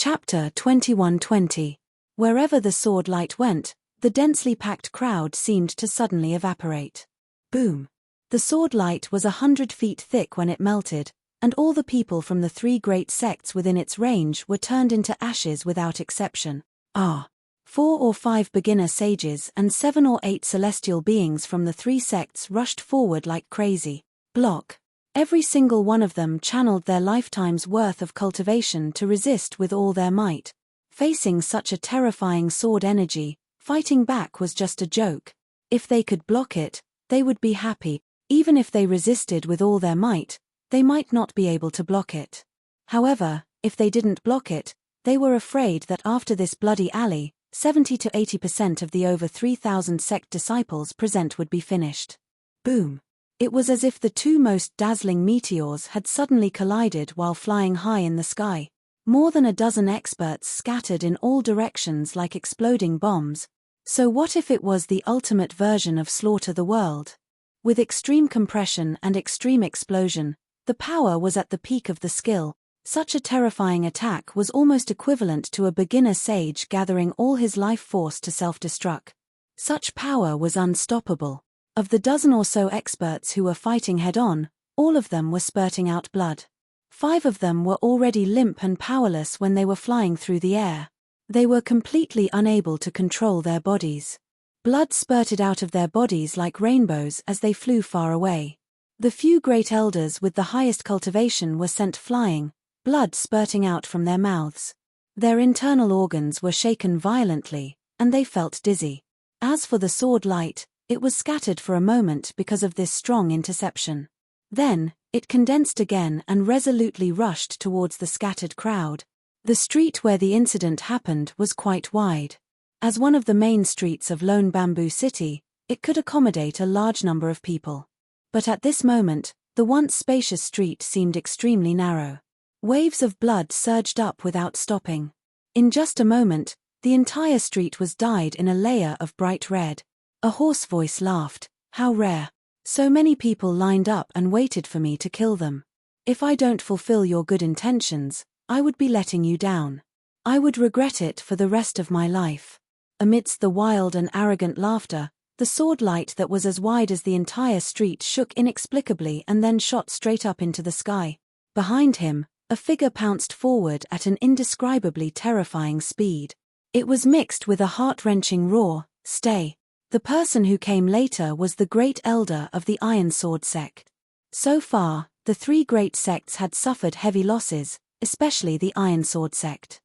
Chapter 21:20. Wherever the sword light went, the densely packed crowd seemed to suddenly evaporate. Boom! The sword light was 100 feet thick when it melted, and all the people from the three great sects within its range were turned into ashes without exception. 4 or 5 beginner sages and 7 or 8 celestial beings from the 3 sects rushed forward like crazy. Block. Every single one of them channeled their lifetime's worth of cultivation to resist with all their might. Facing such a terrifying sword energy, fighting back was just a joke. If they could block it, they would be happy. Even if they resisted with all their might, they might not be able to block it. However, if they didn't block it, they were afraid that after this bloody alley, 70 to 80% of the over 3,000 sect disciples present would be finished. Boom! It was as if the two most dazzling meteors had suddenly collided while flying high in the sky. More than a dozen experts scattered in all directions like exploding bombs. So what if it was the ultimate version of Slaughter the World? With extreme compression and extreme explosion, the power was at the peak of the skill. Such a terrifying attack was almost equivalent to a beginner sage gathering all his life force to self-destruct. Such power was unstoppable. Of the dozen or so experts who were fighting head-on, all of them were spurting out blood. 5 of them were already limp and powerless when they were flying through the air. They were completely unable to control their bodies. Blood spurted out of their bodies like rainbows as they flew far away. The few great elders with the highest cultivation were sent flying, blood spurting out from their mouths. Their internal organs were shaken violently, and they felt dizzy. As for the sword light, it was scattered for a moment because of this strong interception. Then, it condensed again and resolutely rushed towards the scattered crowd. The street where the incident happened was quite wide. As one of the main streets of Lone Bamboo City, it could accommodate a large number of people. But at this moment, the once spacious street seemed extremely narrow. Waves of blood surged up without stopping. In just a moment, the entire street was dyed in a layer of bright red. A hoarse voice laughed. How rare. So many people lined up and waited for me to kill them. If I don't fulfill your good intentions, I would be letting you down. I would regret it for the rest of my life. Amidst the wild and arrogant laughter, the sword light that was as wide as the entire street shook inexplicably and then shot straight up into the sky. Behind him, a figure pounced forward at an indescribably terrifying speed. It was mixed with a heart-wrenching roar, "Stay." The person who came later was the great elder of the Iron Sword sect. So far, the 3 great sects had suffered heavy losses, especially the Iron Sword sect.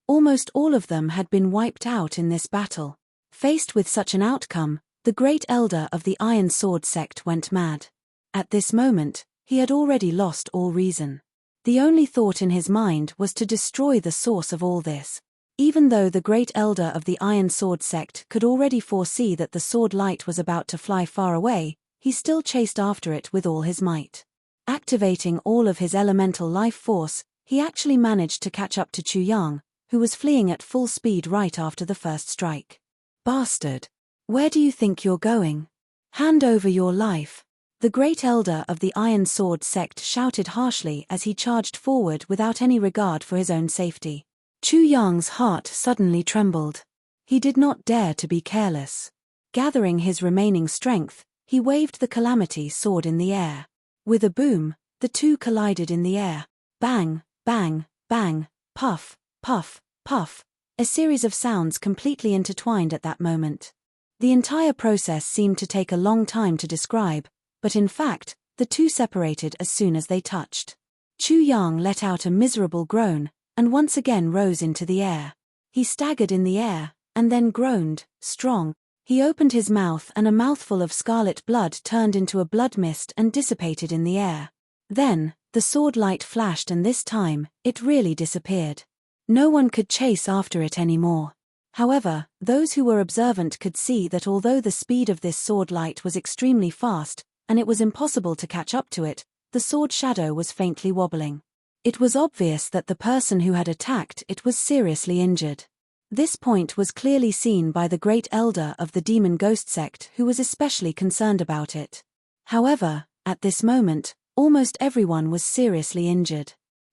Almost all of them had been wiped out in this battle. Faced with such an outcome, the great elder of the Iron Sword sect went mad. At this moment, he had already lost all reason. The only thought in his mind was to destroy the source of all this. Even though the great elder of the Iron Sword sect could already foresee that the sword light was about to fly far away, he still chased after it with all his might. Activating all of his elemental life force, he actually managed to catch up to Chu Yang, who was fleeing at full speed right after the first strike. "Bastard! Where do you think you're going? Hand over your life!" The great elder of the Iron Sword sect shouted harshly as he charged forward without any regard for his own safety. Chu Yang's heart suddenly trembled. He did not dare to be careless. Gathering his remaining strength, he waved the Calamity sword in the air. With a boom, the two collided in the air. Bang, bang, bang, puff, puff, puff. A series of sounds completely intertwined at that moment. The entire process seemed to take a long time to describe, but in fact, the two separated as soon as they touched. Chu Yang let out a miserable groan, and once again rose into the air. He staggered in the air, and then groaned, strong. He opened his mouth and a mouthful of scarlet blood turned into a blood mist and dissipated in the air. Then, the sword light flashed and this time, it really disappeared. No one could chase after it anymore. However, those who were observant could see that although the speed of this sword light was extremely fast, and it was impossible to catch up to it, the sword shadow was faintly wobbling. It was obvious that the person who had attacked it was seriously injured. This point was clearly seen by the great elder of the Demon Ghost sect who was especially concerned about it. However, at this moment, almost everyone was seriously injured.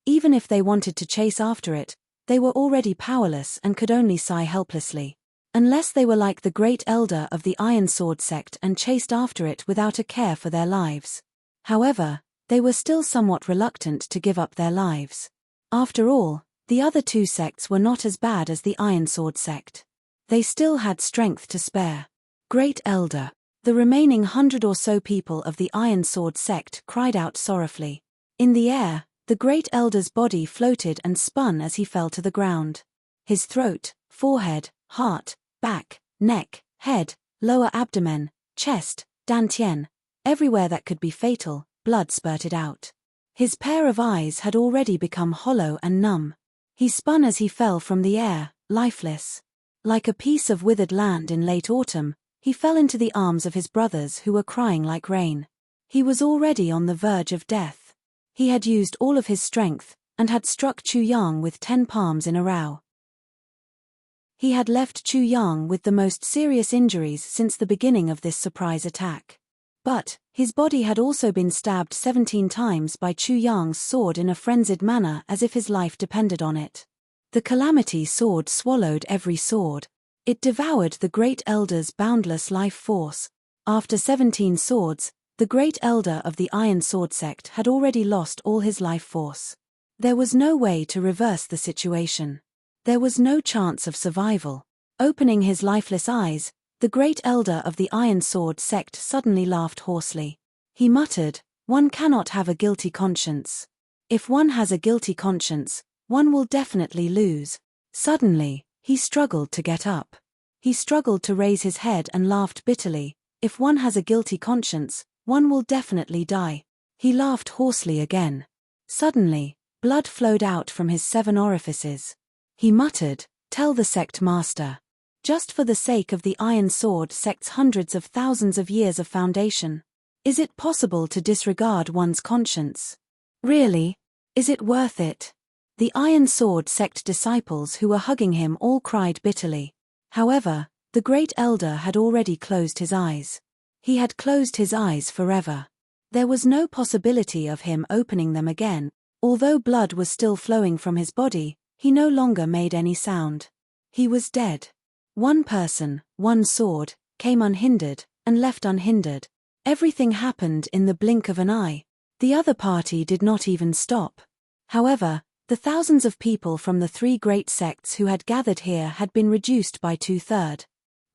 Even if they wanted to chase after it, they were already powerless and could only sigh helplessly. Unless they were like the great elder of the Iron Sword sect and chased after it without a care for their lives. However, they were still somewhat reluctant to give up their lives. After all, the other two sects were not as bad as the Iron Sword sect. They still had strength to spare. Great Elder. The remaining 100 or so people of the Iron Sword sect cried out sorrowfully. In the air, the Great Elder's body floated and spun as he fell to the ground. His throat, forehead, heart, back, neck, head, lower abdomen, chest, dantian, everywhere that could be fatal, blood spurted out. His pair of eyes had already become hollow and numb. He spun as he fell from the air, lifeless. Like a piece of withered land in late autumn, he fell into the arms of his brothers who were crying like rain. He was already on the verge of death. He had used all of his strength, and had struck Chu Yang with 10 palms in a row. He had left Chu Yang with the most serious injuries since the beginning of this surprise attack. But, his body had also been stabbed 17 times by Chu Yang's sword in a frenzied manner as if his life depended on it. The Calamity sword swallowed every sword. It devoured the Great Elder's boundless life force. After 17 swords, the Great Elder of the Iron Sword sect had already lost all his life force. There was no way to reverse the situation. There was no chance of survival. Opening his lifeless eyes, the Great Elder of the Iron Sword sect suddenly laughed hoarsely. He muttered, "One cannot have a guilty conscience. If one has a guilty conscience, one will definitely lose." Suddenly, he struggled to get up. He struggled to raise his head and laughed bitterly. If one has a guilty conscience, one will definitely die. He laughed hoarsely again. Suddenly, blood flowed out from his 7 orifices. He muttered, "Tell the sect master. Just for the sake of the Iron Sword sect's hundreds of thousands of years of foundation. Is it possible to disregard one's conscience? Really? Is it worth it?" The Iron Sword sect disciples who were hugging him all cried bitterly. However, the Great Elder had already closed his eyes. He had closed his eyes forever. There was no possibility of him opening them again. Although blood was still flowing from his body, he no longer made any sound. He was dead. One person, one sword, came unhindered, and left unhindered. Everything happened in the blink of an eye. The other party did not even stop. However, the thousands of people from the 3 great sects who had gathered here had been reduced by 2/3.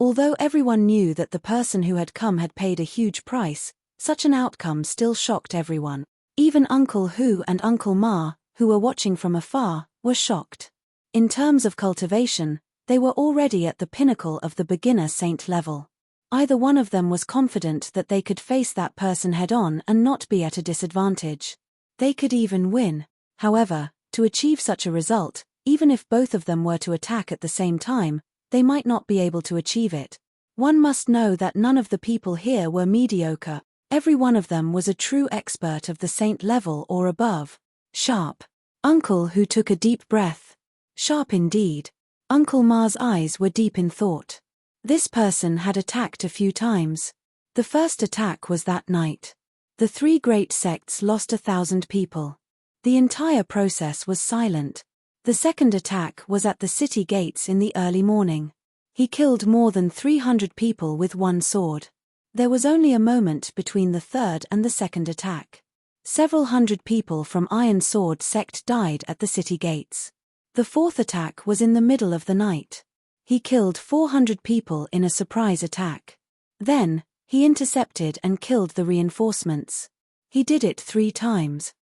Although everyone knew that the person who had come had paid a huge price, such an outcome still shocked everyone. Even Uncle Hu and Uncle Ma, who were watching from afar, were shocked. In terms of cultivation, they were already at the pinnacle of the beginner saint level. Either one of them was confident that they could face that person head-on and not be at a disadvantage. They could even win. However, to achieve such a result, even if both of them were to attack at the same time, they might not be able to achieve it. One must know that none of the people here were mediocre. Every one of them was a true expert of the saint level or above. Sharp. Uncle Hu took a deep breath. Sharp indeed. Uncle Ma's eyes were deep in thought. This person had attacked a few times. The first attack was that night. The 3 great sects lost 1,000 people. The entire process was silent. The second attack was at the city gates in the early morning. He killed more than 300 people with one sword. There was only a moment between the third and the second attack. Several hundred people from Iron Sword sect died at the city gates. The fourth attack was in the middle of the night. He killed 400 people in a surprise attack. Then, he intercepted and killed the reinforcements. He did it 3 times.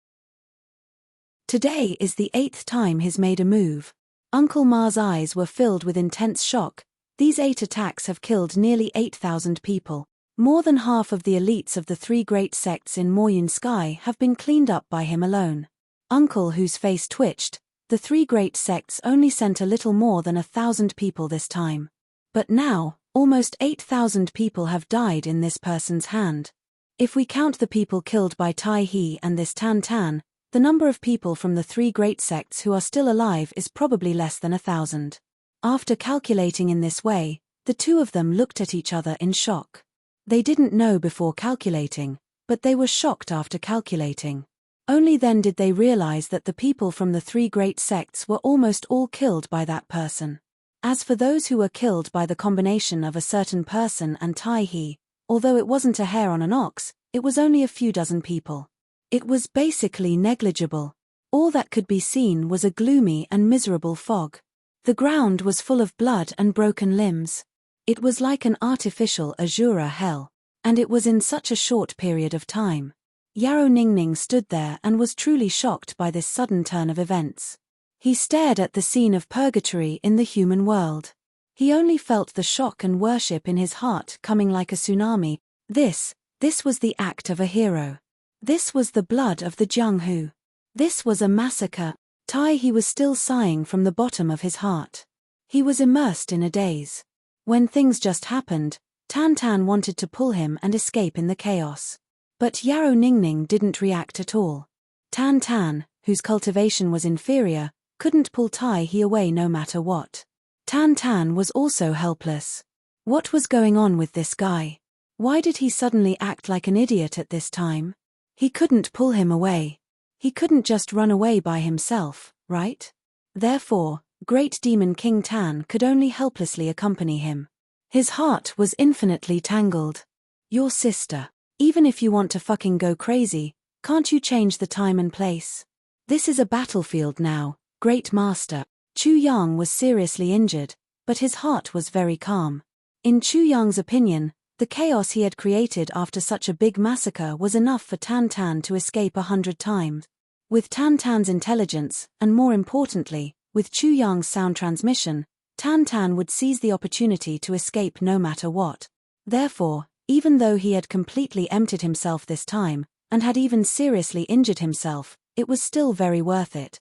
Today is the 8th time he's made a move. Uncle Ma's eyes were filled with intense shock. These 8 attacks have killed nearly 8,000 people. More than half of the elites of the 3 great sects in Moyun Sky have been cleaned up by him alone. Uncle Hu's face twitched. The 3 great sects only sent a little more than 1,000 people this time. But now, almost 8,000 people have died in this person's hand. If we count the people killed by Tai He and this Tan Tan, the number of people from the 3 great sects who are still alive is probably less than 1,000. After calculating in this way, the two of them looked at each other in shock. They didn't know before calculating, but they were shocked after calculating. Only then did they realize that the people from the three great sects were almost all killed by that person. As for those who were killed by the combination of a certain person and Tai, although it wasn't a hair on an ox, it was only a few dozen people. It was basically negligible. All that could be seen was a gloomy and miserable fog. The ground was full of blood and broken limbs. It was like an artificial Azura hell. And it was in such a short period of time. Yarrow Ningning stood there and was truly shocked by this sudden turn of events. He stared at the scene of purgatory in the human world. He only felt the shock and worship in his heart coming like a tsunami. This was the act of a hero. This was the blood of the Jianghu. This was a massacre. He was still sighing from the bottom of his heart. He was immersed in a daze. When things just happened, Tan wanted to pull him and escape in the chaos. But Yarrow Ningning didn't react at all. Tan, whose cultivation was inferior, couldn't pull Tai away no matter what. Tan was also helpless. What was going on with this guy? Why did he suddenly act like an idiot at this time? He couldn't pull him away. He couldn't just run away by himself, right? Therefore, Great Demon King Tan could only helplessly accompany him. His heart was infinitely tangled. Your sister. Even if you want to fucking go crazy, can't you change the time and place? This is a battlefield now, Great Master. Chu Yang was seriously injured, but his heart was very calm. In Chu Yang's opinion, the chaos he had created after such a big massacre was enough for Tan to escape 100 times. With Tan's intelligence, and more importantly, with Chu Yang's sound transmission, Tan would seize the opportunity to escape no matter what. Therefore, even though he had completely emptied himself this time, and had even seriously injured himself, it was still very worth it.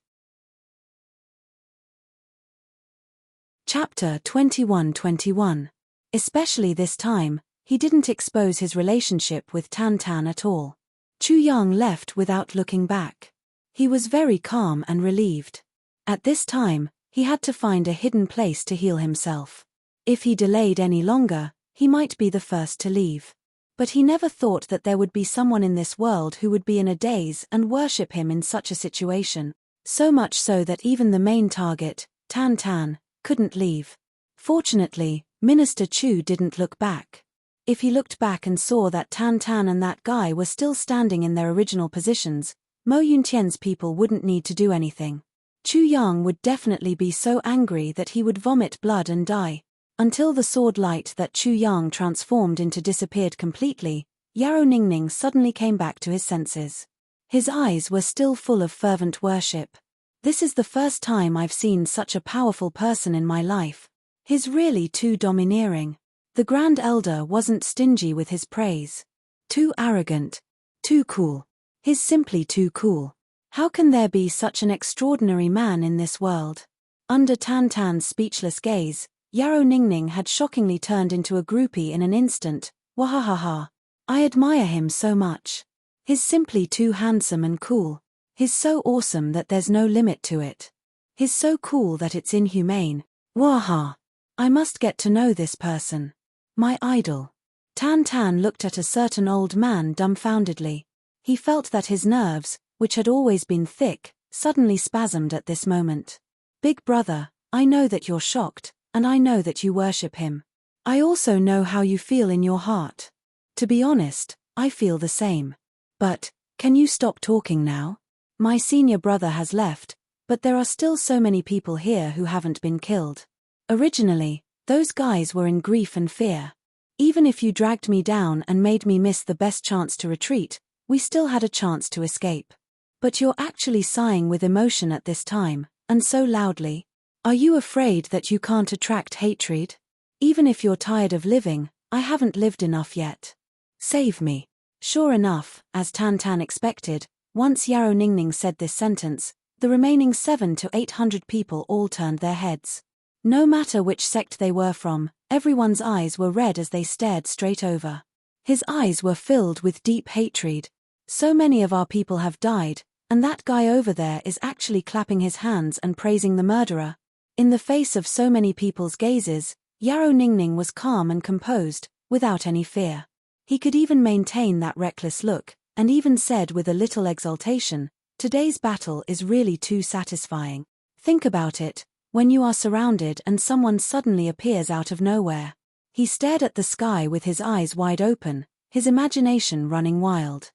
Chapter 21-21. Especially this time, he didn't expose his relationship with Tan at all. Chu Yang left without looking back. He was very calm and relieved. At this time, he had to find a hidden place to heal himself. If he delayed any longer, he might be the first to leave. But he never thought that there would be someone in this world who would be in a daze and worship him in such a situation, so much so that even the main target, Tan, couldn't leave. Fortunately, Minister Chu didn't look back. If he looked back and saw that Tan and that guy were still standing in their original positions, Mo Yuntian's people wouldn't need to do anything. Chu Yang would definitely be so angry that he would vomit blood and die. Until the sword light that Chu Yang transformed into disappeared completely, Yarrow Ningning suddenly came back to his senses. His eyes were still full of fervent worship. This is the first time I've seen such a powerful person in my life. He's really too domineering. The Grand Elder wasn't stingy with his praise. Too arrogant. Too cool. He's simply too cool. How can there be such an extraordinary man in this world? Under Tan's speechless gaze, Yarrow Ningning had shockingly turned into a groupie in an instant. Wahahaha. I admire him so much. He's simply too handsome and cool. He's so awesome that there's no limit to it. He's so cool that it's inhumane. Waha. I must get to know this person. My idol. Tan looked at a certain old man dumbfoundedly. He felt that his nerves, which had always been thick, suddenly spasmed at this moment. Big brother, I know that you're shocked, and I know that you worship him. I also know how you feel in your heart. To be honest, I feel the same. But, can you stop talking now? My senior brother has left, but there are still so many people here who haven't been killed. Originally, those guys were in grief and fear. Even if you dragged me down and made me miss the best chance to retreat, we still had a chance to escape. But you're actually sighing with emotion at this time, and so loudly. Are you afraid that you can't attract hatred? Even if you're tired of living, I haven't lived enough yet. Save me. Sure enough, as Tan expected, once Yarrow Ningning said this sentence, the remaining 700 to 800 people all turned their heads. No matter which sect they were from, everyone's eyes were red as they stared straight over. His eyes were filled with deep hatred. So many of our people have died, and that guy over there is actually clapping his hands and praising the murderer. In the face of so many people's gazes, Yarrow Ningning was calm and composed, without any fear. He could even maintain that reckless look, and even said with a little exultation, Today's battle is really too satisfying. Think about it, when you are surrounded and someone suddenly appears out of nowhere. He stared at the sky with his eyes wide open, his imagination running wild.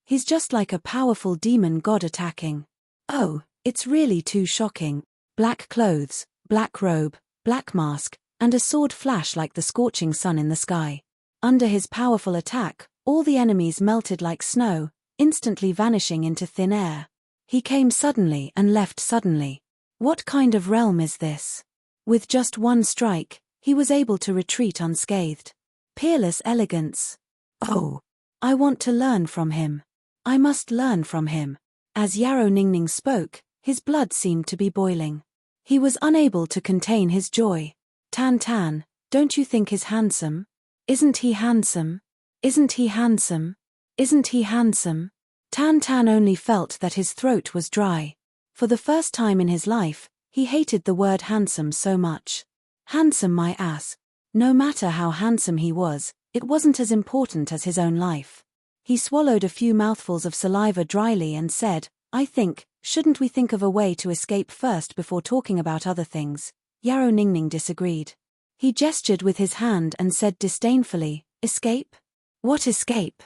He's just like a powerful demon god attacking. Oh, it's really too shocking. Black clothes, black robe, black mask, and a sword flash like the scorching sun in the sky. Under his powerful attack, all the enemies melted like snow, instantly vanishing into thin air. He came suddenly and left suddenly. What kind of realm is this? With just one strike, he was able to retreat unscathed. Peerless elegance. Oh, I want to learn from him. I must learn from him. As Yarrow Ningning spoke, his blood seemed to be boiling. He was unable to contain his joy. Tan Tan, don't you think he's handsome? Isn't he handsome? Isn't he handsome? Isn't he handsome? Tan Tan only felt that his throat was dry. For the first time in his life, he hated the word handsome so much. Handsome my ass. No matter how handsome he was, it wasn't as important as his own life. He swallowed a few mouthfuls of saliva dryly and said, I think, shouldn't we think of a way to escape first before talking about other things? Yarrow Ningning disagreed. He gestured with his hand and said disdainfully, escape? What escape?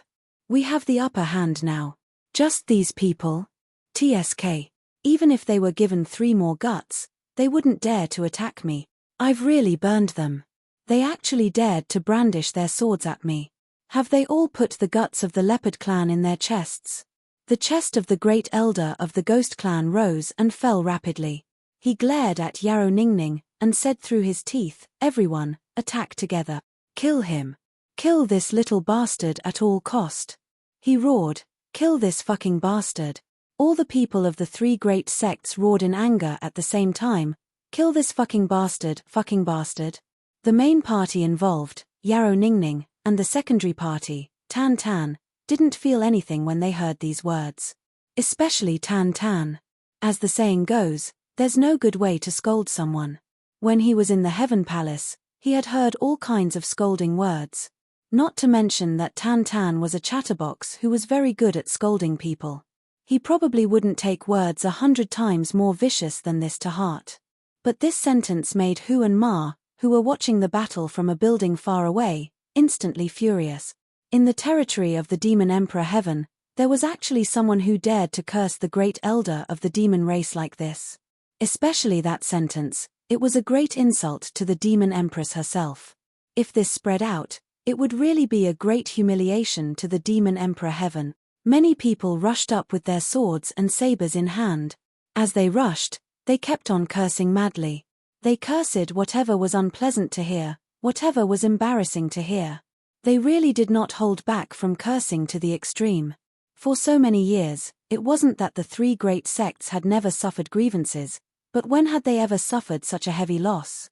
We have the upper hand now. Just these people? TSK. Even if they were given 3 more guts, they wouldn't dare to attack me. I've really burned them. They actually dared to brandish their swords at me. Have they all put the guts of the leopard clan in their chests? The chest of the great elder of the ghost clan rose and fell rapidly. He glared at Yarrow Ningning and said through his teeth, everyone, attack together. Kill him. Kill this little bastard at all cost. He roared, kill this fucking bastard. All the people of the 3 great sects roared in anger at the same time, kill this fucking bastard, fucking bastard. The main party involved, Yarrow Ningning, and the secondary party, Tan Tan, didn't feel anything when they heard these words. Especially Tan Tan. As the saying goes, there's no good way to scold someone. When he was in the Heaven Palace, he had heard all kinds of scolding words. Not to mention that Tan Tan was a chatterbox who was very good at scolding people. He probably wouldn't take words 100 times more vicious than this to heart. But this sentence made Hu and Ma, who were watching the battle from a building far away, instantly furious. In the territory of the Demon Emperor Heaven, there was actually someone who dared to curse the great elder of the demon race like this. Especially that sentence, it was a great insult to the Demon Empress herself. If this spread out, it would really be a great humiliation to the Demon Emperor Heaven. Many people rushed up with their swords and sabers in hand. As they rushed, they kept on cursing madly. They cursed whatever was unpleasant to hear, whatever was embarrassing to hear. They really did not hold back from cursing to the extreme. For so many years, it wasn't that the 3 great sects had never suffered grievances, but when had they ever suffered such a heavy loss?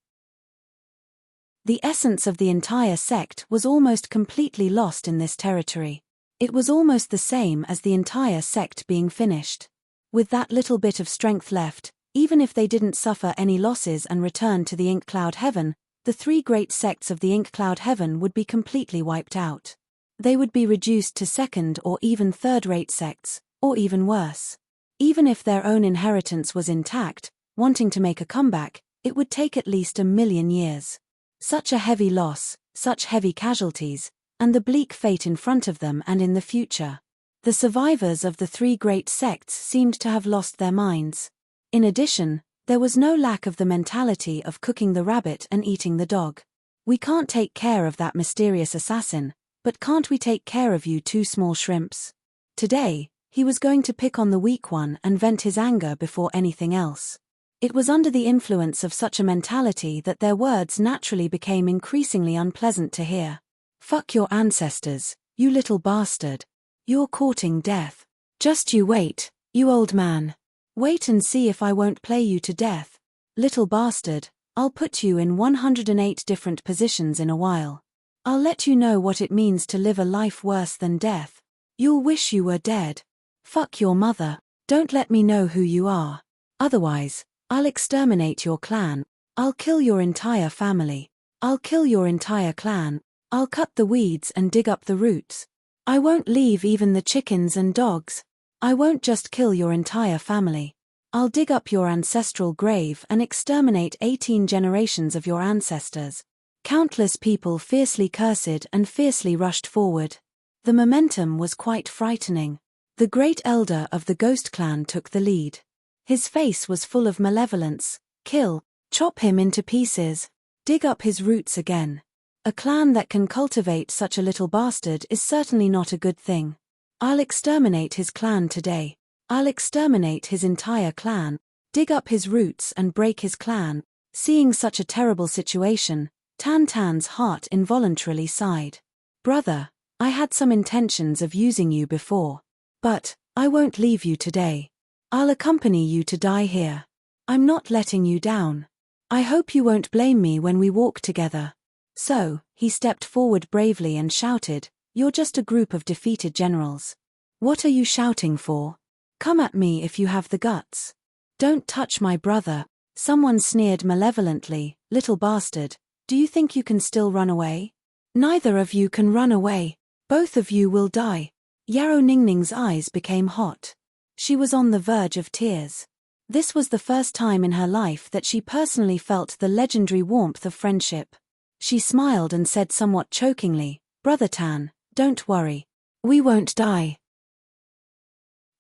The essence of the entire sect was almost completely lost in this territory. It was almost the same as the entire sect being finished. With that little bit of strength left, even if they didn't suffer any losses and return to the Ink Cloud Heaven, the 3 great sects of the Ink Cloud Heaven would be completely wiped out. They would be reduced to 2nd or even 3rd-rate sects, or even worse. Even if their own inheritance was intact, wanting to make a comeback, it would take at least 1,000,000 years. Such a heavy loss, such heavy casualties, and the bleak fate in front of them and in the future. The survivors of the 3 great sects seemed to have lost their minds. In addition, there was no lack of the mentality of cooking the rabbit and eating the dog. We can't take care of that mysterious assassin, but can't we take care of you 2 small shrimps? Today, he was going to pick on the weak one and vent his anger before anything else. It was under the influence of such a mentality that their words naturally became increasingly unpleasant to hear. Fuck your ancestors, you little bastard. You're courting death. Just you wait, you old man. Wait and see if I won't play you to death. Little bastard, I'll put you in 108 different positions in a while. I'll let you know what it means to live a life worse than death. You'll wish you were dead. Fuck your mother. Don't let me know who you are. Otherwise, I'll exterminate your clan. I'll kill your entire family. I'll kill your entire clan. I'll cut the weeds and dig up the roots. I won't leave even the chickens and dogs. I won't just kill your entire family. I'll dig up your ancestral grave and exterminate 18 generations of your ancestors. Countless people fiercely cursed and fiercely rushed forward. The momentum was quite frightening. The great elder of the ghost clan took the lead. His face was full of malevolence. Kill, chop him into pieces, dig up his roots again. A clan that can cultivate such a little bastard is certainly not a good thing. I'll exterminate his clan today. I'll exterminate his entire clan, dig up his roots and break his clan. Seeing such a terrible situation, Tan Tan's heart involuntarily sighed. Brother, I had some intentions of using you before. But, I won't leave you today. I'll accompany you to die here. I'm not letting you down. I hope you won't blame me when we walk together. So, he stepped forward bravely and shouted, You're just a group of defeated generals. What are you shouting for? Come at me if you have the guts. Don't touch my brother. Someone sneered malevolently, Little bastard, do you think you can still run away? Neither of you can run away. Both of you will die. Yarrow Ningning's eyes became hot. She was on the verge of tears. This was the first time in her life that she personally felt the legendary warmth of friendship. She smiled and said somewhat chokingly, Brother Tan, don't worry. We won't die.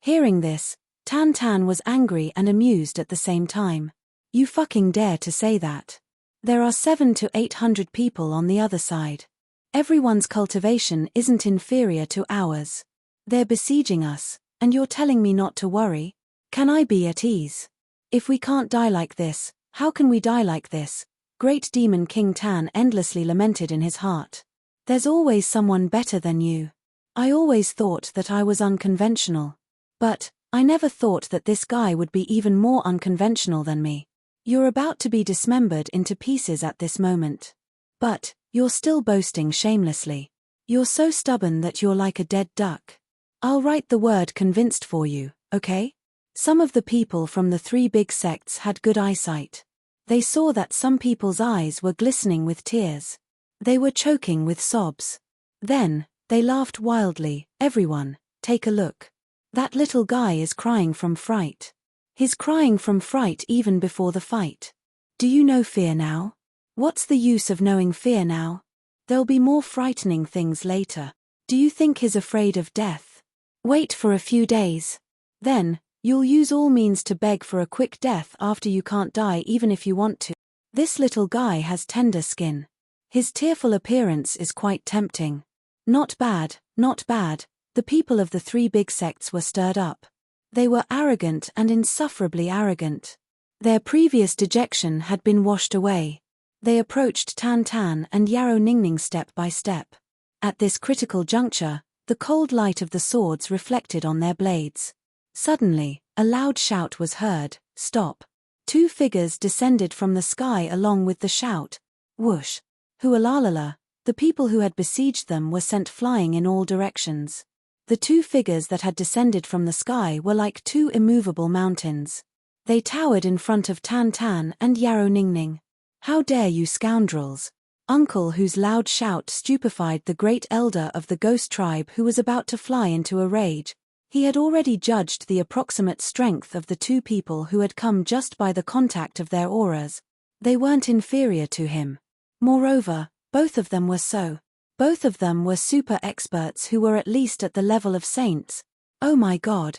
Hearing this, Tan Tan was angry and amused at the same time. You fucking dare to say that. There are 700 to 800 people on the other side. Everyone's cultivation isn't inferior to ours. They're besieging us, and you're telling me not to worry? Can I be at ease? If we can't die like this, how can we die like this? Great Demon King Tan endlessly lamented in his heart. There's always someone better than you. I always thought that I was unconventional. But, I never thought that this guy would be even more unconventional than me. You're about to be dismembered into pieces at this moment. But, you're still boasting shamelessly. You're so stubborn that you're like a dead duck. I'll write the word convinced for you, okay? Some of the people from the 3 big sects had good eyesight. They saw that some people's eyes were glistening with tears. They were choking with sobs. Then, they laughed wildly. Everyone, take a look. That little guy is crying from fright. He's crying from fright even before the fight. Do you know fear now? What's the use of knowing fear now? There'll be more frightening things later. Do you think he's afraid of death? Wait for a few days. Then, you'll use all means to beg for a quick death after you can't die even if you want to. This little guy has tender skin. His tearful appearance is quite tempting. Not bad, not bad. The people of the 3 big sects were stirred up. They were arrogant and insufferably arrogant. Their previous dejection had been washed away. They approached Tan Tan and Yarrow Ningning step by step. At this critical juncture, the cold light of the swords reflected on their blades. Suddenly, a loud shout was heard, Stop. 2 figures descended from the sky along with the shout. Whoosh. Hualalala. The people who had besieged them were sent flying in all directions. The 2 figures that had descended from the sky were like 2 immovable mountains. They towered in front of Tan Tan and Yarrow Ningning. How dare you scoundrels! Uncle, whose loud shout stupefied the great elder of the ghost tribe, who was about to fly into a rage. He had already judged the approximate strength of the 2 people who had come just by the contact of their auras. They weren't inferior to him. Moreover, both of them were so. Both of them were super experts who were at least at the level of saints. Oh my God.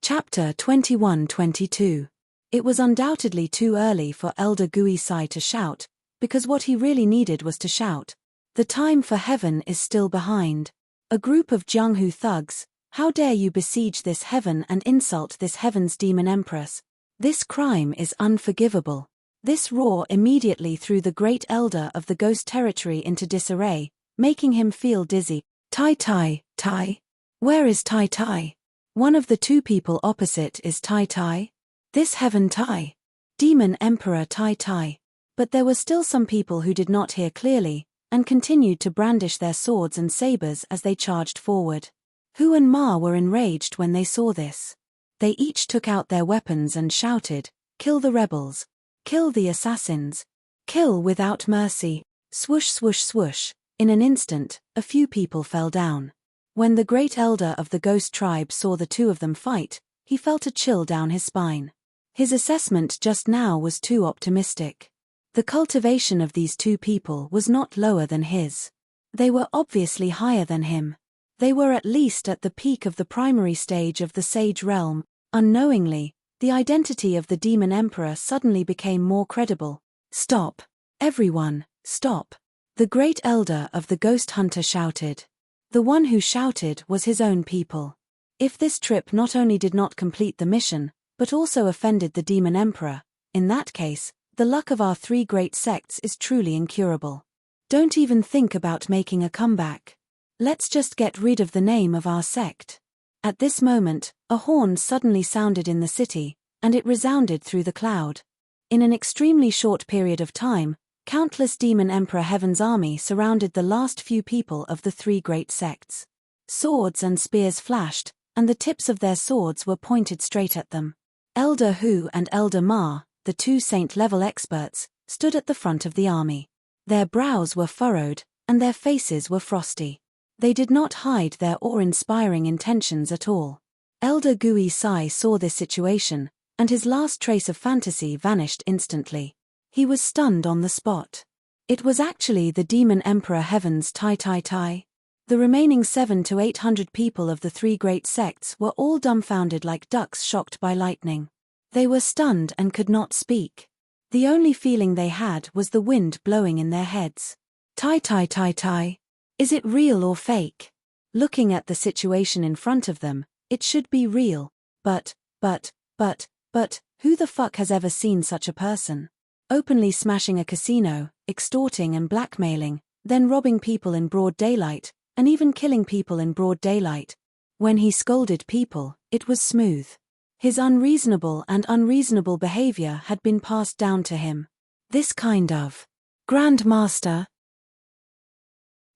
Chapter 21-22. It was undoubtedly too early for Elder Gui Sai to shout, because what he really needed was to shout. The time for heaven is still behind. A group of Jianghu thugs, how dare you besiege this heaven and insult this heaven's demon empress? This crime is unforgivable. This roar immediately threw the great elder of the ghost territory into disarray, making him feel dizzy. Tai Tai, Tai? Where is Tai Tai? One of the 2 people opposite is Tai Tai? This heaven Tai? Demon Emperor Tai Tai. But there were still some people who did not hear clearly, and continued to brandish their swords and sabers as they charged forward. Hu and Ma were enraged when they saw this. They each took out their weapons and shouted, Kill the rebels! Kill the assassins! Kill without mercy! Swoosh swoosh swoosh! In an instant, a few people fell down. When the great elder of the ghost tribe saw the two of them fight, he felt a chill down his spine. His assessment just now was too optimistic. The cultivation of these two people was not lower than his. They were obviously higher than him. They were at least at the peak of the primary stage of the sage realm. Unknowingly, the identity of the demon emperor suddenly became more credible. "Stop! Everyone, stop!" The great elder of the ghost hunter shouted. The one who shouted was his own people. If this trip not only did not complete the mission, but also offended the demon emperor, in that case, the luck of our three great sects is truly incurable. Don't even think about making a comeback. Let's just get rid of the name of our sect. At this moment, a horn suddenly sounded in the city, and it resounded through the cloud. In an extremely short period of time, countless Demon Emperor Heaven's army surrounded the last few people of the three great sects. Swords and spears flashed, and the tips of their swords were pointed straight at them. Elder Hu and Elder Ma, the two saint-level experts, stood at the front of the army. Their brows were furrowed, and their faces were frosty. They did not hide their awe-inspiring intentions at all. Elder Gui Sai saw this situation, and his last trace of fantasy vanished instantly. He was stunned on the spot. It was actually the Demon Emperor Heaven's Tai. The remaining 700 to 800 people of the three great sects were all dumbfounded like ducks shocked by lightning. They were stunned and could not speak. The only feeling they had was the wind blowing in their heads. Tai. Is it real or fake? Looking at the situation in front of them, it should be real. But, who the fuck has ever seen such a person? Openly smashing a casino, extorting and blackmailing, then robbing people in broad daylight, and even killing people in broad daylight. When he scolded people, it was smooth. His unreasonable behavior had been passed down to him. This kind of Grand Master.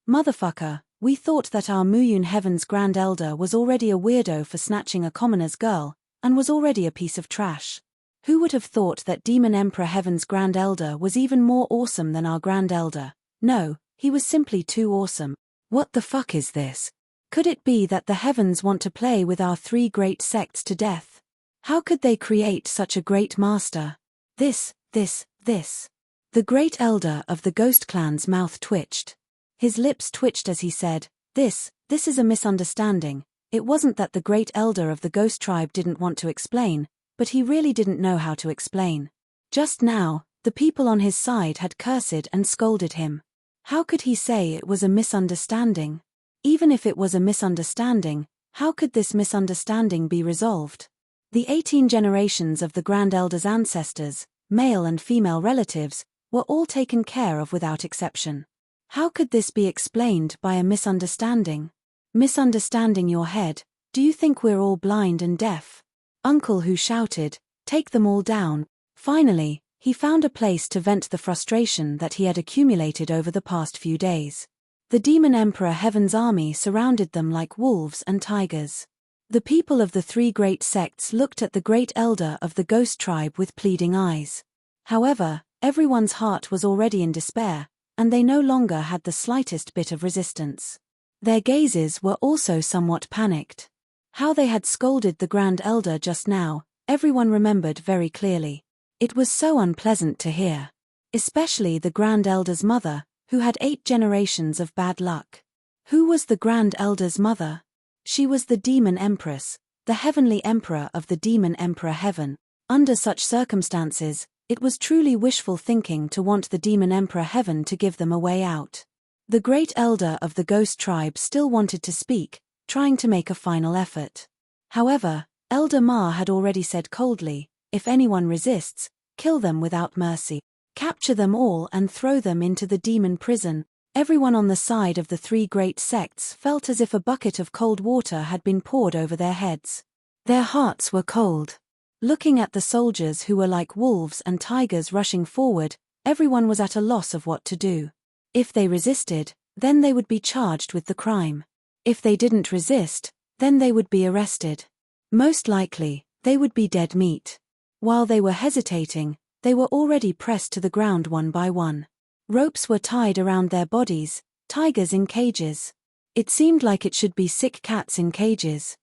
Motherfucker, we thought that our Muyun Heaven's Grand Elder was already a weirdo for snatching a commoner's girl, and was already a piece of trash. Who would have thought that Demon Emperor Heaven's Grand Elder was even more awesome than our Grand Elder? No, he was simply too awesome. What the fuck is this? Could it be that the heavens want to play with our three great sects to death? How could they create such a great master? This. The great elder of the ghost clan's mouth twitched. His lips twitched as he said, This is a misunderstanding. It wasn't that the great elder of the ghost tribe didn't want to explain, but he really didn't know how to explain. Just now, the people on his side had cursed and scolded him. How could he say it was a misunderstanding? Even if it was a misunderstanding, how could this misunderstanding be resolved? The 18 generations of the Grand Elder's ancestors, male and female relatives, were all taken care of without exception. How could this be explained by a misunderstanding? Misunderstanding your head, do you think we're all blind and deaf? Uncle Hu shouted, Take them all down. Finally, he found a place to vent the frustration that he had accumulated over the past few days. The Demon Emperor Heaven's army surrounded them like wolves and tigers. The people of the three great sects looked at the great elder of the ghost tribe with pleading eyes. However, everyone's heart was already in despair, and they no longer had the slightest bit of resistance. Their gazes were also somewhat panicked. How they had scolded the Grand Elder just now, everyone remembered very clearly. It was so unpleasant to hear. Especially the Grand Elder's mother, who had 8 generations of bad luck. Who was the Grand Elder's mother? She was the Demon Empress, the Heavenly Emperor of the Demon Emperor Heaven. Under such circumstances, it was truly wishful thinking to want the Demon Emperor Heaven to give them a way out. The great elder of the ghost tribe still wanted to speak, trying to make a final effort. However, Elder Ma had already said coldly, if anyone resists, kill them without mercy. Capture them all and throw them into the demon prison. Everyone on the side of the three great sects felt as if a bucket of cold water had been poured over their heads. Their hearts were cold. Looking at the soldiers who were like wolves and tigers rushing forward, everyone was at a loss of what to do. If they resisted, then they would be charged with the crime. If they didn't resist, then they would be arrested. Most likely, they would be dead meat. While they were hesitating, they were already pressed to the ground one by one. Ropes were tied around their bodies, Tigers in cages. It seemed like it should be sick cats in cages.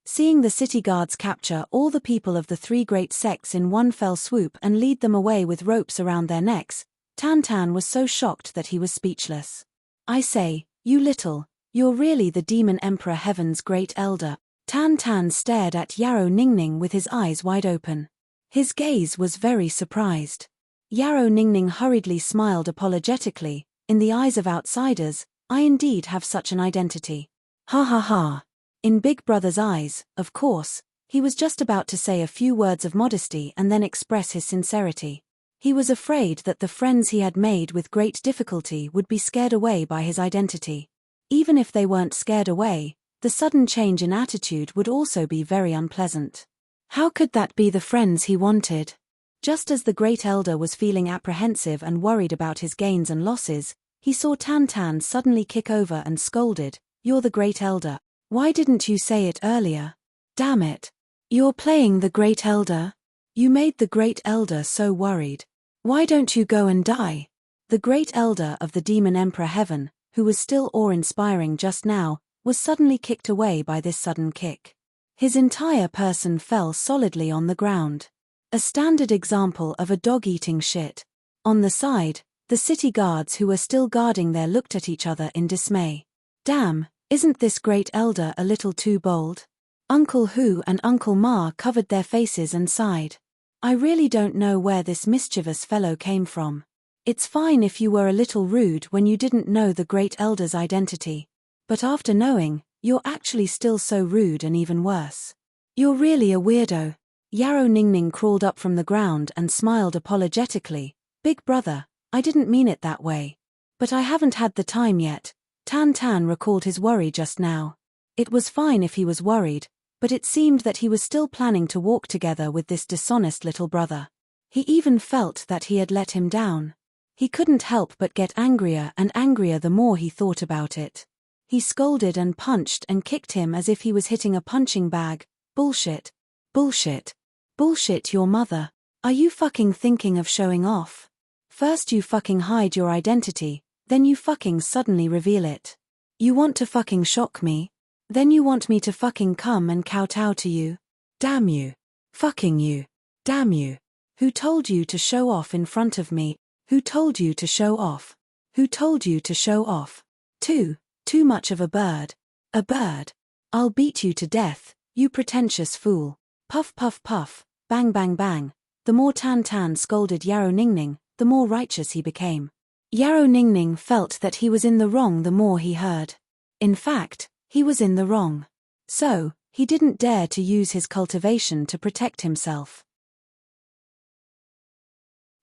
Seeing the city guards capture all the people of the three great sects in one fell swoop and lead them away with ropes around their necks, Tan was so shocked that he was speechless. I say, you're really the Demon Emperor Heaven's great elder. Tan stared at Yarrow Ningning with his eyes wide open. His gaze was very surprised. Yarrow Ningning hurriedly smiled apologetically. In the eyes of outsiders, I indeed have such an identity. Ha ha ha. In Big Brother's eyes, of course, he was just about to say a few words of modesty and then express his sincerity. He was afraid that the friends he had made with great difficulty would be scared away by his identity. Even if they weren't scared away, the sudden change in attitude would also be very unpleasant. How could that be the friends he wanted? Just as the Great Elder was feeling apprehensive and worried about his gains and losses, he saw Tan suddenly kick over and scolded, "You're the Great Elder. Why didn't you say it earlier? Damn it. You're playing the Great Elder? You made the Great Elder so worried. Why don't you go and die?" The Great Elder of the Demon Emperor Heaven, who was still awe-inspiring just now, was suddenly kicked away by this sudden kick. His entire person fell solidly on the ground. A standard example of a dog eating shit. On the side, the city guards who were still guarding there looked at each other in dismay. Damn, isn't this Great Elder a little too bold? Uncle Hu and Uncle Ma covered their faces and sighed. I really don't know where this mischievous fellow came from. It's fine if you were a little rude when you didn't know the Great Elder's identity. But after knowing, you're actually still so rude and even worse. You're really a weirdo. Yarrow Ningning crawled up from the ground and smiled apologetically. Big Brother, I didn't mean it that way. But I haven't had the time yet. Tan recalled his worry just now. It was fine if he was worried, but it seemed that he was still planning to walk together with this dishonest little brother. He even felt that he had let him down. He couldn't help but get angrier and angrier the more he thought about it. He scolded and punched and kicked him as if he was hitting a punching bag. Bullshit. Bullshit. Bullshit your mother. Are you fucking thinking of showing off? First you fucking hide your identity, then you fucking suddenly reveal it. You want to fucking shock me? Then you want me to fucking come and kowtow to you? Damn you. Fucking you. Damn you. Who told you to show off in front of me? Who told you to show off? Who told you to show off? Too much of a bird. A bird. I'll beat you to death, you pretentious fool. Puff puff puff, bang bang bang. The more Tan scolded Yarrow Ningning, the more righteous he became. Yarrow Ningning felt that he was in the wrong the more he heard. In fact, he was in the wrong. So, he didn't dare to use his cultivation to protect himself.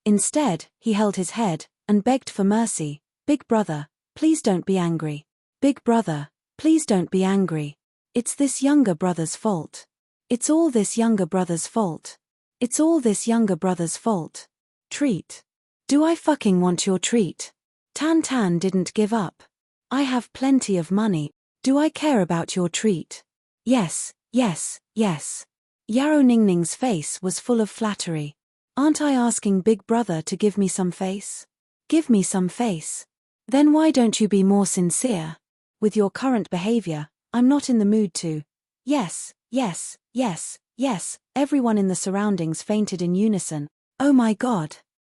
Instead, he held his head and begged for mercy. Big Brother, please don't be angry. Big Brother, please don't be angry. It's this younger brother's fault. It's all this younger brother's fault. It's all this younger brother's fault. Treat. Do I fucking want your treat? Tan didn't give up. I have plenty of money. Do I care about your treat? Yes, yes, yes. Yarrow Ningning's face was full of flattery. Aren't I asking Big Brother to give me some face? Give me some face. Then why don't you be more sincere? With your current behavior, I'm not in the mood to. Yes, yes, yes, yes. Everyone in the surroundings fainted in unison. Oh my god.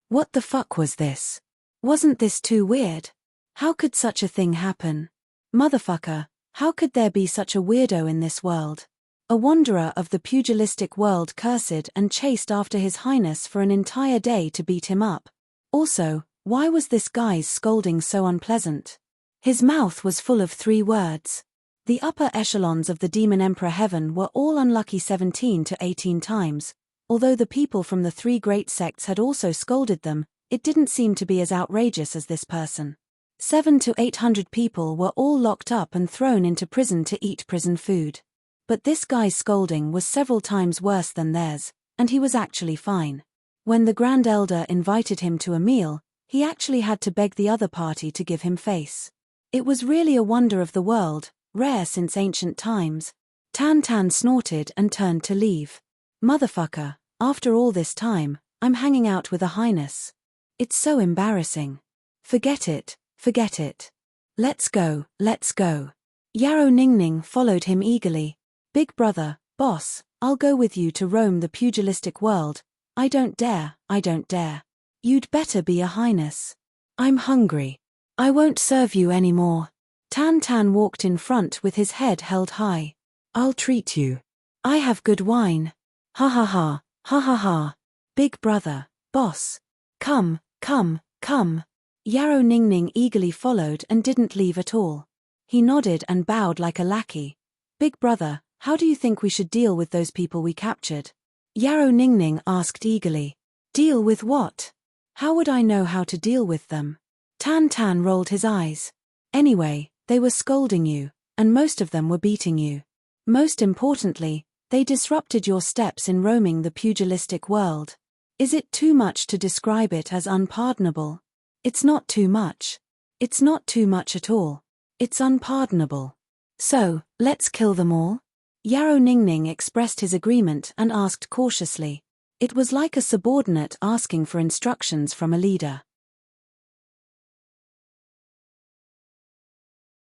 What the fuck was this? Wasn't this too weird? How could such a thing happen? Motherfucker, how could there be such a weirdo in this world? A wanderer of the pugilistic world cursed and chased after His Highness for an entire day to beat him up. Also, why was this guy's scolding so unpleasant? His mouth was full of 3 words. The upper echelons of the Demon Emperor Heaven were all unlucky 17 to 18 times. Although the people from the 3 great sects had also scolded them, it didn't seem to be as outrageous as this person. 700 to 800 people were all locked up and thrown into prison to eat prison food. But this guy's scolding was several times worse than theirs, and he was actually fine. When the Grand Elder invited him to a meal, he actually had to beg the other party to give him face. It was really a wonder of the world, rare since ancient times. Tan snorted and turned to leave. Motherfucker, after all this time, I'm hanging out with a highness. It's so embarrassing. Forget it, forget it. Let's go, let's go. Yarrow Ningning followed him eagerly. Big brother, boss, I'll go with you to roam the pugilistic world. I don't dare, I don't dare. You'd better be a highness. I'm hungry. I won't serve you anymore. Tan Tan walked in front with his head held high. I'll treat you. I have good wine. Ha ha ha, ha ha ha. Big brother, boss. Come, come, come. Yarrow Ningning eagerly followed and didn't leave at all. He nodded and bowed like a lackey. Big brother, how do you think we should deal with those people we captured? Yarrow Ningning asked eagerly. Deal with what? How would I know how to deal with them? Tan Tan rolled his eyes. Anyway, they were scolding you, and most of them were beating you. Most importantly, they disrupted your steps in roaming the pugilistic world. Is it too much to describe it as unpardonable? It's not too much. It's not too much at all. It's unpardonable. So, let's kill them all? Yarrow Ningning expressed his agreement and asked cautiously. It was like a subordinate asking for instructions from a leader.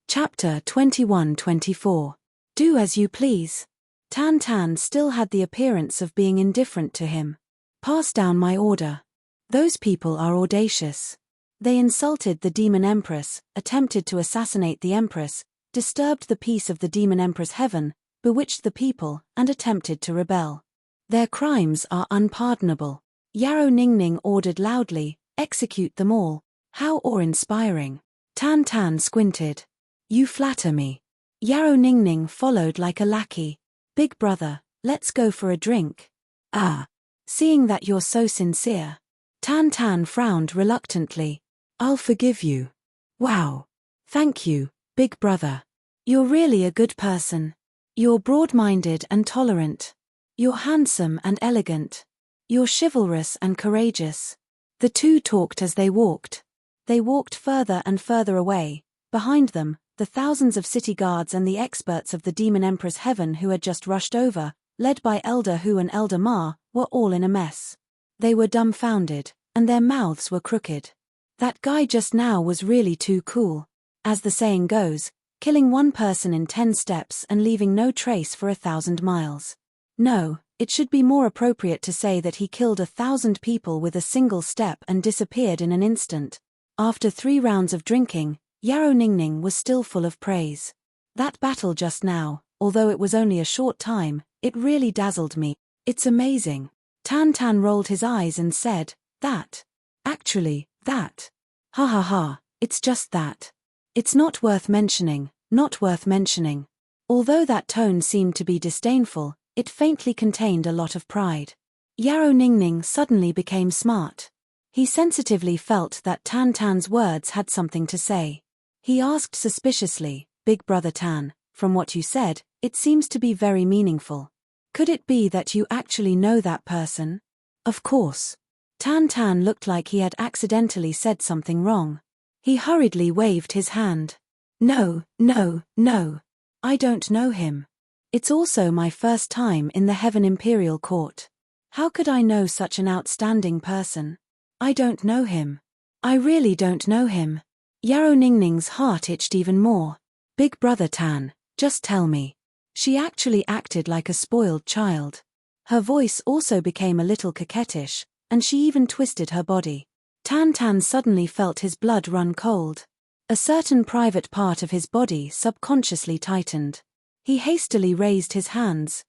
Chapter 21-24. Do as you please. Tan Tan still had the appearance of being indifferent to him. Pass down my order. Those people are audacious. They insulted the Demon Empress, attempted to assassinate the Empress, disturbed the peace of the Demon Empress heaven, bewitched the people, and attempted to rebel. Their crimes are unpardonable. Yarrow Ningning ordered loudly, execute them all. How awe-inspiring. Tan Tan squinted. You flatter me. Yarrow Ningning followed like a lackey. Big brother, let's go for a drink. Ah. Seeing that you're so sincere. Tan Tan frowned reluctantly. I'll forgive you. Wow. Thank you, big brother. You're really a good person. You're broad-minded and tolerant. You're handsome and elegant. You're chivalrous and courageous. The two talked as they walked. They walked further and further away. Behind them, the thousands of city guards and the experts of the Demon Empress heaven who had just rushed over, led by Elder Hu and Elder Ma, were all in a mess. They were dumbfounded, and their mouths were crooked. That guy just now was really too cool. As the saying goes, killing one person in 10 steps and leaving no trace for 1,000 miles. No, it should be more appropriate to say that he killed 1,000 people with a single step and disappeared in an instant. After 3 rounds of drinking, Yarrow Ningning was still full of praise. That battle just now, although it was only a short time, it really dazzled me. It's amazing. Tan Tan rolled his eyes and said, that. Actually, that. Ha ha ha, it's just that. It's not worth mentioning, not worth mentioning. Although that tone seemed to be disdainful, it faintly contained a lot of pride. Yarrow Ningning suddenly became smart. He sensitively felt that Tan Tan's words had something to say. He asked suspiciously, Big brother Tan, from what you said, it seems to be very meaningful. Could it be that you actually know that person? Of course. Tan Tan looked like he had accidentally said something wrong. He hurriedly waved his hand. No, no, no. I don't know him. It's also my first time in the Heaven Imperial Court. How could I know such an outstanding person? I don't know him. I really don't know him. Yarrow Ningning's heart itched even more. Big brother Tan, just tell me. She actually acted like a spoiled child. Her voice also became a little coquettish, and she even twisted her body. Tan Tan suddenly felt his blood run cold. A certain private part of his body subconsciously tightened. He hastily raised his hands.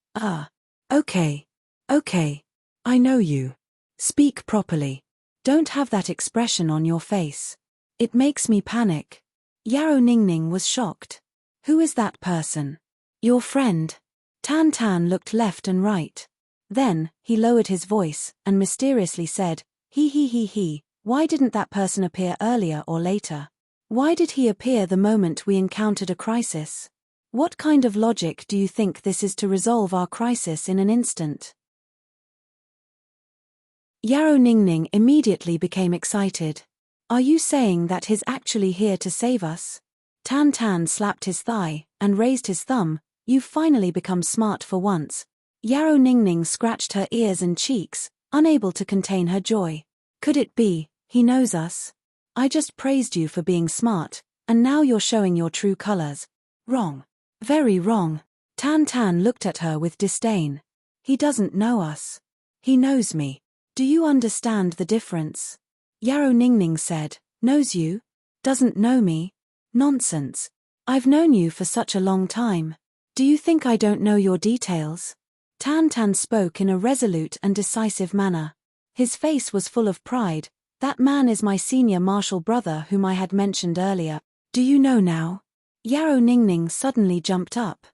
Okay. Okay. I know you. Speak properly. Don't have that expression on your face. It makes me panic. Yarrow Ningning was shocked. Who is that person? Your friend. Tan Tan looked left and right. Then, he lowered his voice, and mysteriously said, He, why didn't that person appear earlier or later? Why did he appear the moment we encountered a crisis? What kind of logic do you think this is to resolve our crisis in an instant? Yarrow Ningning immediately became excited. Are you saying that he's actually here to save us? Tan Tan slapped his thigh, and raised his thumb. You've finally become smart for once. Yarrow Ningning scratched her ears and cheeks, unable to contain her joy. Could it be, he knows us? I just praised you for being smart, and now you're showing your true colors. Wrong. Very wrong. Tan Tan looked at her with disdain. He doesn't know us. He knows me. Do you understand the difference? Yarrow Ningning said. Knows you? Doesn't know me? Nonsense. I've known you for such a long time. Do you think I don't know your details? Tan Tan spoke in a resolute and decisive manner. His face was full of pride. That man is my senior martial brother whom I had mentioned earlier. Do you know now? Yarrow Ningning suddenly jumped up.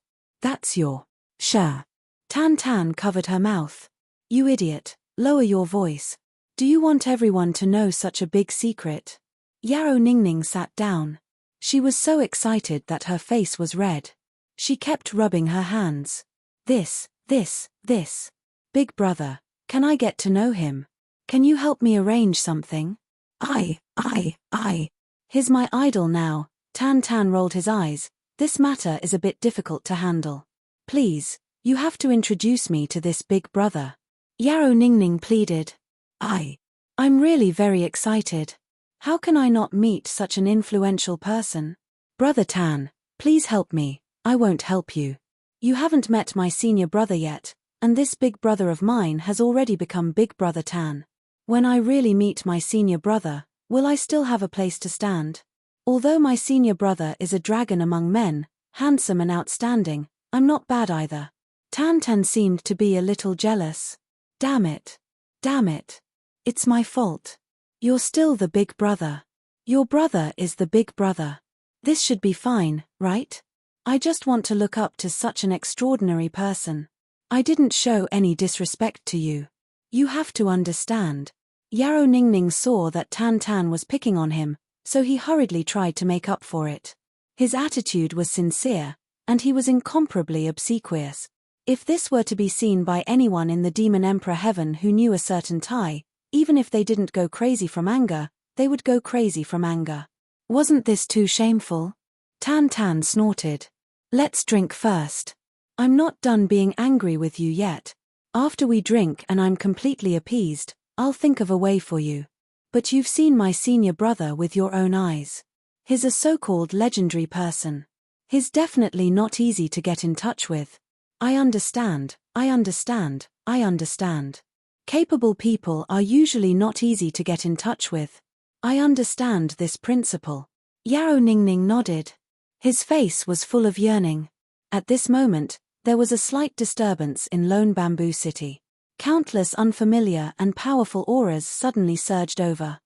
That's your sure. Tan Tan covered her mouth. You idiot, lower your voice. Do you want everyone to know such a big secret? Yarrow Ningning sat down. She was so excited that her face was red. She kept rubbing her hands. This. Big brother, can I get to know him? Can you help me arrange something? I. He's my idol now. Tan Tan rolled his eyes. This matter is a bit difficult to handle. Please, you have to introduce me to this big brother. Yarrow Ningning pleaded. I'm really very excited. How can I not meet such an influential person? Brother Tan, please help me. I won't help you. You haven't met my senior brother yet, and this big brother of mine has already become Big Brother Tan. When I really meet my senior brother, will I still have a place to stand? Although my senior brother is a dragon among men, handsome and outstanding, I'm not bad either. Tan Tan seemed to be a little jealous. Damn it. It's my fault. You're still the big brother. Your brother is the big brother. This should be fine, right? I just want to look up to such an extraordinary person. I didn't show any disrespect to you. You have to understand. Yarrow Ningning saw that Tan Tan was picking on him, so he hurriedly tried to make up for it. His attitude was sincere, and he was incomparably obsequious. If this were to be seen by anyone in the Demon Emperor Heaven who knew a certain Tai, even if they didn't go crazy from anger, they would go crazy from anger. Wasn't this too shameful? Tan Tan snorted. Let's drink first. I'm not done being angry with you yet. After we drink and I'm completely appeased, I'll think of a way for you. But you've seen my senior brother with your own eyes. He's a so-called legendary person. He's definitely not easy to get in touch with. I understand. Capable people are usually not easy to get in touch with. I understand this principle. Yarrow Ningning nodded. His face was full of yearning. At this moment, there was a slight disturbance in Lone Bamboo City. Countless unfamiliar and powerful auras suddenly surged over.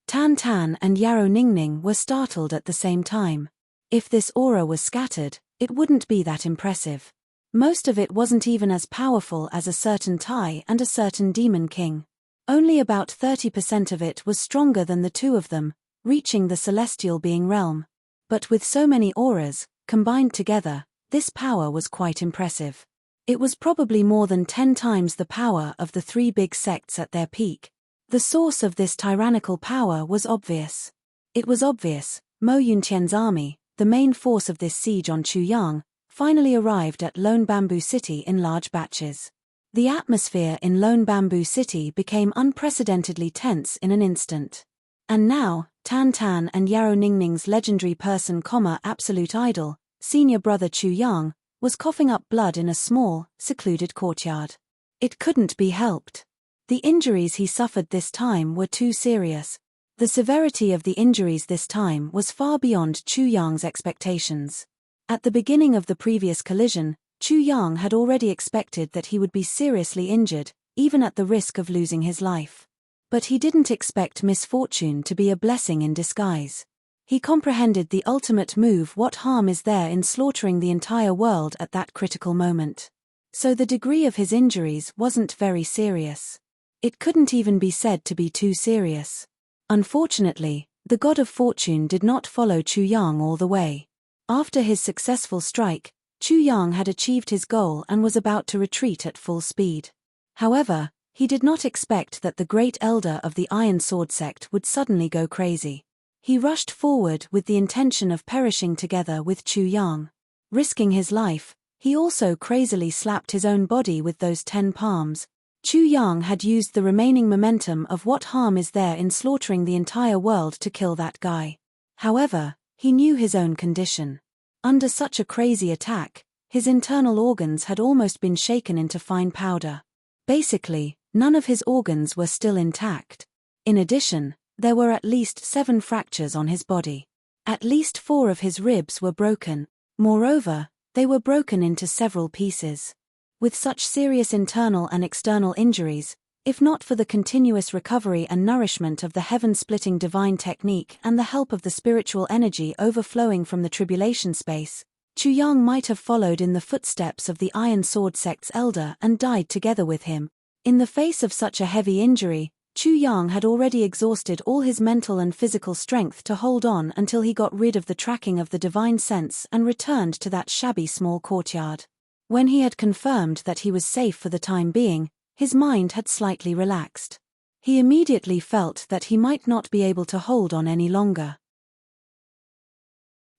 Tan Tan and Yarrow Ningning were startled at the same time. If this aura was scattered, it wouldn't be that impressive. Most of it wasn't even as powerful as a certain Tai and a certain Demon King. Only about 30% of it was stronger than the two of them, reaching the celestial being realm. But with so many auras, combined together, this power was quite impressive. It was probably more than 10 times the power of the three big sects at their peak. The source of this tyrannical power was obvious. It was obvious. Mo Yuntian's army, the main force of this siege on Chuyang, finally arrived at Lone Bamboo City in large batches. The atmosphere in Lone Bamboo City became unprecedentedly tense in an instant. And now, Tan Tan and Yarrow Ningning's legendary person, absolute idol, senior brother Chuyang, was coughing up blood in a small, secluded courtyard. It couldn't be helped. The injuries he suffered this time were too serious. The severity of the injuries this time was far beyond Chuyang's expectations. At the beginning of the previous collision, Chuyang had already expected that he would be seriously injured, even at the risk of losing his life. But he didn't expect misfortune to be a blessing in disguise. He comprehended the ultimate move: what harm is there in slaughtering the entire world at that critical moment? So the degree of his injuries wasn't very serious. It couldn't even be said to be too serious. Unfortunately, the god of fortune did not follow Chuyang all the way. After his successful strike, Chuyang had achieved his goal and was about to retreat at full speed. However, he did not expect that the great elder of the Iron Sword sect would suddenly go crazy. He rushed forward with the intention of perishing together with Chuyang. Risking his life, he also crazily slapped his own body with those 10 palms. Chu Yang had used the remaining momentum of what harm is there in slaughtering the entire world to kill that guy. However, he knew his own condition. Under such a crazy attack, his internal organs had almost been shaken into fine powder. Basically, none of his organs were still intact. In addition, there were at least 7 fractures on his body. At least 4 of his ribs were broken. Moreover, they were broken into several pieces. With such serious internal and external injuries, if not for the continuous recovery and nourishment of the heaven-splitting divine technique and the help of the spiritual energy overflowing from the tribulation space, Chu Yang might have followed in the footsteps of the Iron Sword sect's elder and died together with him. In the face of such a heavy injury, Chu Yang had already exhausted all his mental and physical strength to hold on until he got rid of the tracking of the divine sense and returned to that shabby small courtyard. When he had confirmed that he was safe for the time being, his mind had slightly relaxed. He immediately felt that he might not be able to hold on any longer.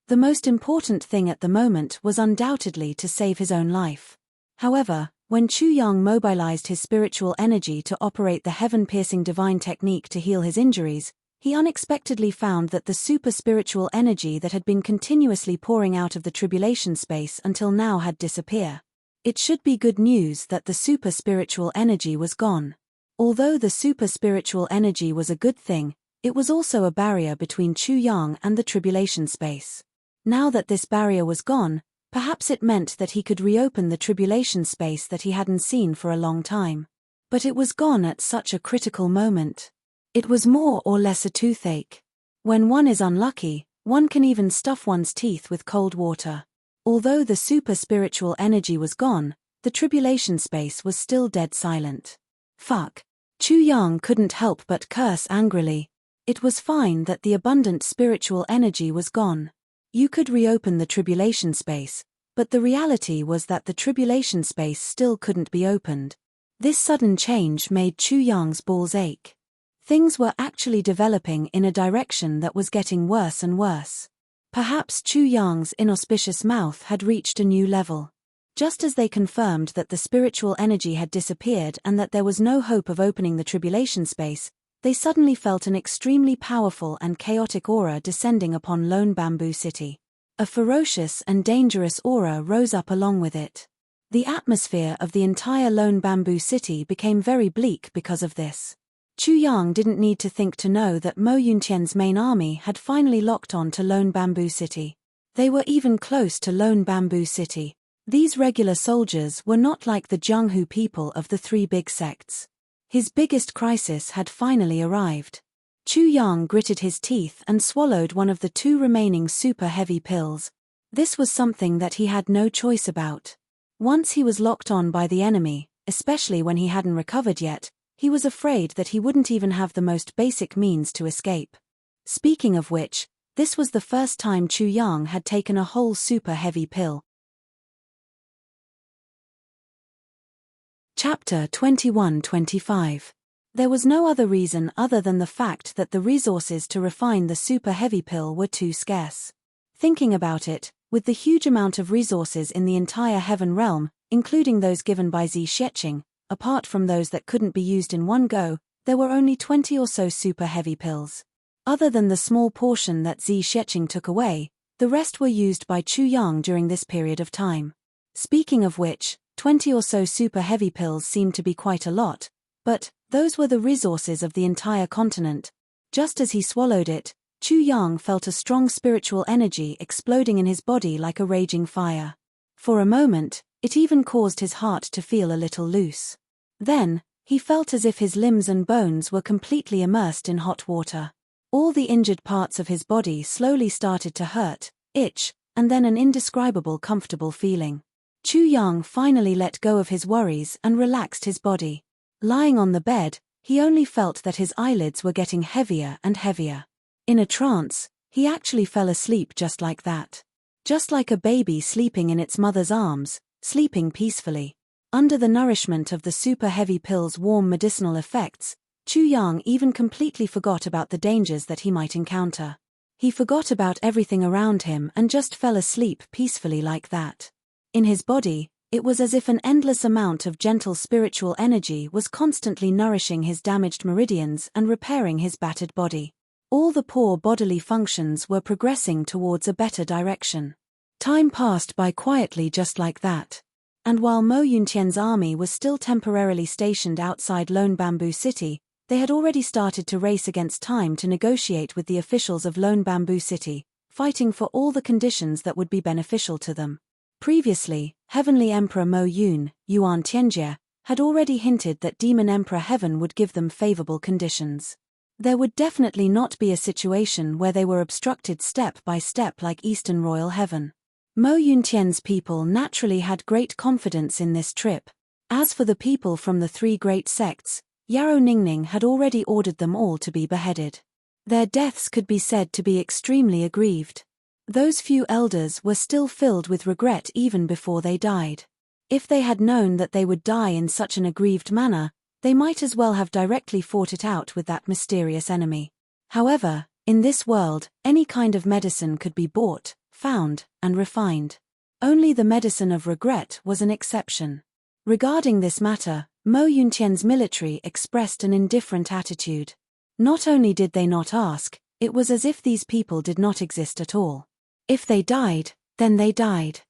The most important thing at the moment was undoubtedly to save his own life. However, when Chu Yang mobilized his spiritual energy to operate the heaven-piercing divine technique to heal his injuries, he unexpectedly found that the super-spiritual energy that had been continuously pouring out of the tribulation space until now had disappeared. It should be good news that the super-spiritual energy was gone. Although the super-spiritual energy was a good thing, it was also a barrier between Chu Yang and the tribulation space. Now that this barrier was gone, perhaps it meant that he could reopen the tribulation space that he hadn't seen for a long time. But it was gone at such a critical moment. It was more or less a toothache. When one is unlucky, one can even stuff one's teeth with cold water. Although the super-spiritual energy was gone, the tribulation space was still dead silent. Fuck. Chu Yang couldn't help but curse angrily. It was fine that the abundant spiritual energy was gone. You could reopen the tribulation space, but the reality was that the tribulation space still couldn't be opened. This sudden change made Chu Yang's balls ache. Things were actually developing in a direction that was getting worse and worse. Perhaps Chu Yang's inauspicious mouth had reached a new level. Just as they confirmed that the spiritual energy had disappeared and that there was no hope of opening the tribulation space, they suddenly felt an extremely powerful and chaotic aura descending upon Lone Bamboo City. A ferocious and dangerous aura rose up along with it. The atmosphere of the entire Lone Bamboo City became very bleak because of this. Chu Yang didn't need to think to know that Mo Yuntian's main army had finally locked on to Lone Bamboo City. They were even close to Lone Bamboo City. These regular soldiers were not like the Jianghu people of the 3 big sects. His biggest crisis had finally arrived. Chu Yang gritted his teeth and swallowed one of the 2 remaining super-heavy pills. This was something that he had no choice about. Once he was locked on by the enemy, especially when he hadn't recovered yet, he was afraid that he wouldn't even have the most basic means to escape. Speaking of which, this was the first time Chu Yang had taken a whole super-heavy pill. Chapter 21-25. There was no other reason other than the fact that the resources to refine the super-heavy pill were too scarce. Thinking about it, with the huge amount of resources in the entire heaven realm, including those given by Zi Sheqing, apart from those that couldn't be used in one go, there were only 20 or so super-heavy pills. Other than the small portion that Zi Sheqing took away, the rest were used by Chu Yang during this period of time. Speaking of which, 20 or so super-heavy pills seemed to be quite a lot, but those were the resources of the entire continent. Just as he swallowed it, Chu Yang felt a strong spiritual energy exploding in his body like a raging fire. For a moment, it even caused his heart to feel a little loose. Then, he felt as if his limbs and bones were completely immersed in hot water. All the injured parts of his body slowly started to hurt, itch, and then an indescribable comfortable feeling. Chu Yang finally let go of his worries and relaxed his body. Lying on the bed, he only felt that his eyelids were getting heavier and heavier. In a trance, he actually fell asleep just like that. Just like a baby sleeping in its mother's arms, sleeping peacefully. Under the nourishment of the super-heavy pill's warm medicinal effects, Chu Yang even completely forgot about the dangers that he might encounter. He forgot about everything around him and just fell asleep peacefully like that. In his body, It was as if an endless amount of gentle spiritual energy was constantly nourishing his damaged meridians and repairing his battered body. All the poor bodily functions were progressing towards a better direction. Time passed by quietly just like that. And while Mo Yuntian's army was still temporarily stationed outside Lone Bamboo City, they had already started to race against time to negotiate with the officials of Lone Bamboo City, fighting for all the conditions that would be beneficial to them. Previously, Heavenly Emperor Mo Yun, Yuan Tianjie, had already hinted that Demon Emperor Heaven would give them favorable conditions. There would definitely not be a situation where they were obstructed step by step like Eastern Royal Heaven. Mo Yuntian's people naturally had great confidence in this trip. As for the people from the three great sects, Yarrow Ningning had already ordered them all to be beheaded. Their deaths could be said to be extremely aggrieved. Those few elders were still filled with regret even before they died. If they had known that they would die in such an aggrieved manner, they might as well have directly fought it out with that mysterious enemy. However, in this world, any kind of medicine could be bought, found, and refined. Only the medicine of regret was an exception. Regarding this matter, Mo Yuntian's military expressed an indifferent attitude. Not only did they not ask, it was as if these people did not exist at all. If they died, then they died.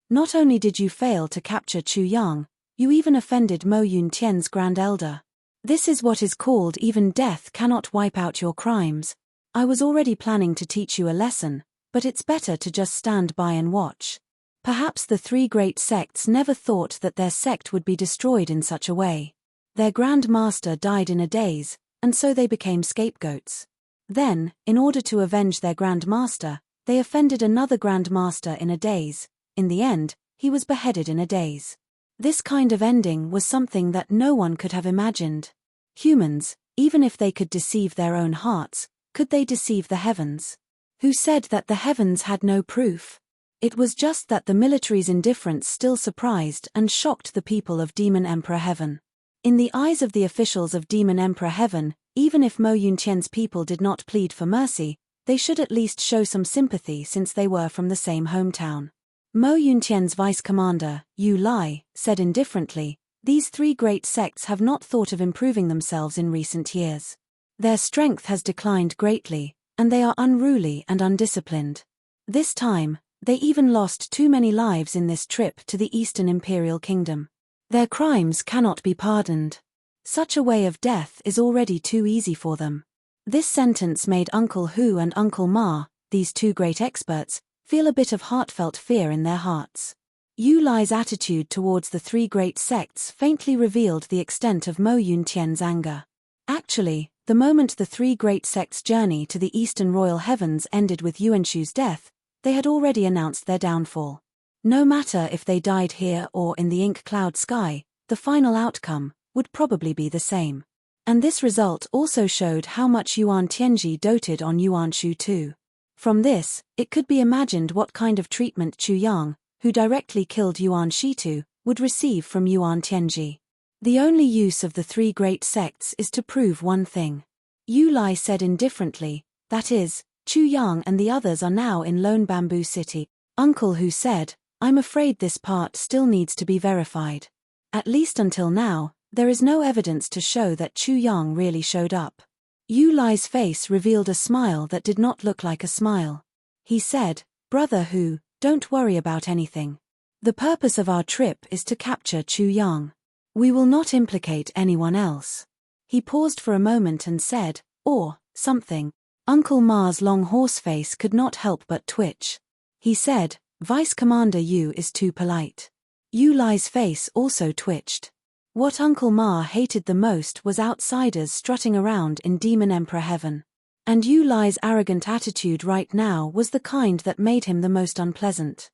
Not only did you fail to capture Chu Yang, you even offended Mo Yuntian's Grand Elder. This is what is called even death cannot wipe out your crimes. I was already planning to teach you a lesson, but it's better to just stand by and watch. Perhaps the three great sects never thought that their sect would be destroyed in such a way. Their Grand Master died in a daze, and so they became scapegoats. Then, in order to avenge their Grand Master, they offended another Grand Master in a daze. In the end, he was beheaded in a daze. This kind of ending was something that no one could have imagined. Humans, even if they could deceive their own hearts, could they deceive the heavens? Who said that the heavens had no proof? It was just that the military's indifference still surprised and shocked the people of Demon Emperor Heaven. In the eyes of the officials of Demon Emperor Heaven, even if Mo Yuntian's people did not plead for mercy, they should at least show some sympathy since they were from the same hometown. Mo Yuntian's vice-commander, Yu Lai, said indifferently, "These three great sects have not thought of improving themselves in recent years. Their strength has declined greatly, and they are unruly and undisciplined. This time, they even lost too many lives in this trip to the Eastern Imperial Kingdom. Their crimes cannot be pardoned. Such a way of death is already too easy for them." This sentence made Uncle Hu and Uncle Ma, these two great experts, feel a bit of heartfelt fear in their hearts. Yu Lai's attitude towards the three great sects faintly revealed the extent of Mo Yuntian's anger. Actually, the moment the three great sects' journey to the Eastern Royal Heavens ended with Yuanshu's death, they had already announced their downfall. No matter if they died here or in the ink cloud sky, the final outcome would probably be the same. And this result also showed how much Yuan Tianji doted on Yuanshu too. From this, it could be imagined what kind of treatment Chu Yang, who directly killed Yuan Shitu, would receive from Yuan Tianji. The only use of the three great sects is to prove one thing. Yu Lai said indifferently, that is, Chu Yang and the others are now in Lone Bamboo City. Uncle Hu said, "I'm afraid this part still needs to be verified. At least until now, there is no evidence to show that Chu Yang really showed up." Yu Lai's face revealed a smile that did not look like a smile. He said, "Brother Hu, don't worry about anything. The purpose of our trip is to capture Chu Yang. We will not implicate anyone else." He paused for a moment and said, "Or something." Uncle Ma's long horse face could not help but twitch. He said, "Vice Commander Yu is too polite." Yu Lai's face also twitched. What Uncle Ma hated the most was outsiders strutting around in Demon Emperor Heaven. And Yu Lai's arrogant attitude right now was the kind that made him the most unpleasant.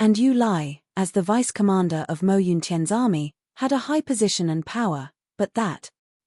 And Yu Lai, as the vice-commander of Mo Yuntian's army, had a high position and power, but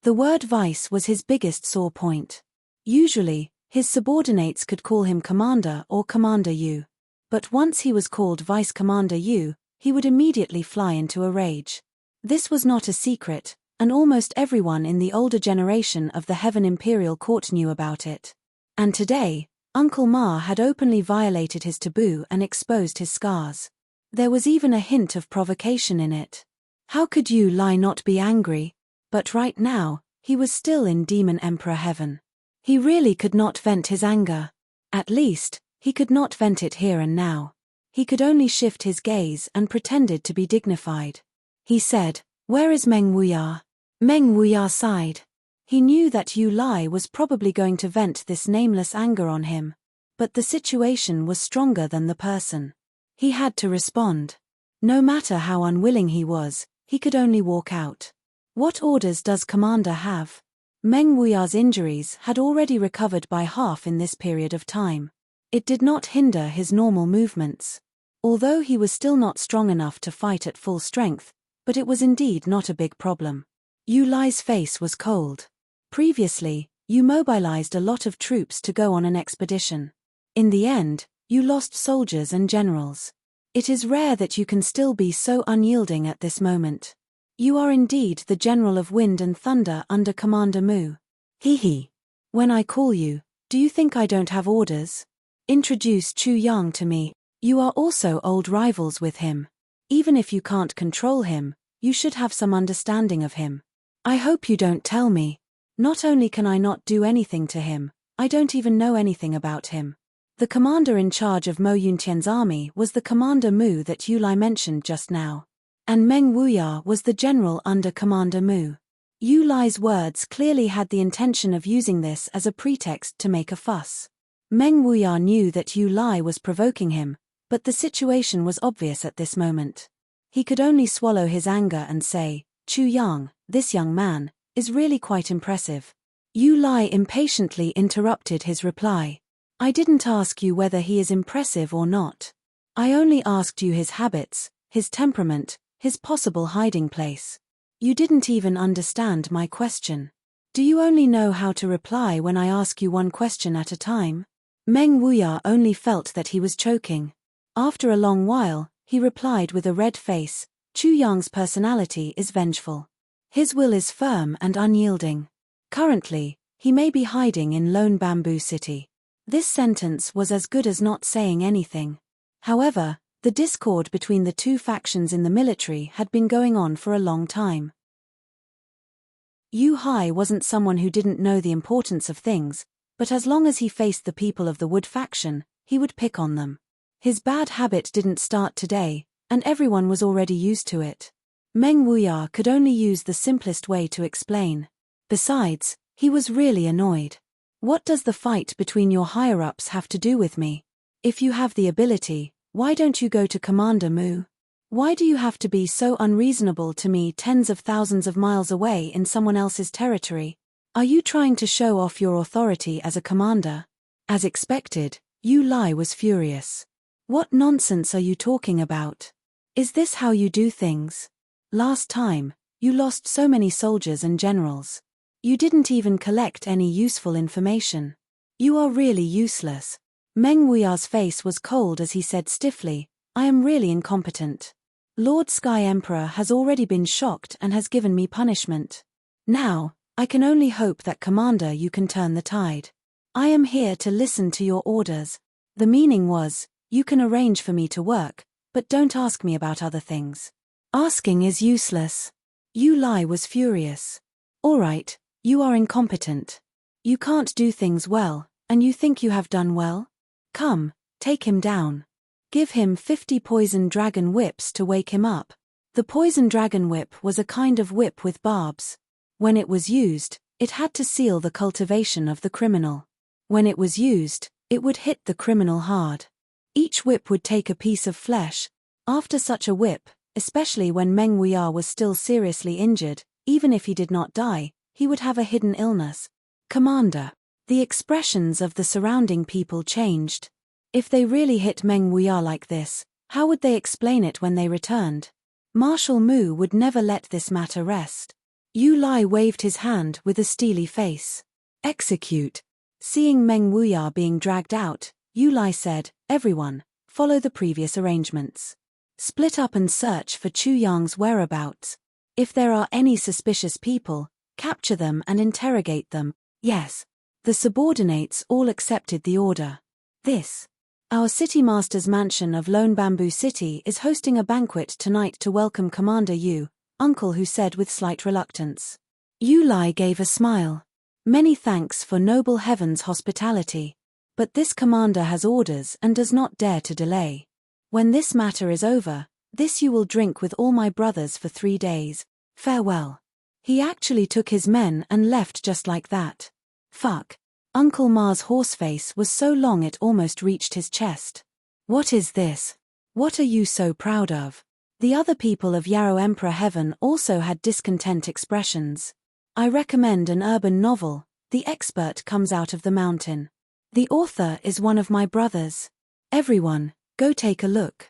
the word vice was his biggest sore point. Usually, his subordinates could call him Commander or Commander Yu. But once he was called Vice Commander Yu, he would immediately fly into a rage. This was not a secret, and almost everyone in the older generation of the Heaven Imperial Court knew about it. And today, Uncle Ma had openly violated his taboo and exposed his scars. There was even a hint of provocation in it. How could Yu Lai not be angry? But right now, he was still in Demon Emperor heaven. He really could not vent his anger. At least, he could not vent it here and now. He could only shift his gaze and pretended to be dignified. He said, "Where is Meng Wuya?" Meng Wuya sighed. He knew that Yu Lai was probably going to vent this nameless anger on him. But the situation was stronger than the person. He had to respond. No matter how unwilling he was, he could only walk out. What orders does Commander have? Meng Wuya's injuries had already recovered by half in this period of time. It did not hinder his normal movements. Although he was still not strong enough to fight at full strength, but it was indeed not a big problem. Yu Lai's face was cold. Previously, you mobilized a lot of troops to go on an expedition. In the end, you lost soldiers and generals. It is rare that you can still be so unyielding at this moment. You are indeed the General of Wind and Thunder under Commander Mu. Hee. When I call you, do you think I don't have orders? Introduce Chu Yang to me. You are also old rivals with him. Even if you can't control him, you should have some understanding of him. I hope you don't tell me. Not only can I not do anything to him, I don't even know anything about him. The commander in charge of Mo Yuntian's army was the Commander Mu that Yu Lai mentioned just now. And Meng Wuya was the general under Commander Mu. Yu Lai's words clearly had the intention of using this as a pretext to make a fuss. Meng Wuya knew that Yu Lai was provoking him, but the situation was obvious at this moment. He could only swallow his anger and say, "Chu Yang, this young man, is really quite impressive." Yu Lai impatiently interrupted his reply. "I didn't ask you whether he is impressive or not. I only asked you his habits, his temperament, his possible hiding place. You didn't even understand my question. Do you only know how to reply when I ask you one question at a time?" Meng Wuya only felt that he was choking. After a long while, he replied with a red face, "Chu Yang's personality is vengeful. His will is firm and unyielding. Currently, he may be hiding in Lone Bamboo City." This sentence was as good as not saying anything. However, the discord between the two factions in the military had been going on for a long time. Yu Hai wasn't someone who didn't know the importance of things, but as long as he faced the people of the Wood faction, he would pick on them. His bad habit didn't start today, and everyone was already used to it. Meng Wuya could only use the simplest way to explain. Besides, he was really annoyed. "What does the fight between your higher-ups have to do with me? If you have the ability, why don't you go to Commander Mu? Why do you have to be so unreasonable to me tens of thousands of miles away in someone else's territory? Are you trying to show off your authority as a commander?" As expected, Yu Lai was furious. "What nonsense are you talking about? Is this how you do things? Last time, you lost so many soldiers and generals. You didn't even collect any useful information. You are really useless." Meng Wuya's face was cold as he said stiffly, "I am really incompetent. Lord Sky Emperor has already been shocked and has given me punishment. Now, I can only hope that Commander you can turn the tide. I am here to listen to your orders." The meaning was, you can arrange for me to work, but don't ask me about other things. Asking is useless. Yu Lai was furious. "All right, you are incompetent. You can't do things well, and you think you have done well? Come, take him down. Give him 50 poison dragon whips to wake him up." The poison dragon whip was a kind of whip with barbs. When it was used, it had to seal the cultivation of the criminal. When it was used, it would hit the criminal hard. Each whip would take a piece of flesh. After such a whip, especially when Meng Wuya was still seriously injured, even if he did not die, he would have a hidden illness. "Commander." The expressions of the surrounding people changed. If they really hit Meng Wuya like this, how would they explain it when they returned? Marshal Mu would never let this matter rest. Yu Lai waved his hand with a steely face. "Execute." Seeing Meng Wuya being dragged out, Yu Lai said, "Everyone, follow the previous arrangements. Split up and search for Chu Yang's whereabouts. If there are any suspicious people, capture them and interrogate them." "Yes." The subordinates all accepted the order. Our city master's mansion of Lone Bamboo City is hosting a banquet tonight to welcome Commander Yu, Uncle Hu said with slight reluctance. Yu Lai gave a smile. Many thanks for noble heaven's hospitality. But this commander has orders and does not dare to delay. When this matter is over, this you will drink with all my brothers for 3 days. Farewell. He actually took his men and left just like that. Fuck. Uncle Ma's horseface was so long it almost reached his chest. What is this? What are you so proud of? The other people of Yarrow Emperor Heaven also had discontent expressions. I recommend an urban novel, The Expert Comes Out of the Mountain. The author is one of my brothers. Everyone, go take a look.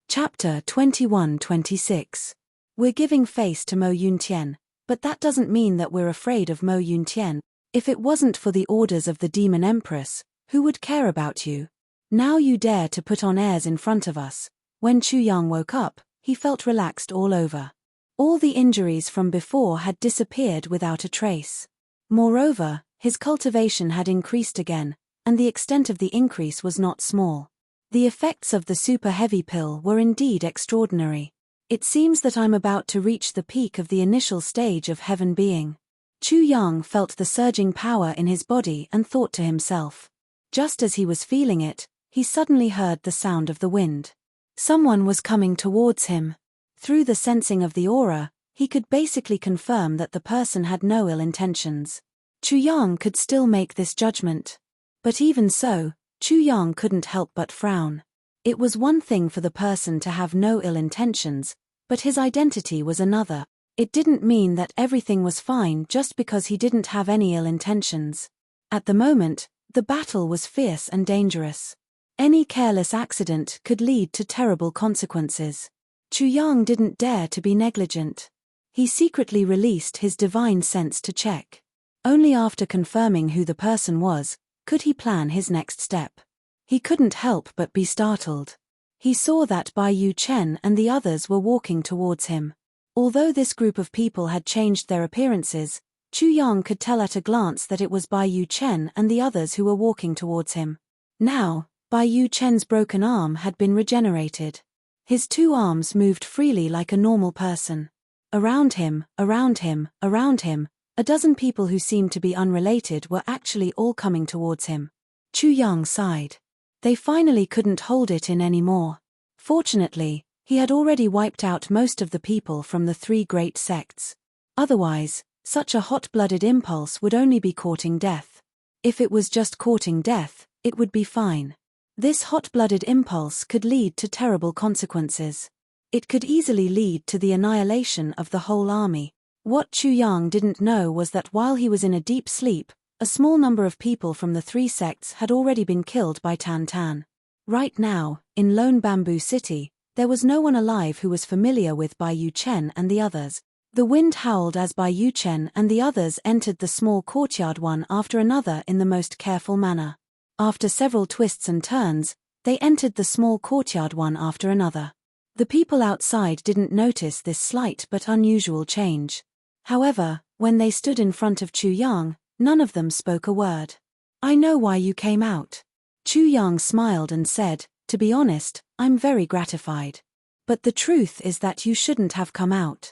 Chapter 21-26. We're giving face to Mo Yuntian, but that doesn't mean that we're afraid of Mo Yuntian. If it wasn't for the orders of the Demon Empress, who would care about you? Now you dare to put on airs in front of us. When Chu Yang woke up, he felt relaxed all over. All the injuries from before had disappeared without a trace. Moreover, his cultivation had increased again, and the extent of the increase was not small. The effects of the super heavy pill were indeed extraordinary. It seems that I'm about to reach the peak of the initial stage of heaven being. Chu Yang felt the surging power in his body and thought to himself. Just as he was feeling it, he suddenly heard the sound of the wind. Someone was coming towards him. Through the sensing of the aura, he could basically confirm that the person had no ill intentions. Chu Yang could still make this judgment. But even so, Chu Yang couldn't help but frown. It was one thing for the person to have no ill intentions, but his identity was another. It didn't mean that everything was fine just because he didn't have any ill intentions. At the moment, the battle was fierce and dangerous. Any careless accident could lead to terrible consequences. Chu Yang didn't dare to be negligent. He secretly released his divine sense to check. Only after confirming who the person was, could he plan his next step. He couldn't help but be startled. He saw that Bai Yu Chen and the others were walking towards him. Although this group of people had changed their appearances, Chu Yang could tell at a glance that it was Bai Yu Chen and the others who were walking towards him. Now, Bai Yu Chen's broken arm had been regenerated. His 2 arms moved freely like a normal person. Around him, a dozen people who seemed to be unrelated were actually all coming towards him. Chu Yang sighed. They finally couldn't hold it in anymore. Fortunately, he had already wiped out most of the people from the 3 great sects. Otherwise, such a hot-blooded impulse would only be courting death. If it was just courting death, it would be fine. This hot-blooded impulse could lead to terrible consequences. It could easily lead to the annihilation of the whole army. What Chu Yang didn't know was that while he was in a deep sleep, a small number of people from the 3 sects had already been killed by Tan Tan. Right now, in Lone Bamboo City, there was no one alive who was familiar with Bai Yu Chen and the others. The wind howled as Bai Yu Chen and the others entered the small courtyard one after another in the most careful manner. After several twists and turns, they entered the small courtyard one after another. The people outside didn't notice this slight but unusual change. However, when they stood in front of Chu Yang, none of them spoke a word. I know why you came out. Chu Yang smiled and said, to be honest, I'm very gratified. But the truth is that you shouldn't have come out.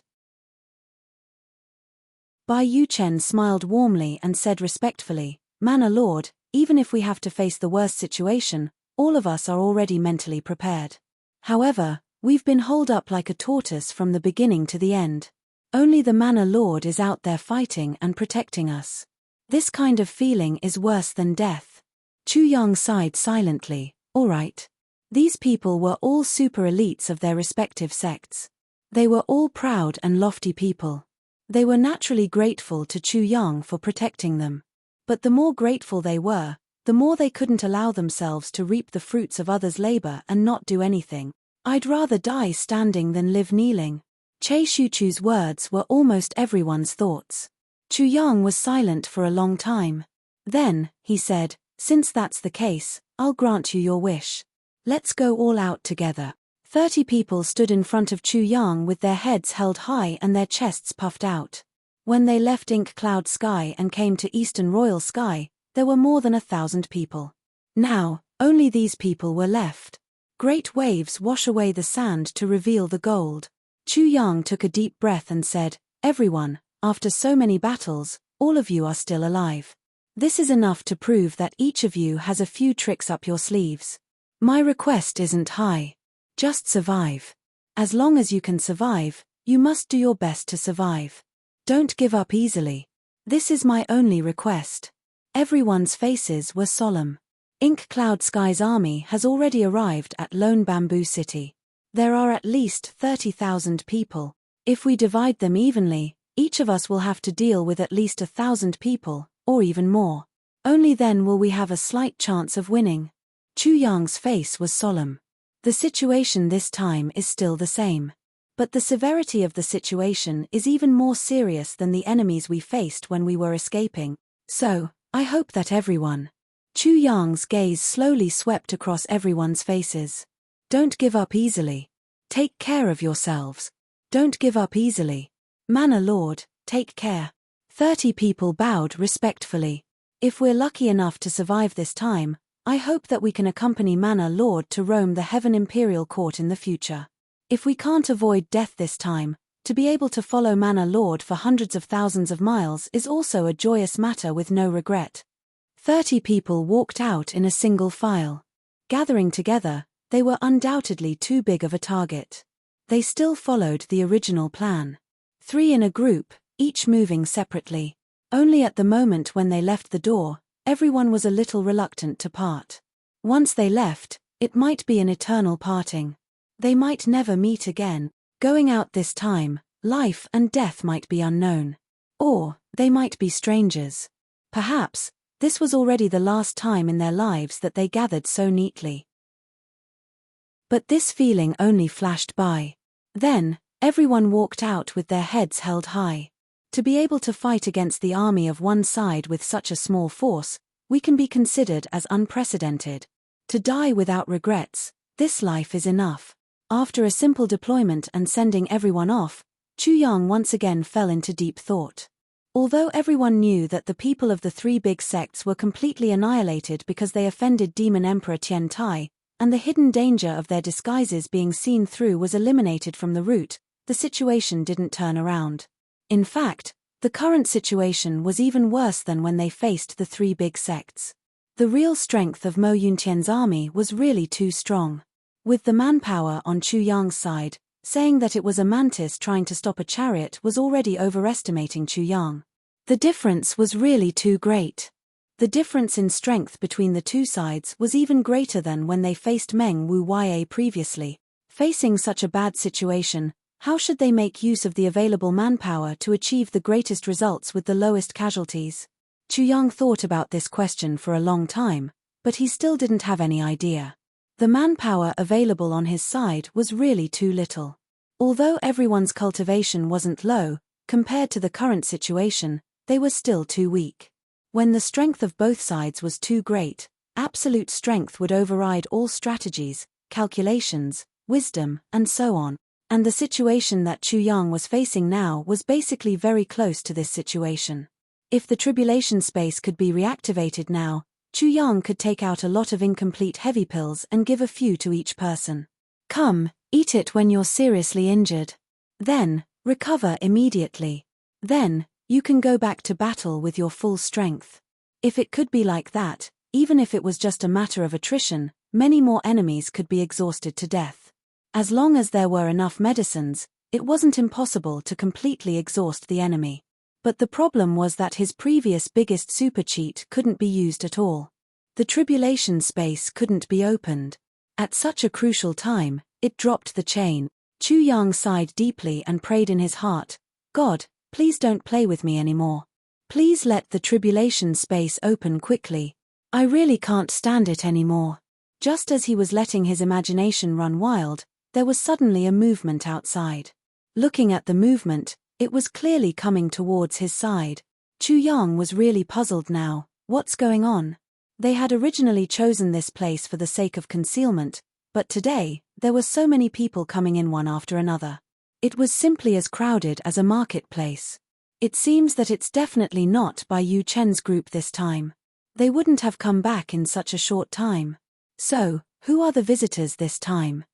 Bai Yu Chen smiled warmly and said respectfully, Manor Lord, even if we have to face the worst situation, all of us are already mentally prepared. However, we've been holed up like a tortoise from the beginning to the end. Only the Manor Lord is out there fighting and protecting us. This kind of feeling is worse than death. Chu Yang sighed silently. All right. These people were all super elites of their respective sects. They were all proud and lofty people. They were naturally grateful to Chu Yang for protecting them. But the more grateful they were, the more they couldn't allow themselves to reap the fruits of others' labor and not do anything. I'd rather die standing than live kneeling. Che Shuchu's words were almost everyone's thoughts. Chu Yang was silent for a long time. Then, he said, since that's the case, I'll grant you your wish. Let's go all out together. 30 people stood in front of Chu Yang with their heads held high and their chests puffed out. When they left Ink Cloud Sky and came to Eastern Royal Sky, there were more than 1,000 people. Now, only these people were left. Great waves wash away the sand to reveal the gold. Chu Yang took a deep breath and said, "Everyone, after so many battles, all of you are still alive. This is enough to prove that each of you has a few tricks up your sleeves. My request isn't high. Just survive. As long as you can survive, you must do your best to survive. Don't give up easily. This is my only request." Everyone's faces were solemn. Ink Cloud Sky's army has already arrived at Lone Bamboo City. There are at least 30,000 people. If we divide them evenly, each of us will have to deal with at least 1,000 people, or even more. Only then will we have a slight chance of winning. Chu Yang's face was solemn. The situation this time is still the same. But the severity of the situation is even more serious than the enemies we faced when we were escaping. So, I hope that everyone. Chu Yang's gaze slowly swept across everyone's faces. Don't give up easily. Take care of yourselves. Don't give up easily. Mana Lord, take care. 30 people bowed respectfully. If we're lucky enough to survive this time, I hope that we can accompany Mana Lord to roam the Heaven Imperial Court in the future. If we can't avoid death this time, to be able to follow Mana Lord for hundreds of thousands of miles is also a joyous matter with no regret. 30 people walked out in a single file. Gathering together, they were undoubtedly too big of a target. They still followed the original plan. 3 in a group, each moving separately. Only at the moment when they left the door, everyone was a little reluctant to part. Once they left, it might be an eternal parting. They might never meet again. Going out this time, life and death might be unknown. Or, they might be strangers. Perhaps, this was already the last time in their lives that they gathered so neatly. But this feeling only flashed by. Then, everyone walked out with their heads held high. To be able to fight against the army of one side with such a small force, we can be considered as unprecedented. To die without regrets, this life is enough. After a simple deployment and sending everyone off, Chu Yang once again fell into deep thought. Although everyone knew that the people of the 3 big sects were completely annihilated because they offended Demon Emperor Tian Tai, and the hidden danger of their disguises being seen through was eliminated from the route, the situation didn't turn around. In fact, the current situation was even worse than when they faced the 3 big sects. The real strength of Mo Yuntian's army was really too strong. With the manpower on Chu Yang's side, saying that it was a mantis trying to stop a chariot was already overestimating Chu Yang. The difference was really too great. The difference in strength between the two sides was even greater than when they faced Meng Wu Ya previously. Facing such a bad situation, how should they make use of the available manpower to achieve the greatest results with the lowest casualties? Chu Yang thought about this question for a long time, but he still didn't have any idea. The manpower available on his side was really too little. Although everyone's cultivation wasn't low, compared to the current situation, they were still too weak. When the strength of both sides was too great, absolute strength would override all strategies, calculations, wisdom, and so on. And the situation that Chu Yang was facing now was basically very close to this situation. If the tribulation space could be reactivated now, Chu Yang could take out a lot of incomplete heavy pills and give a few to each person. Come, eat it when you're seriously injured. Then, recover immediately. Then, you can go back to battle with your full strength. If it could be like that, even if it was just a matter of attrition, many more enemies could be exhausted to death. As long as there were enough medicines, it wasn't impossible to completely exhaust the enemy. But the problem was that his previous biggest super cheat couldn't be used at all. The tribulation space couldn't be opened. At such a crucial time, it dropped the chain. Chu Yang sighed deeply and prayed in his heart, "God, please don't play with me anymore. Please let the tribulation space open quickly. I really can't stand it anymore." Just as he was letting his imagination run wild, there was suddenly a movement outside. Looking at the movement, it was clearly coming towards his side. Chu Yang was really puzzled now. What's going on? They had originally chosen this place for the sake of concealment, but today, There were so many people coming in one after another. It was simply as crowded as a marketplace. It seems that it's definitely not by Yu Chen's group this time. They wouldn't have come back in such a short time. So, who are the visitors this time?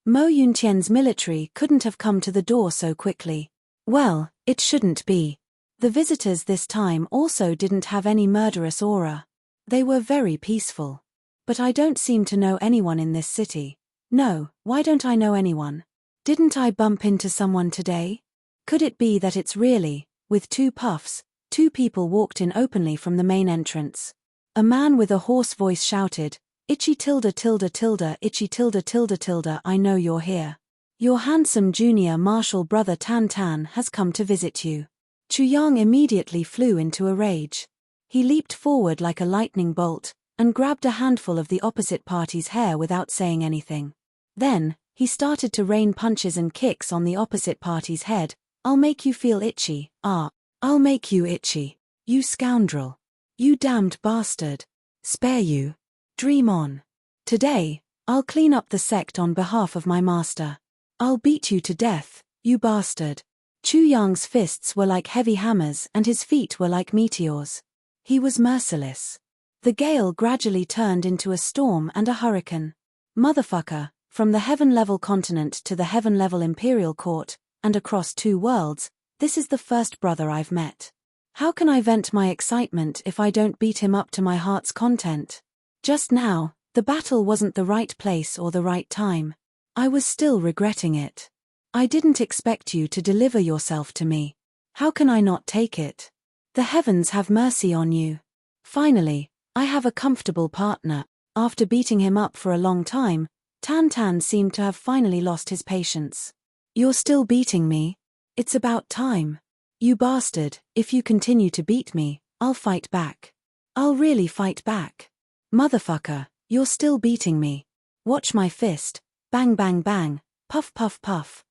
Mo Yuntian's military couldn't have come to the door so quickly. Well, it shouldn't be. The visitors this time also didn't have any murderous aura. They were very peaceful. But I don't seem to know anyone in this city. No, why don't I know anyone? Didn't I bump into someone today? Could it be that it's really, with 2 puffs, 2 people walked in openly from the main entrance? A man with a hoarse voice shouted, "Itchy tilde tilde tilde, itchy tilde tilde tilde, I know you're here. Your handsome junior martial brother Tan Tan has come to visit you." Chu Yang immediately flew into a rage. He leaped forward like a lightning bolt, and grabbed a handful of the opposite party's hair without saying anything. Then, he started to rain punches and kicks on the opposite party's head. "I'll make you feel itchy, I'll make you itchy. You scoundrel. You damned bastard. Spare you. Dream on. Today, I'll clean up the sect on behalf of my master. I'll beat you to death, you bastard." Chu Yang's fists were like heavy hammers and his feet were like meteors. He was merciless. The gale gradually turned into a storm and a hurricane. Motherfucker, from the heaven-level continent to the heaven-level imperial court, and across 2 worlds, this is the first brother I've met. How can I vent my excitement if I don't beat him up to my heart's content? Just now, the battle wasn't the right place or the right time. I was still regretting it. I didn't expect you to deliver yourself to me. How can I not take it? The heavens have mercy on you. Finally, I have a comfortable partner. After beating him up for a long time, Tan Tan seemed to have finally lost his patience. "You're still beating me? It's about time. You bastard, if you continue to beat me, I'll fight back. I'll really fight back. Motherfucker, you're still beating me. Watch my fist. Bang bang bang, puff puff puff."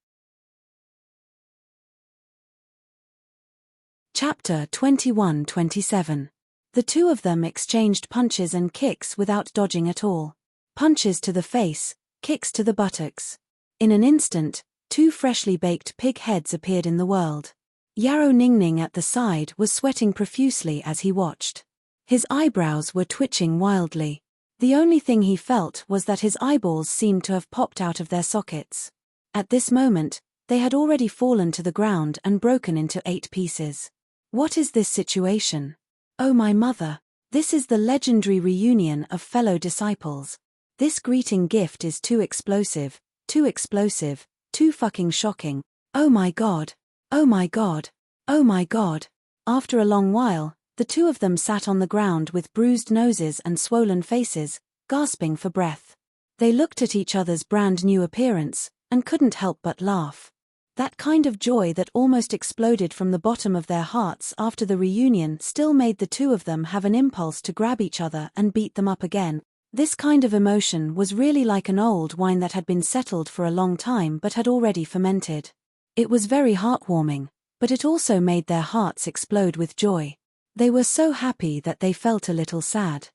Chapter 21-27. The 2 of them exchanged punches and kicks without dodging at all. Punches to the face, kicks to the buttocks. In an instant, 2 freshly baked pig heads appeared in the world. Yarrow Ningning at the side was sweating profusely as he watched. His eyebrows were twitching wildly. The only thing he felt was that his eyeballs seemed to have popped out of their sockets. At this moment, they had already fallen to the ground and broken into 8 pieces. What is this situation? Oh my mother, this is the legendary reunion of fellow disciples. This greeting gift is too explosive, too fucking shocking. Oh my god, oh my god, oh my god. After a long while, the 2 of them sat on the ground with bruised noses and swollen faces, gasping for breath. They looked at each other's brand new appearance, and couldn't help but laugh. That kind of joy that almost exploded from the bottom of their hearts after the reunion still made the 2 of them have an impulse to grab each other and beat them up again. This kind of emotion was really like an old wine that had been settled for a long time but had already fermented. It was very heartwarming, but it also made their hearts explode with joy. They were so happy that they felt a little sad.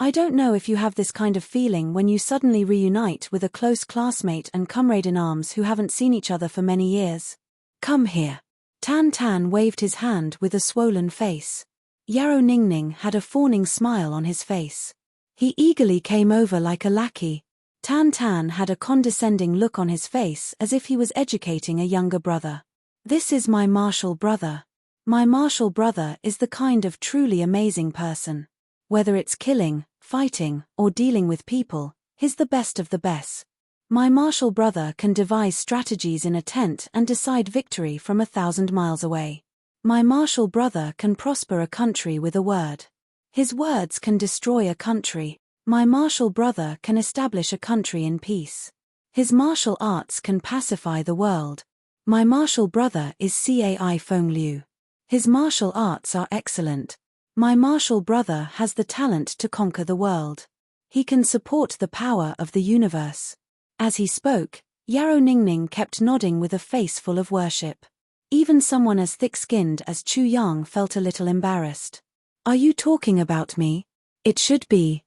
I don't know if you have this kind of feeling when you suddenly reunite with a close classmate and comrade-in-arms who haven't seen each other for many years. "Come here." Tan Tan waved his hand with a swollen face. Yarrow Ningning had a fawning smile on his face. He eagerly came over like a lackey. Tan Tan had a condescending look on his face as if he was educating a younger brother. "This is my martial brother. My martial brother is the kind of truly amazing person. Whether it's killing, fighting, or dealing with people, he's the best of the best. My martial brother can devise strategies in a tent and decide victory from 1,000 miles away. My martial brother can prosper a country with a word. His words can destroy a country. My martial brother can establish a country in peace. His martial arts can pacify the world. My martial brother is Cai Feng Liu. His martial arts are excellent. My martial brother has the talent to conquer the world. He can support the power of the universe." As he spoke, Yarrow Ningning kept nodding with a face full of worship. Even someone as thick-skinned as Chu Yang felt a little embarrassed. "Are you talking about me? It should be.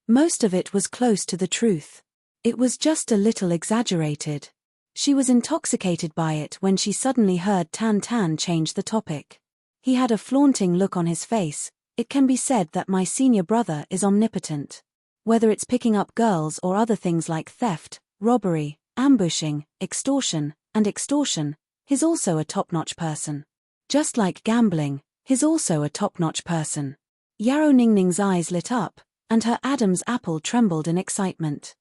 Most of it was close to the truth. It was just a little exaggerated. She was intoxicated by it when she suddenly heard Tan Tan change the topic. He had a flaunting look on his face. It can be said that my senior brother is omnipotent. Whether it's picking up girls or other things like theft, robbery, ambushing, extortion, he's also a top-notch person. Just like gambling, he's also a top-notch person. Yarrow Ningning's eyes lit up, and her Adam's apple trembled in excitement.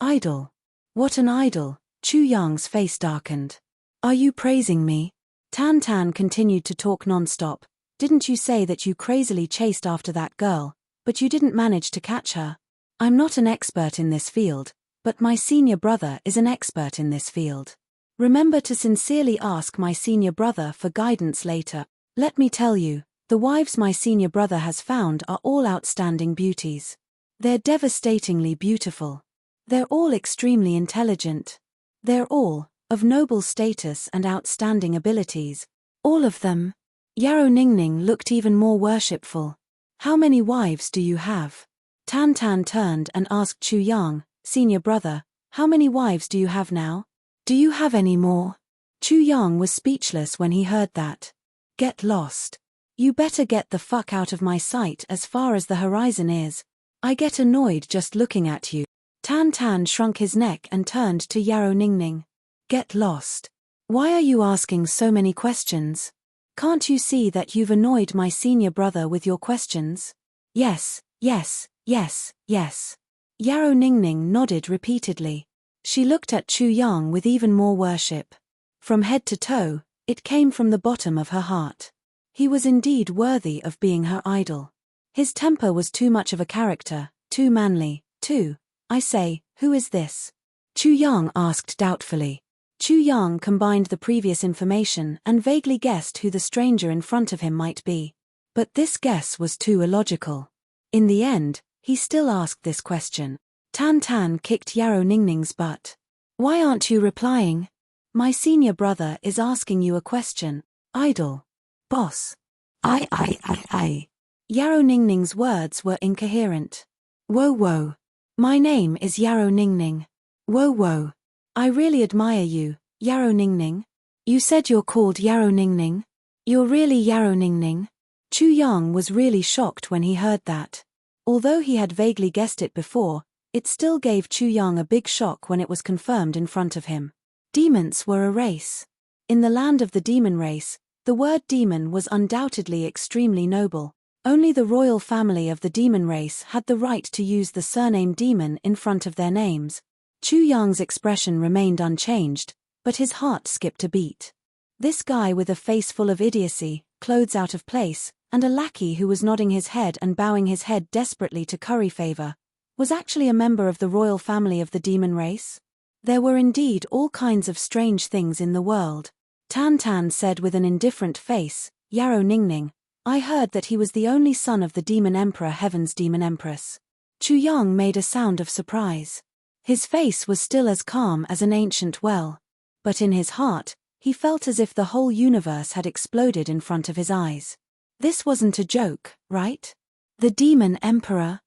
Idol. What an idol, Chu Yang's face darkened. Are you praising me? Tan Tan continued to talk non-stop. Didn't you say that you crazily chased after that girl, but you didn't manage to catch her? I'm not an expert in this field, but my senior brother is an expert in this field. Remember to sincerely ask my senior brother for guidance later. Let me tell you, the wives my senior brother has found are all outstanding beauties. They're devastatingly beautiful. They're all extremely intelligent. They're all of noble status and outstanding abilities. All of them. Yarrow Ningning looked even more worshipful. How many wives do you have? Tan Tan turned and asked Chu Yang, senior brother, how many wives do you have now? Do you have any more? Chu Yang was speechless when he heard that. Get lost. You better get the fuck out of my sight as far as the horizon is. I get annoyed just looking at you. Tan Tan shrunk his neck and turned to Yarrow Ningning. Get lost. Why are you asking so many questions? Can't you see that you've annoyed my senior brother with your questions? Yes, yes, yes, yes. Yarrow Ningning nodded repeatedly. She looked at Chu Yang with even more worship. From head to toe, it came from the bottom of her heart. He was indeed worthy of being her idol. His temper was too much of a character, too manly, too. I say, who is this? Chu Yang asked doubtfully. Chu Yang combined the previous information and vaguely guessed who the stranger in front of him might be. But this guess was too illogical. In the end, he still asked this question. Tan Tan kicked Yarrow Ningning's butt. Why aren't you replying? My senior brother is asking you a question. Idol. Boss. I. Yarrow Ningning's words were incoherent. Whoa. My name is Yarrow Ningning. Whoa. I really admire you, Yarrow Ningning. You said you're called Yarrow Ningning? You're really Yarrow Ningning? Chu Yang was really shocked when he heard that. Although he had vaguely guessed it before, it still gave Chu Yang a big shock when it was confirmed in front of him. Demons were a race. In the land of the demon race, the word demon was undoubtedly extremely noble. Only the royal family of the demon race had the right to use the surname demon in front of their names. Chu Yang's expression remained unchanged, but his heart skipped a beat. This guy with a face full of idiocy, clothes out of place, and a lackey who was nodding his head and bowing his head desperately to curry favor, was actually a member of the royal family of the demon race? There were indeed all kinds of strange things in the world. Tan Tan said with an indifferent face, Yarrow Ningning, I heard that he was the only son of the Demon Emperor Heaven's Demon Empress. Chu Yang made a sound of surprise. His face was still as calm as an ancient well. But in his heart, he felt as if the whole universe had exploded in front of his eyes. This wasn't a joke, right? The Demon Emperor?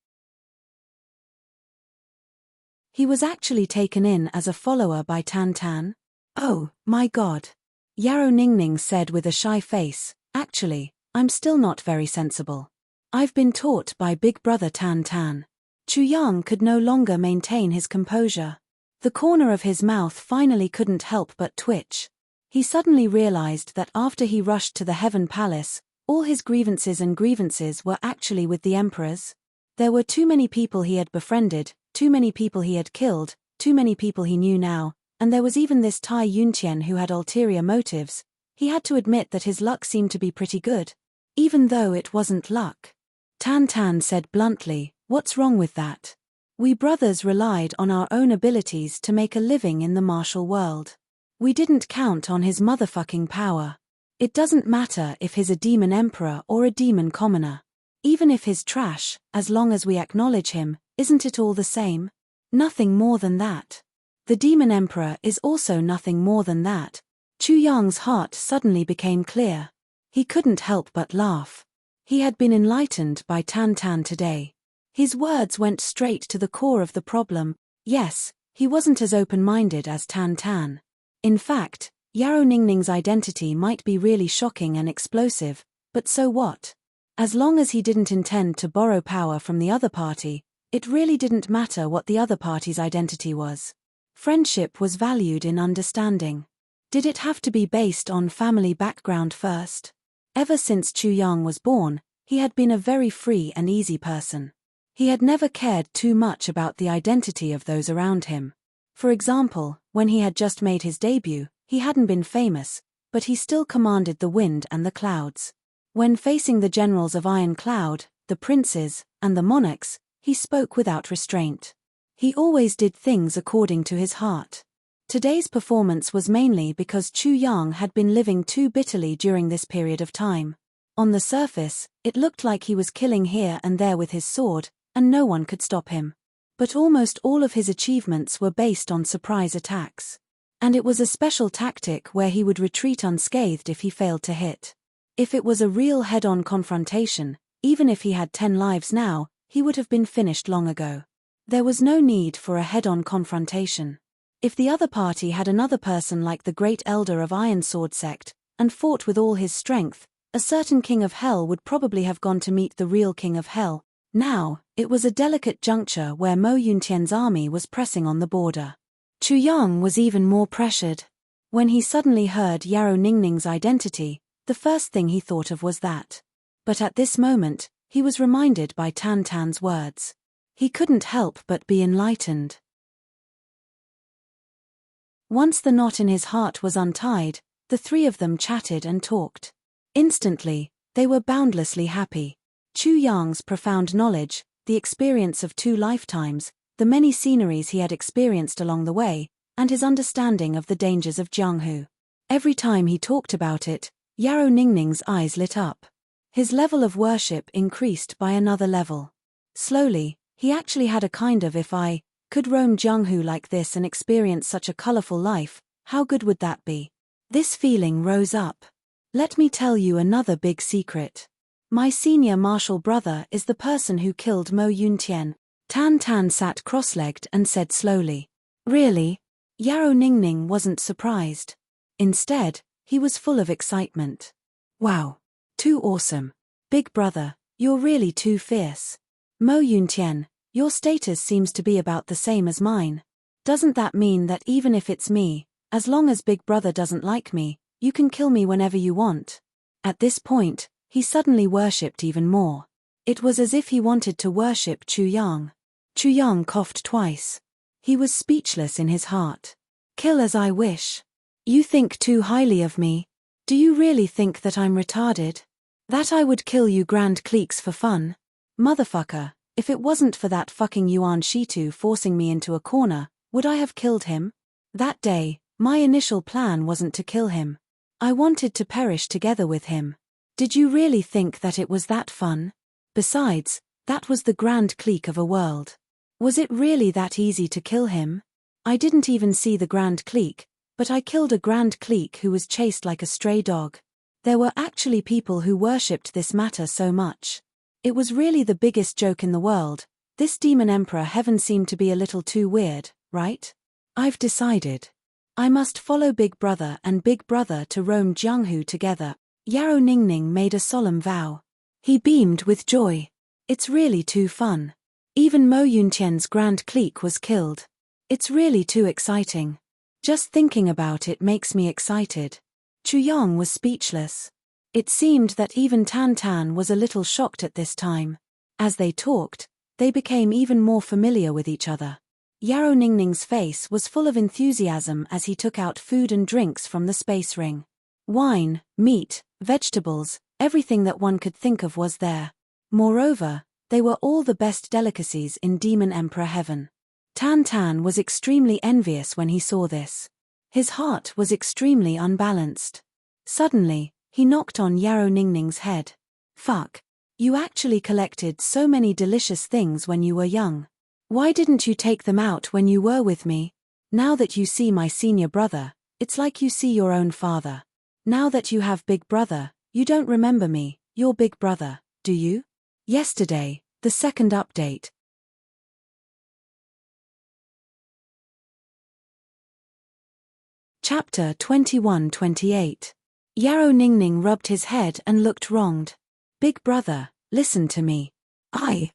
He was actually taken in as a follower by Tan Tan? Oh, my God. Yarrow Ningning said with a shy face, actually, I'm still not very sensible. I've been taught by Big Brother Tan Tan. Chu Yang could no longer maintain his composure. The corner of his mouth finally couldn't help but twitch. He suddenly realized that after he rushed to the Heaven Palace, all his grievances were actually with the emperors. There were too many people he had befriended, too many people he had killed, too many people he knew now, and there was even this Tai Yuntian who had ulterior motives. He had to admit that his luck seemed to be pretty good. Even though it wasn't luck. Tan Tan said bluntly, what's wrong with that? We brothers relied on our own abilities to make a living in the martial world. We didn't count on his motherfucking power. It doesn't matter if he's a demon emperor or a demon commoner. Even if he's trash, as long as we acknowledge him, isn't it all the same? Nothing more than that. The demon emperor is also nothing more than that. Chu Yang's heart suddenly became clear. He couldn't help but laugh. He had been enlightened by Tan Tan today. His words went straight to the core of the problem. Yes, he wasn't as open-minded as Tan Tan. In fact, Yarrow Ningning's identity might be really shocking and explosive, but so what? As long as he didn't intend to borrow power from the other party, it really didn't matter what the other party's identity was. Friendship was valued in understanding. Did it have to be based on family background first? Ever since Chu Yang was born, he had been a very free and easy person. He had never cared too much about the identity of those around him. For example, when he had just made his debut, he hadn't been famous, but he still commanded the wind and the clouds. When facing the generals of Iron Cloud, the princes, and the monarchs, he spoke without restraint. He always did things according to his heart. Today's performance was mainly because Chu Yang had been living too bitterly during this period of time. On the surface, it looked like he was killing here and there with his sword, and no one could stop him. But almost all of his achievements were based on surprise attacks. And it was a special tactic where he would retreat unscathed if he failed to hit. If it was a real head-on confrontation, even if he had 10 lives now, he would have been finished long ago. There was no need for a head-on confrontation. If the other party had another person like the Great Elder of Iron Sword Sect, and fought with all his strength, a certain King of Hell would probably have gone to meet the real King of Hell. Now, it was a delicate juncture where Mo Yuntian's army was pressing on the border. Chu Yang was even more pressured. When he suddenly heard Yarrow Ningning's identity, the first thing he thought of was that. But at this moment, he was reminded by Tan Tan's words. He couldn't help but be enlightened. Once the knot in his heart was untied, the three of them chatted and talked. Instantly, they were boundlessly happy. Chu Yang's profound knowledge, the experience of 2 lifetimes, the many sceneries he had experienced along the way, and his understanding of the dangers of Jianghu. Every time he talked about it, Yarrow Ningning's eyes lit up. His level of worship increased by another level. Slowly, he actually had a kind of if I could roam Jianghu like this and experience such a colorful life, how good would that be? This feeling rose up. Let me tell you another big secret. My senior martial brother is the person who killed Mo Yuntian. Tan Tan sat cross-legged and said slowly. Really? Yarrow Ningning wasn't surprised. Instead, he was full of excitement. Wow. Too awesome. Big brother, you're really too fierce. Mo Yuntian, your status seems to be about the same as mine. Doesn't that mean that even if it's me, as long as Big Brother doesn't like me, you can kill me whenever you want? At this point, he suddenly worshipped even more. It was as if he wanted to worship Chu Yang. Chu Yang coughed twice. He was speechless in his heart. Kill as I wish. You think too highly of me. Do you really think that I'm retarded? That I would kill you grand cliques for fun? Motherfucker. If it wasn't for that fucking Yuan Shitu forcing me into a corner, would I have killed him? That day, my initial plan wasn't to kill him. I wanted to perish together with him. Did you really think that it was that fun? Besides, that was the grand clique of a world. Was it really that easy to kill him? I didn't even see the grand clique, but I killed a grand clique who was chased like a stray dog. There were actually people who worshipped this matter so much. It was really the biggest joke in the world. This Demon Emperor heaven seemed to be a little too weird, right? I've decided. I must follow Big Brother and Big Brother to roam Jianghu together. Yarrow Ningning made a solemn vow. He beamed with joy. It's really too fun. Even Mo Yuntian's grand clique was killed. It's really too exciting. Just thinking about it makes me excited. Chu Yang was speechless. It seemed that even Tan Tan was a little shocked at this time. As they talked, they became even more familiar with each other. Yarrow Ningning's face was full of enthusiasm as he took out food and drinks from the space ring. Wine, meat, vegetables, everything that one could think of was there. Moreover, they were all the best delicacies in Demon Emperor heaven. Tan Tan was extremely envious when he saw this. His heart was extremely unbalanced. Suddenly, he knocked on Yarrow Ningning's head. Fuck. You actually collected so many delicious things when you were young. Why didn't you take them out when you were with me? Now that you see my senior brother, it's like you see your own father. Now that you have Big Brother, you don't remember me, your Big Brother, do you? Yesterday, The second update. Chapter 21-28. Yarrow Ningning rubbed his head and looked wronged. Big brother, listen to me. I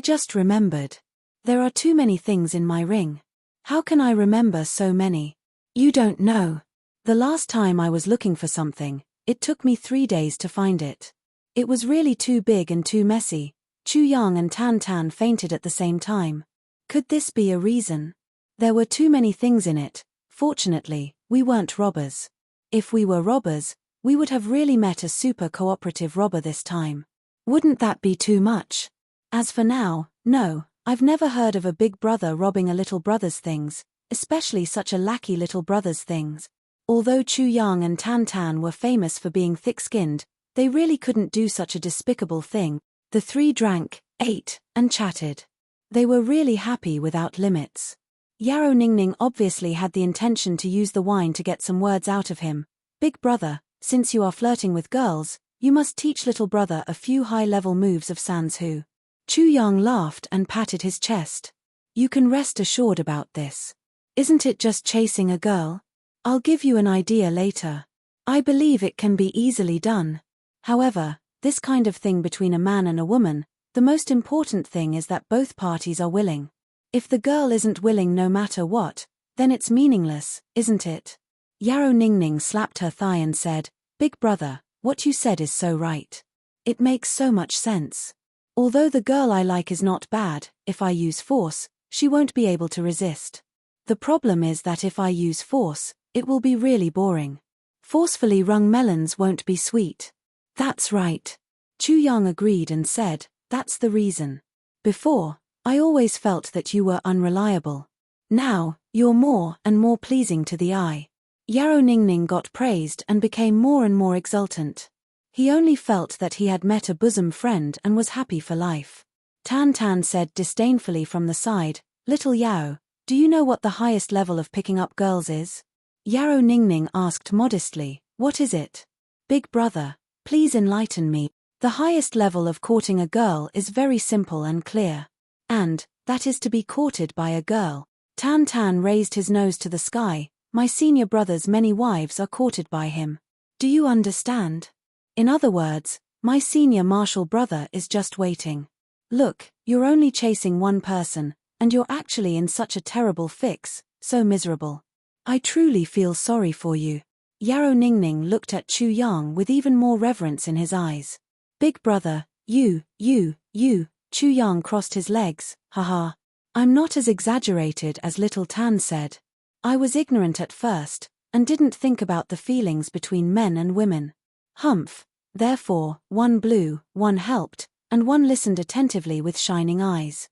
just remembered. There are too many things in my ring. How can I remember so many? You don't know. The last time I was looking for something, it took me 3 days to find it. It was really too big and too messy. Chu Yang and Tan Tan fainted at the same time. Could this be a reason? There were too many things in it. Fortunately, we weren't robbers. If we were robbers, we would have really met a super cooperative robber this time. Wouldn't that be too much? As for now, no, I've never heard of a big brother robbing a little brother's things, especially such a lackey little brother's things. Although Chu Yang and Tan Tan were famous for being thick-skinned, they really couldn't do such a despicable thing. The three drank, ate, and chatted. They were really happy without limits. Yarrow Ningning obviously had the intention to use the wine to get some words out of him. Big brother, since you are flirting with girls, you must teach little brother a few high-level moves of Sansu. Chu Yang laughed and patted his chest. You can rest assured about this. Isn't it just chasing a girl? I'll give you an idea later. I believe it can be easily done. However, this kind of thing between a man and a woman, the most important thing is that both parties are willing. If the girl isn't willing no matter what, then it's meaningless, isn't it? Yarrow Ningning slapped her thigh and said, Big brother, what you said is so right. It makes so much sense. Although the girl I like is not bad, if I use force, she won't be able to resist. The problem is that if I use force, it will be really boring. Forcefully wrung melons won't be sweet. That's right. Chu Yang agreed and said, that's the reason. Before, I always felt that you were unreliable. Now, you're more and more pleasing to the eye. Yarrow Ningning got praised and became more and more exultant. He only felt that he had met a bosom friend and was happy for life. Tan Tan said disdainfully from the side, Little Yao, do you know what the highest level of picking up girls is? Yarrow Ningning asked modestly, what is it? Big brother, please enlighten me. The highest level of courting a girl is very simple and clear. And, that is to be courted by a girl. Tan Tan raised his nose to the sky, my senior brother's many wives are courted by him. Do you understand? In other words, my senior martial brother is just waiting. Look, you're only chasing one person, and you're actually in such a terrible fix, so miserable. I truly feel sorry for you. Yarrow Ningning looked at Chu Yang with even more reverence in his eyes. Big brother, you. Chu Yang crossed his legs, haha. I'm not as exaggerated as little Tan said. I was ignorant at first, and didn't think about the feelings between men and women. Humph. Therefore, one blew, one helped, and one listened attentively with shining eyes.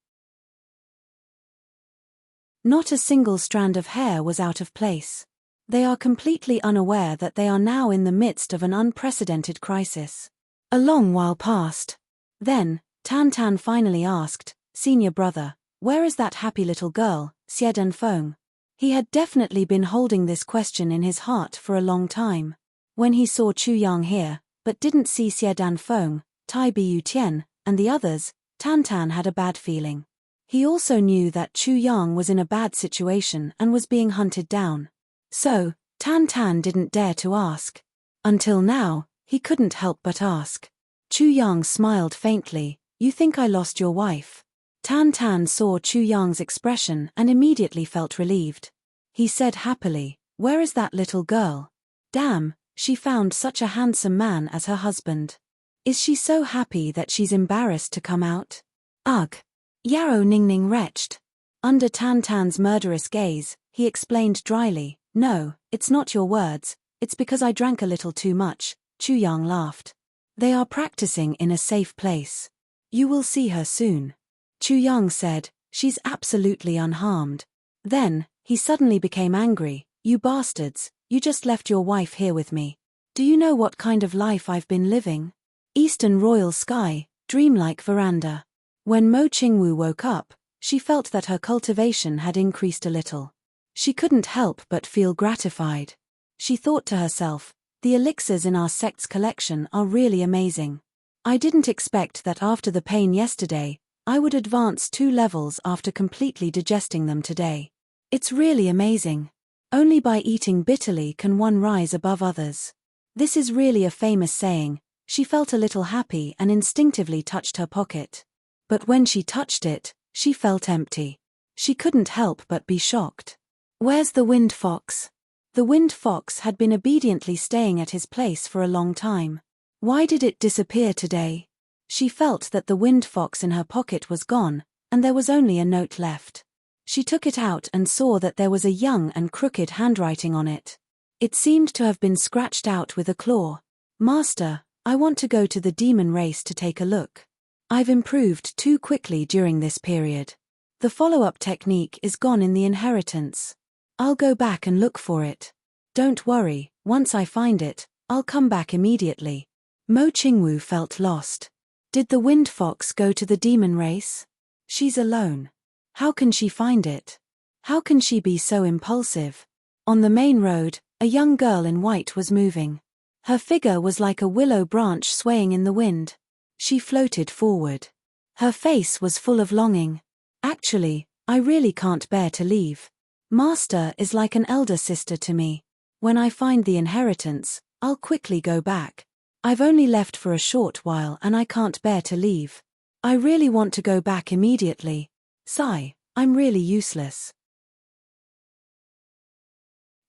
Not a single strand of hair was out of place. They are completely unaware that they are now in the midst of an unprecedented crisis. A long while passed. Then, Tan Tan finally asked, Senior brother, where is that happy little girl, Xie Danfeng? He had definitely been holding this question in his heart for a long time. When he saw Chu Yang here, but didn't see Xie Danfeng, Tai Biu Tian, and the others, Tan Tan had a bad feeling. He also knew that Chu Yang was in a bad situation and was being hunted down. So, Tan Tan didn't dare to ask. Until now, he couldn't help but ask. Chu Yang smiled faintly, you think I lost your wife? Tan Tan saw Chu Yang's expression and immediately felt relieved. He said happily, where is that little girl? Damn, she found such a handsome man as her husband. Is she so happy that she's embarrassed to come out? Ugh. Yarrow Ningning retched. Under Tan Tan's murderous gaze, he explained dryly, no, it's not your words, it's because I drank a little too much. Chu Yang laughed. They are practicing in a safe place. You will see her soon. Chu Yang said, she's absolutely unharmed. Then, he suddenly became angry, you bastards, you just left your wife here with me. Do you know what kind of life I've been living? Eastern royal sky, dreamlike veranda. When Mo Qingwu woke up, she felt that her cultivation had increased a little. She couldn't help but feel gratified. She thought to herself, the elixirs in our sect's collection are really amazing. I didn't expect that after the pain yesterday, I would advance 2 levels after completely digesting them today. It's really amazing. Only by eating bitterly can one rise above others. This is really a famous saying. She felt a little happy and instinctively touched her pocket. But when she touched it, she felt empty. She couldn't help but be shocked. Where's the wind fox? The wind fox had been obediently staying at his place for a long time. Why did it disappear today? She felt that the wind fox in her pocket was gone, and there was only a note left. She took it out and saw that there was a young and crooked handwriting on it. It seemed to have been scratched out with a claw. Master, I want to go to the demon race to take a look. I've improved too quickly during this period. The follow-up technique is gone in the inheritance. I'll go back and look for it. Don't worry, once I find it, I'll come back immediately. Mo Qingwu felt lost. Did the wind fox go to the demon race? She's alone. How can she find it? How can she be so impulsive? On the main road, a young girl in white was moving. Her figure was like a willow branch swaying in the wind. She floated forward. Her face was full of longing. Actually, I really can't bear to leave. Master is like an elder sister to me. When I find the inheritance, I'll quickly go back. I've only left for a short while and I can't bear to leave. I really want to go back immediately. Sigh, I'm really useless.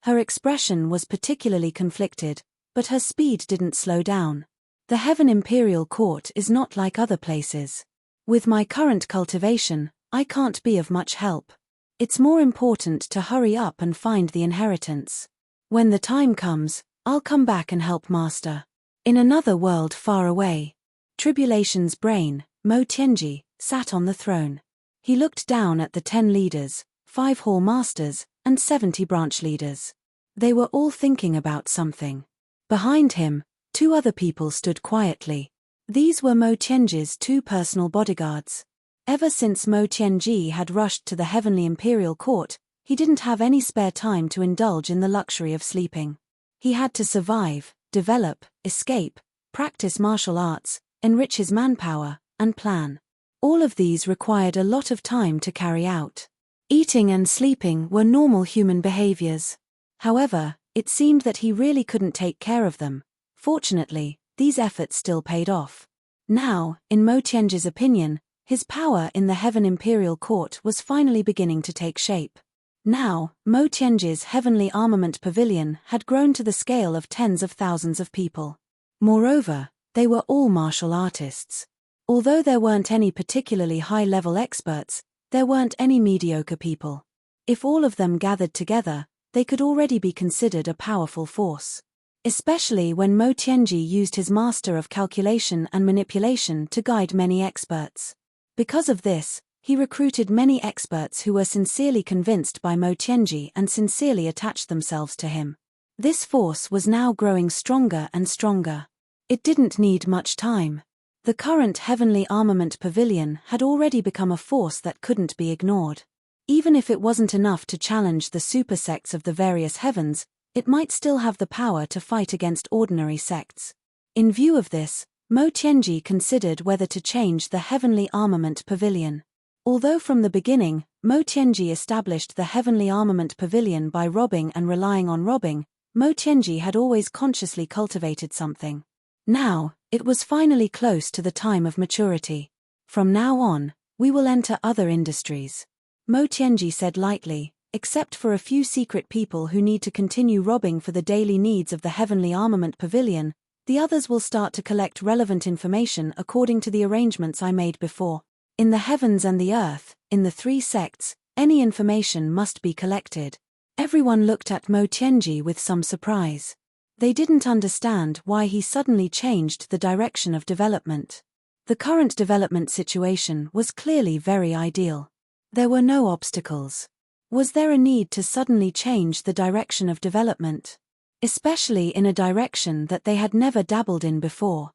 Her expression was particularly conflicted, but her speed didn't slow down. The Heaven Imperial Court is not like other places. With my current cultivation, I can't be of much help. It's more important to hurry up and find the inheritance. When the time comes, I'll come back and help Master. In another world far away, Tribulation's brain, Mo Tianji, sat on the throne. He looked down at the 10 leaders, 5 hall masters, and 70 branch leaders. They were all thinking about something. Behind him, 2 other people stood quietly. These were Mo Tianji's 2 personal bodyguards. Ever since Mo Tianji had rushed to the Heavenly Imperial Court, he didn't have any spare time to indulge in the luxury of sleeping. He had to survive, develop, escape, practice martial arts, enrich his manpower, and plan. All of these required a lot of time to carry out. Eating and sleeping were normal human behaviors. However, it seemed that he really couldn't take care of them. Fortunately, these efforts still paid off. Now, in Mo Tianji's opinion, his power in the Heaven Imperial Court was finally beginning to take shape. Now, Mo Tianji's Heavenly Armament Pavilion had grown to the scale of tens of thousands of people. Moreover, they were all martial artists. Although there weren't any particularly high-level experts, there weren't any mediocre people. If all of them gathered together, they could already be considered a powerful force. Especially when Mo Tianji used his master of calculation and manipulation to guide many experts. Because of this, he recruited many experts who were sincerely convinced by Mo Tianji and sincerely attached themselves to him. This force was now growing stronger and stronger. It didn't need much time. The current Heavenly Armament Pavilion had already become a force that couldn't be ignored. Even if it wasn't enough to challenge the super sects of the various heavens, it might still have the power to fight against ordinary sects. In view of this, Mo Tianji considered whether to change the Heavenly Armament Pavilion. Although from the beginning, Mo Tianji established the Heavenly Armament Pavilion by robbing and relying on robbing, Mo Tianji had always consciously cultivated something. Now, it was finally close to the time of maturity. From now on, we will enter other industries. Mo Tianji said lightly, except for a few secret people who need to continue robbing for the daily needs of the Heavenly Armament Pavilion, the others will start to collect relevant information according to the arrangements I made before. In the heavens and the earth, in the 3 sects, any information must be collected. Everyone looked at Mo Tianji with some surprise. They didn't understand why he suddenly changed the direction of development. The current development situation was clearly very ideal. There were no obstacles. Was there a need to suddenly change the direction of development? Especially in a direction that they had never dabbled in before.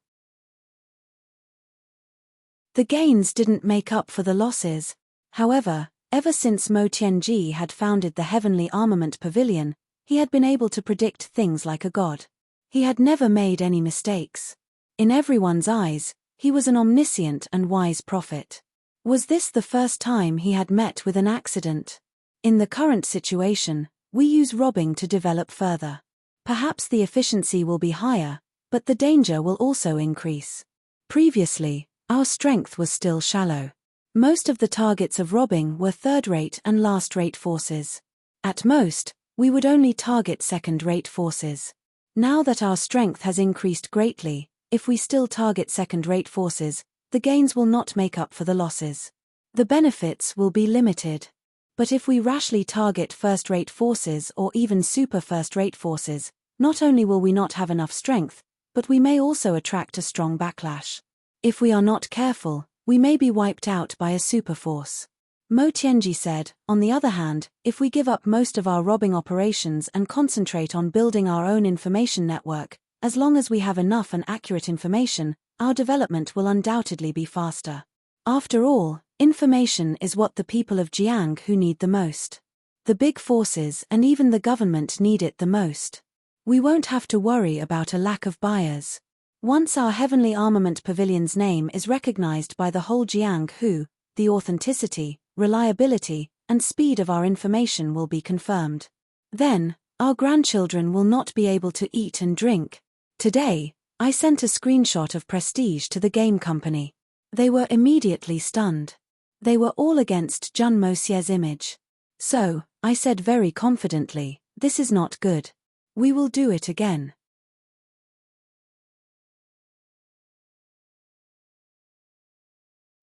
The gains didn't make up for the losses. However, ever since Mo Tianji had founded the Heavenly Armament Pavilion, he had been able to predict things like a god. He had never made any mistakes. In everyone's eyes, He was an omniscient and wise prophet. Was this the first time he had met with an accident? In the current situation, we use robbing to develop further. Perhaps the efficiency will be higher, but the danger will also increase. Previously, our strength was still shallow. Most of the targets of robbing were third-rate and last-rate forces. At most, we would only target second-rate forces. Now that our strength has increased greatly, if we still target second-rate forces, the gains will not make up for the losses. The benefits will be limited. But if we rashly target first-rate forces or even super first-rate forces, not only will we not have enough strength, but we may also attract a strong backlash. If we are not careful, we may be wiped out by a super force. Mo Tianji said, on the other hand, if we give up most of our robbing operations and concentrate on building our own information network, as long as we have enough and accurate information, our development will undoubtedly be faster. After all, information is what the people of Jianghu need the most. The big forces and even the government need it the most. We won't have to worry about a lack of buyers. Once our Heavenly Armament Pavilion's name is recognized by the whole Jianghu, the authenticity, reliability, and speed of our information will be confirmed. Then, our grandchildren will not be able to eat and drink. Today, I sent a screenshot of Prestige to the game company. They were immediately stunned. They were all against Jun Mosie's image. So, I said very confidently, this is not good. We will do it again.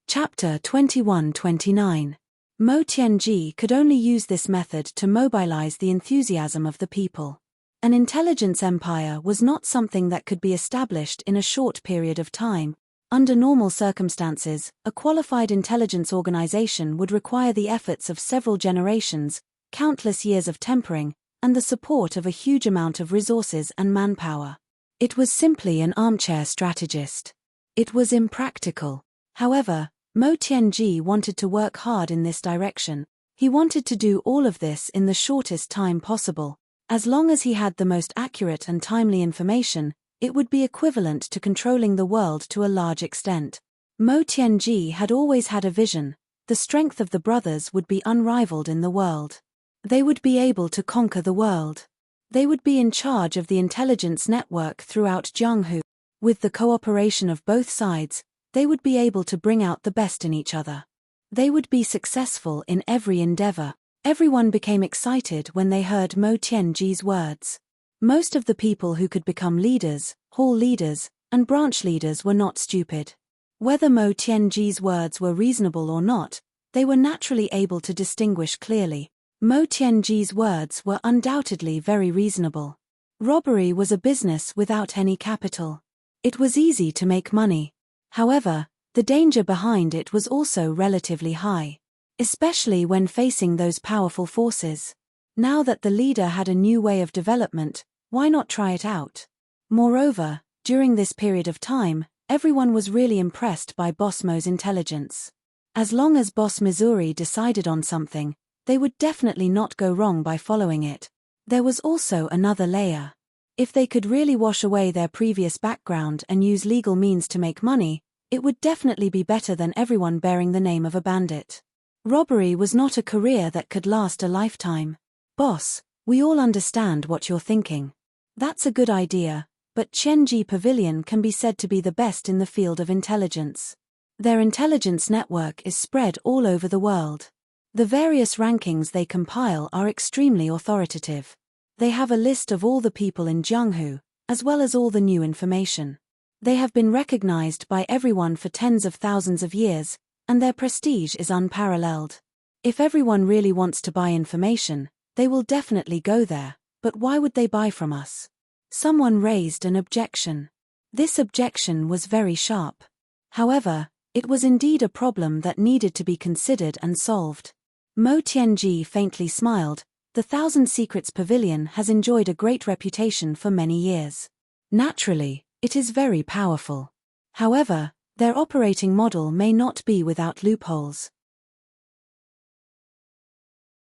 Chapter 21-29. Mo Tianji could only use this method to mobilize the enthusiasm of the people. An intelligence empire was not something that could be established in a short period of time. Under normal circumstances, a qualified intelligence organization would require the efforts of several generations, countless years of tempering, and the support of a huge amount of resources and manpower. It was simply an armchair strategist. It was impractical. However, Mo Tianji wanted to work hard in this direction. He wanted to do all of this in the shortest time possible. As long as he had the most accurate and timely information, it would be equivalent to controlling the world to a large extent. Mo Tianji had always had a vision. The strength of the brothers would be unrivaled in the world. They would be able to conquer the world. They would be in charge of the intelligence network throughout Jianghu. With the cooperation of both sides, they would be able to bring out the best in each other. They would be successful in every endeavor. Everyone became excited when they heard Mo Tianji's words. Most of the people who could become leaders, hall leaders, and branch leaders were not stupid. Whether Mo Tianji's words were reasonable or not, they were naturally able to distinguish clearly. Mo Tianji's words were undoubtedly very reasonable. Robbery was a business without any capital. It was easy to make money. However, the danger behind it was also relatively high. Especially when facing those powerful forces. Now that the leader had a new way of development, why not try it out? Moreover, during this period of time, everyone was really impressed by Boss Mo's intelligence. As long as Boss Missouri decided on something, they would definitely not go wrong by following it. There was also another layer. If they could really wash away their previous background and use legal means to make money, it would definitely be better than everyone bearing the name of a bandit. Robbery was not a career that could last a lifetime. Boss, we all understand what you're thinking. That's a good idea, but Qianji Pavilion can be said to be the best in the field of intelligence. Their intelligence network is spread all over the world. The various rankings they compile are extremely authoritative. They have a list of all the people in Jianghu, as well as all the new information. They have been recognized by everyone for tens of thousands of years, and their prestige is unparalleled. If everyone really wants to buy information, they will definitely go there, but why would they buy from us? Someone raised an objection. This objection was very sharp. However, it was indeed a problem that needed to be considered and solved. Mo Tianji faintly smiled. The Thousand Secrets Pavilion has enjoyed a great reputation for many years. Naturally, it is very powerful. However, their operating model may not be without loopholes.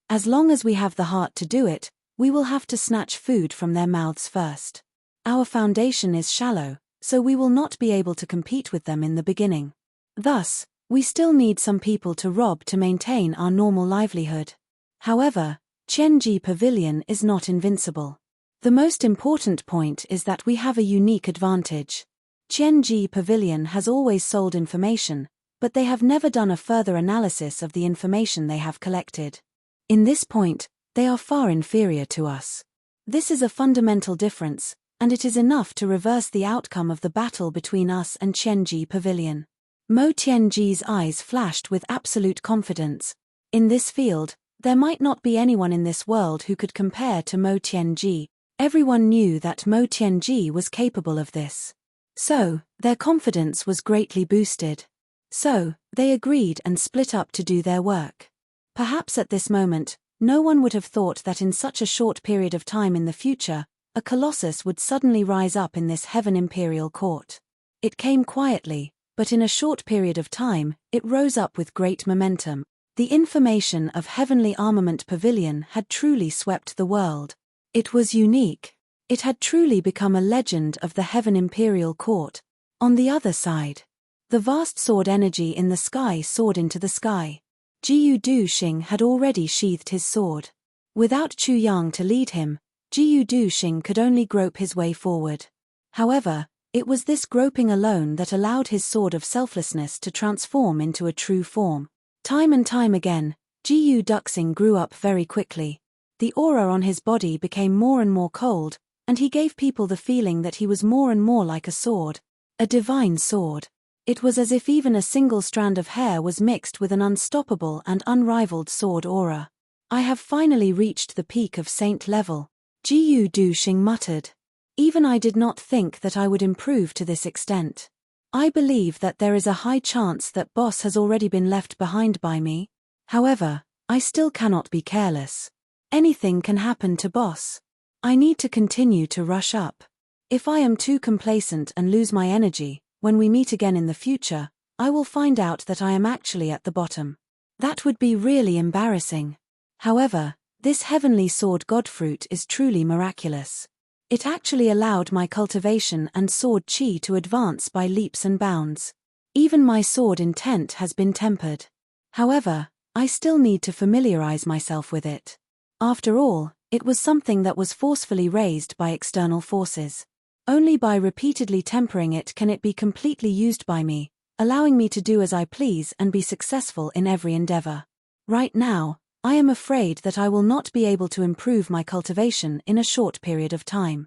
As long as we have the heart to do it, we will have to snatch food from their mouths first. Our foundation is shallow, so we will not be able to compete with them in the beginning. Thus, we still need some people to rob to maintain our normal livelihood. However, Tianji Pavilion is not invincible. The most important point is that we have a unique advantage. Tianji Pavilion has always sold information, but they have never done a further analysis of the information they have collected. In this point, they are far inferior to us. This is a fundamental difference, and it is enough to reverse the outcome of the battle between us and Tianji Pavilion. Mo Tianji's eyes flashed with absolute confidence. In this field, there might not be anyone in this world who could compare to Mo Tianji. Everyone knew that Mo Tianji was capable of this. So, their confidence was greatly boosted. So, they agreed and split up to do their work. Perhaps at this moment, no one would have thought that in such a short period of time in the future, a colossus would suddenly rise up in this heaven imperial court. It came quietly, but in a short period of time, it rose up with great momentum. The information of Heavenly Armament Pavilion had truly swept the world. It was unique. It had truly become a legend of the Heaven Imperial Court. On the other side, the vast sword energy in the sky soared into the sky. Jiyu Duxing had already sheathed his sword. Without Chu Yang to lead him, Jiyu Duxing could only grope his way forward. However, it was this groping alone that allowed his sword of selflessness to transform into a true form. Time and time again, Jiyu Duxing grew up very quickly. The aura on his body became more and more cold, and he gave people the feeling that he was more and more like a sword. A divine sword. It was as if even a single strand of hair was mixed with an unstoppable and unrivaled sword aura. I have finally reached the peak of saint level, Jiyu Duxing muttered. Even I did not think that I would improve to this extent. I believe that there is a high chance that boss has already been left behind by me. However, I still cannot be careless. Anything can happen to boss. I need to continue to rush up. If I am too complacent and lose my energy, when we meet again in the future, I will find out that I am actually at the bottom. That would be really embarrassing. However, this heavenly sword godfruit is truly miraculous. It actually allowed my cultivation and sword chi to advance by leaps and bounds. Even my sword intent has been tempered. However, I still need to familiarize myself with it. After all, it was something that was forcefully raised by external forces. Only by repeatedly tempering it can it be completely used by me, allowing me to do as I please and be successful in every endeavor. Right now, I am afraid that I will not be able to improve my cultivation in a short period of time.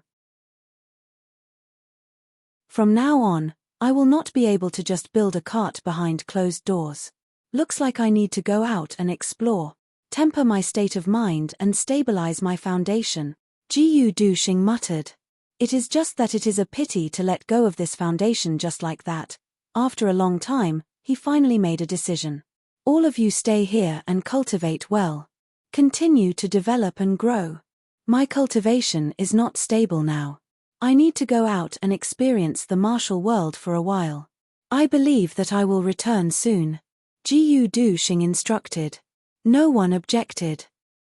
From now on, I will not be able to just build a cart behind closed doors. Looks like I need to go out and explore, temper my state of mind and stabilize my foundation, Jiyu Duxing muttered. It is just that it is a pity to let go of this foundation just like that. After a long time, he finally made a decision. All of you stay here and cultivate well. Continue to develop and grow. My cultivation is not stable now. I need to go out and experience the martial world for a while. I believe that I will return soon. Jiyu Duxing instructed. No one objected.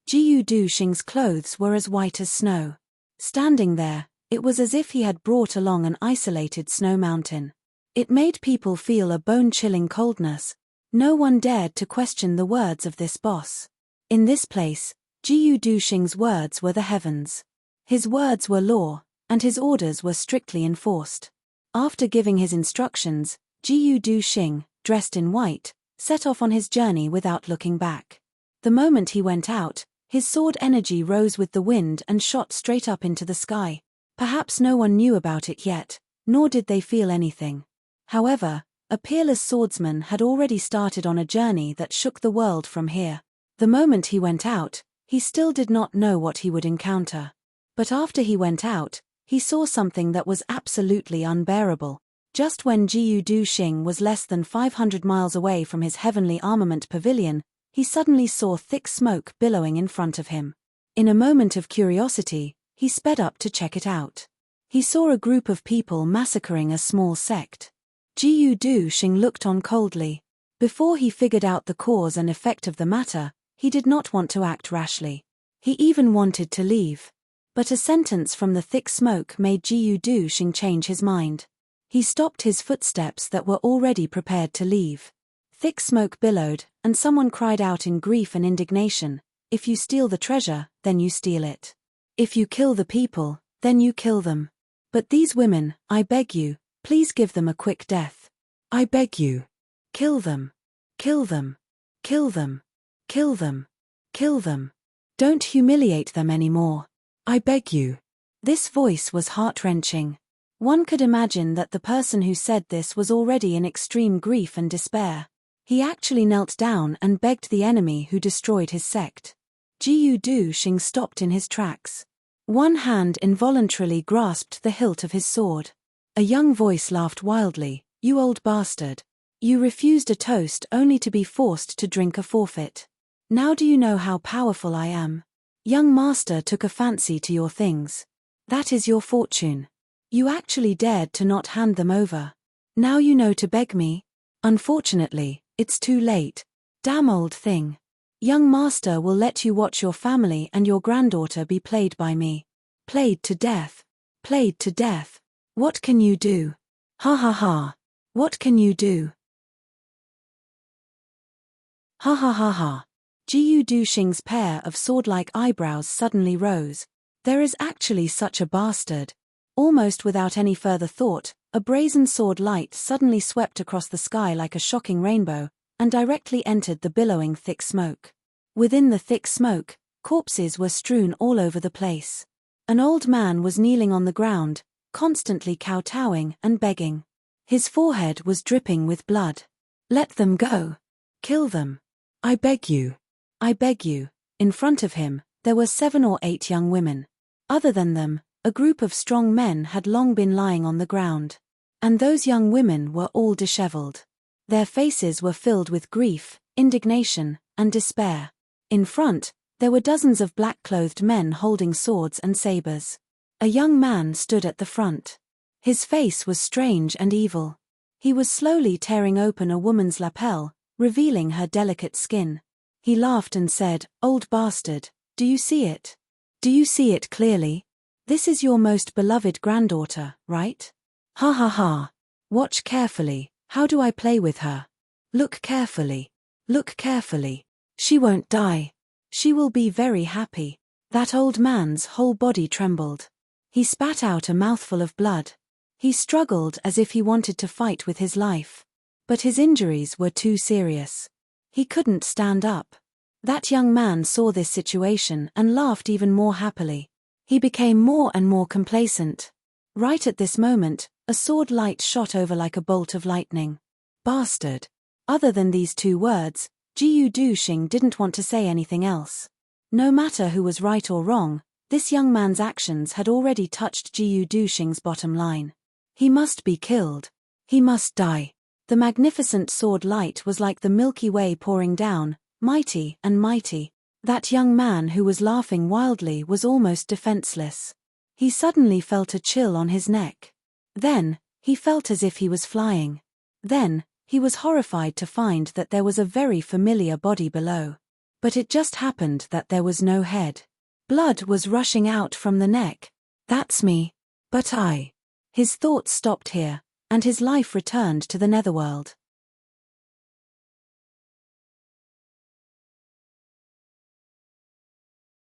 Jiyu Duxing's clothes were as white as snow. Standing there, it was as if he had brought along an isolated snow mountain. It made people feel a bone-chilling coldness. No one dared to question the words of this boss. In this place, Jiyu Duxing's words were the heavens. His words were law, and his orders were strictly enforced. After giving his instructions, Jiyu Duxing, dressed in white, set off on his journey without looking back. The moment he went out, his sword energy rose with the wind and shot straight up into the sky. Perhaps no one knew about it yet, nor did they feel anything. However, a peerless swordsman had already started on a journey that shook the world from here. The moment he went out, he still did not know what he would encounter. But after he went out, he saw something that was absolutely unbearable. Just when Jiyu Duxing was less than 500 miles away from his heavenly armament pavilion, he suddenly saw thick smoke billowing in front of him. In a moment of curiosity, he sped up to check it out. He saw a group of people massacring a small sect. Jiyu Duxing looked on coldly. Before he figured out the cause and effect of the matter, he did not want to act rashly. He even wanted to leave. But a sentence from the thick smoke made Jiyu Duxing change his mind. He stopped his footsteps that were already prepared to leave. Thick smoke billowed, and someone cried out in grief and indignation, "If you steal the treasure, then you steal it. If you kill the people, then you kill them. But these women, I beg you, please give them a quick death. I beg you. Kill them. Kill them. Kill them. Kill them. Kill them. Don't humiliate them anymore. I beg you." This voice was heart-wrenching. One could imagine that the person who said this was already in extreme grief and despair. He actually knelt down and begged the enemy who destroyed his sect. Jiyu Du-shing stopped in his tracks. One hand involuntarily grasped the hilt of his sword. A young voice laughed wildly, "You old bastard. You refused a toast only to be forced to drink a forfeit. Now do you know how powerful I am? Young master took a fancy to your things. That is your fortune. You actually dared to not hand them over. Now you know to beg me? Unfortunately, it's too late. Damn old thing. Young master will let you watch your family and your granddaughter be played by me. Played to death. Played to death. What can you do? Ha ha ha. What can you do? Ha ha ha ha. Jiyu Du-shing's pair of sword-like eyebrows suddenly rose. There is actually such a bastard. Almost without any further thought, a brazen sword light suddenly swept across the sky like a shocking rainbow, and directly entered the billowing thick smoke. Within the thick smoke, corpses were strewn all over the place. An old man was kneeling on the ground, constantly kowtowing and begging. His forehead was dripping with blood. Let them go. Kill them. I beg you. I beg you. In front of him, there were 7 or 8 young women. Other than them, a group of strong men had long been lying on the ground. And those young women were all disheveled. Their faces were filled with grief, indignation, and despair. In front, there were dozens of black-clothed men holding swords and sabers. A young man stood at the front. His face was strange and evil. He was slowly tearing open a woman's lapel, revealing her delicate skin. He laughed and said, "Old bastard, do you see it? Do you see it clearly? This is your most beloved granddaughter, right? Ha ha ha. Watch carefully, how do I play with her? Look carefully. Look carefully. She won't die. She will be very happy." That old man's whole body trembled. He spat out a mouthful of blood. He struggled as if he wanted to fight with his life. But his injuries were too serious. He couldn't stand up. That young man saw this situation and laughed even more happily. He became more and more complacent. Right at this moment, a sword light shot over like a bolt of lightning. Bastard. Other than these 2 words, Jiyu Du-shing didn't want to say anything else. No matter who was right or wrong, this young man's actions had already touched Jiyu Du-shing's bottom line. He must be killed. He must die. The magnificent sword light was like the Milky Way pouring down, mighty and mighty. That young man who was laughing wildly was almost defenseless. He suddenly felt a chill on his neck. Then, he felt as if he was flying. Then, he was horrified to find that there was a very familiar body below. But it just happened that there was no head. Blood was rushing out from the neck. That's me. But I. His thoughts stopped here, and his life returned to the netherworld.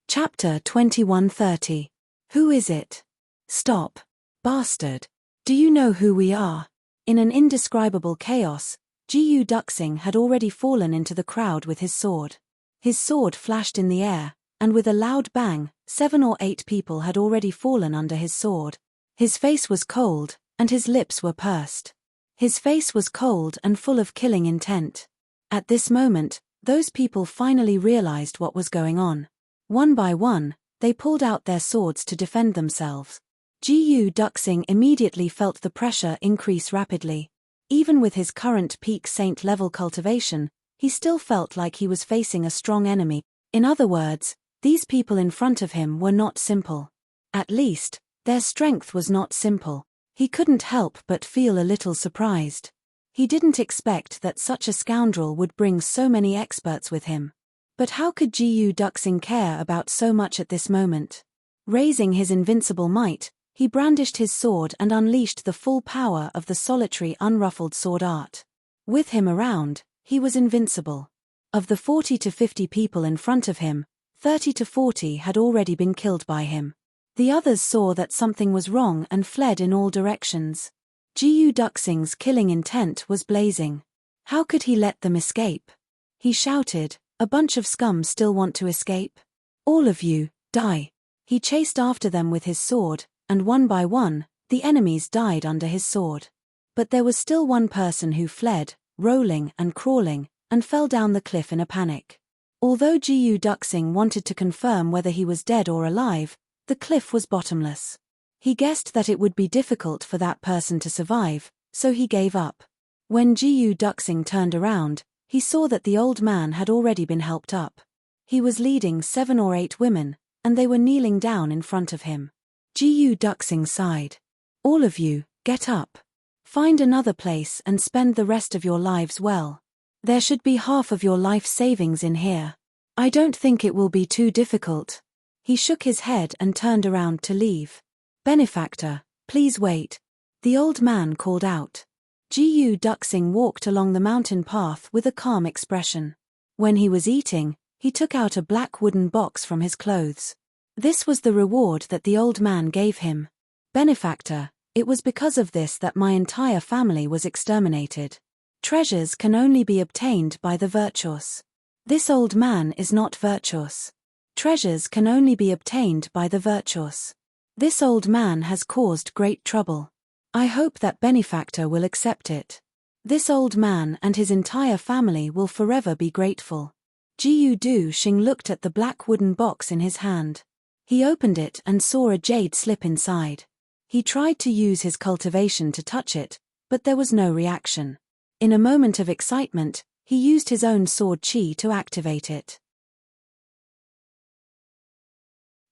Chapter 2130. Who is it? Stop. Bastard. Do you know who we are? In an indescribable chaos, Jiyu Du-shing had already fallen into the crowd with his sword. His sword flashed in the air, and with a loud bang, 7 or 8 people had already fallen under his sword. His face was cold, and his lips were pursed. His face was cold and full of killing intent. At this moment, those people finally realized what was going on. One by one, they pulled out their swords to defend themselves. Jiyu Du-shing immediately felt the pressure increase rapidly. Even with his current peak saint-level cultivation, he still felt like he was facing a strong enemy. In other words, these people in front of him were not simple. At least, their strength was not simple. He couldn't help but feel a little surprised. He didn't expect that such a scoundrel would bring so many experts with him. But how could Jiyu Du-shing care about so much at this moment? Raising his invincible might, He brandished his sword and unleashed the full power of the solitary unruffled sword art. With him around, he was invincible. Of the 40 to 50 people in front of him, 30 to 40 had already been killed by him. The others saw that something was wrong and fled in all directions. Jiyu Duxing's killing intent was blazing. How could he let them escape? He shouted, "A bunch of scum still want to escape? All of you, die!" He chased after them with his sword, and one by one, the enemies died under his sword. But there was still one person who fled, rolling and crawling, and fell down the cliff in a panic. Although Jiyu Duxing wanted to confirm whether he was dead or alive, the cliff was bottomless. He guessed that it would be difficult for that person to survive, so he gave up. When Jiyu Duxing turned around, he saw that the old man had already been helped up. He was leading 7 or 8 women, and they were kneeling down in front of him. Jiyu Duxing sighed. "All of you, get up. Find another place and spend the rest of your lives well. There should be half of your life savings in here. I don't think it will be too difficult." He shook his head and turned around to leave. "Benefactor, please wait," the old man called out. Jiyu Duxing walked along the mountain path with a calm expression. When he was eating, he took out a black wooden box from his clothes. This was the reward that the old man gave him. "Benefactor, it was because of this that my entire family was exterminated. Treasures can only be obtained by the virtuous. This old man is not virtuous. Treasures can only be obtained by the virtuous. This old man has caused great trouble. I hope that Benefactor will accept it. This old man and his entire family will forever be grateful." Jiyu Duxing looked at the black wooden box in his hand. He opened it and saw a jade slip inside. He tried to use his cultivation to touch it, but there was no reaction. In a moment of excitement, he used his own sword chi to activate it.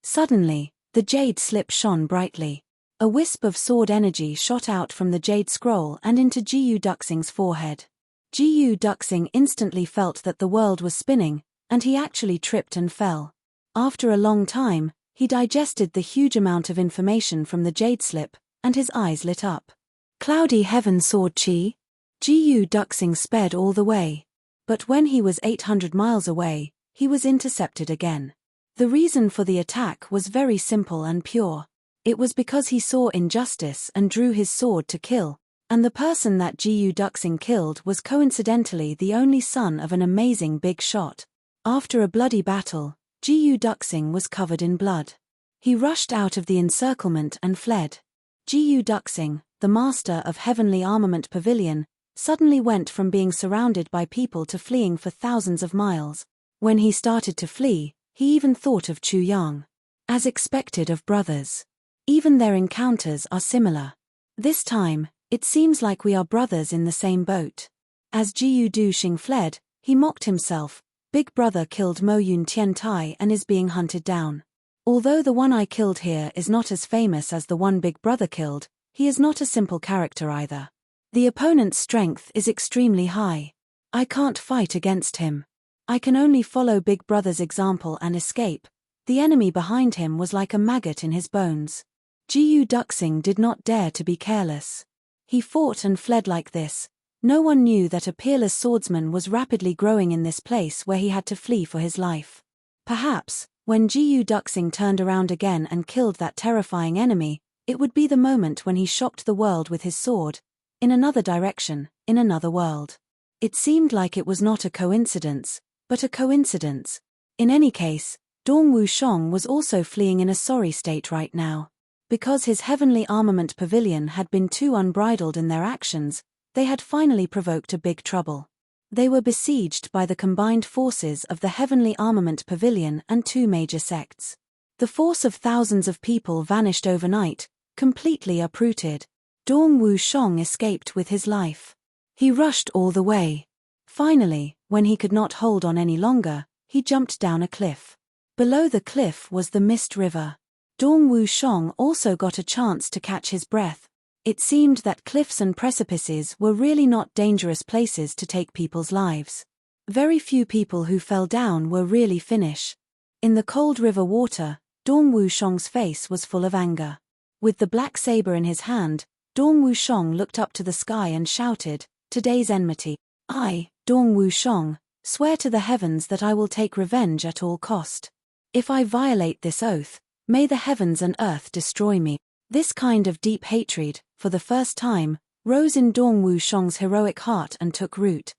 Suddenly, the jade slip shone brightly. A wisp of sword energy shot out from the jade scroll and into Jiyu Duxing's forehead. Jiyu Duxing instantly felt that the world was spinning, and he actually tripped and fell. After a long time, he digested the huge amount of information from the jade slip, and his eyes lit up. "Cloudy Heaven Sword Chi?" Jiyu Duxing sped all the way. But when he was 800 miles away, he was intercepted again. The reason for the attack was very simple and pure. It was because he saw injustice and drew his sword to kill, and the person that Jiyu Duxing killed was coincidentally the only son of an amazing big shot. After a bloody battle, Jiyu Duxing was covered in blood. He rushed out of the encirclement and fled. Jiyu Duxing, the master of Heavenly Armament Pavilion, suddenly went from being surrounded by people to fleeing for thousands of miles. When he started to flee, he even thought of Chu Yang. As expected of brothers. Even their encounters are similar. This time, it seems like we are brothers in the same boat. As Jiyu Duxing fled, he mocked himself. Big brother killed Mo Yun Tian Tai and is being hunted down. Although the one I killed here is not as famous as the one Big Brother killed, he is not a simple character either. The opponent's strength is extremely high. I can't fight against him. I can only follow Big Brother's example and escape. The enemy behind him was like a maggot in his bones. Jiyu Duxing did not dare to be careless. He fought and fled like this. No one knew that a peerless swordsman was rapidly growing in this place where he had to flee for his life. Perhaps, when Jiyu Duxing turned around again and killed that terrifying enemy, it would be the moment when he shocked the world with his sword, in another direction, in another world. It seemed like it was not a coincidence, but a coincidence. In any case, Dong Wushong was also fleeing in a sorry state right now. Because his Heavenly Armament Pavilion had been too unbridled in their actions, they had finally provoked a big trouble. They were besieged by the combined forces of the Heavenly Armament Pavilion and 2 major sects. The force of thousands of people vanished overnight, completely uprooted. Dong Wushong escaped with his life. He rushed all the way. Finally, when he could not hold on any longer, he jumped down a cliff. Below the cliff was the Mist River. Dong Wushong also got a chance to catch his breath. It seemed that cliffs and precipices were really not dangerous places to take people's lives. Very few people who fell down were really finished. In the cold river water, Dong Wushong's face was full of anger. With the black saber in his hand, Dong Wushong looked up to the sky and shouted, "Today's enmity. I, Dong Wushong, swear to the heavens that I will take revenge at all cost. If I violate this oath, may the heavens and earth destroy me." This kind of deep hatred, for the first time, rose in Dong Wushong's heroic heart and took root.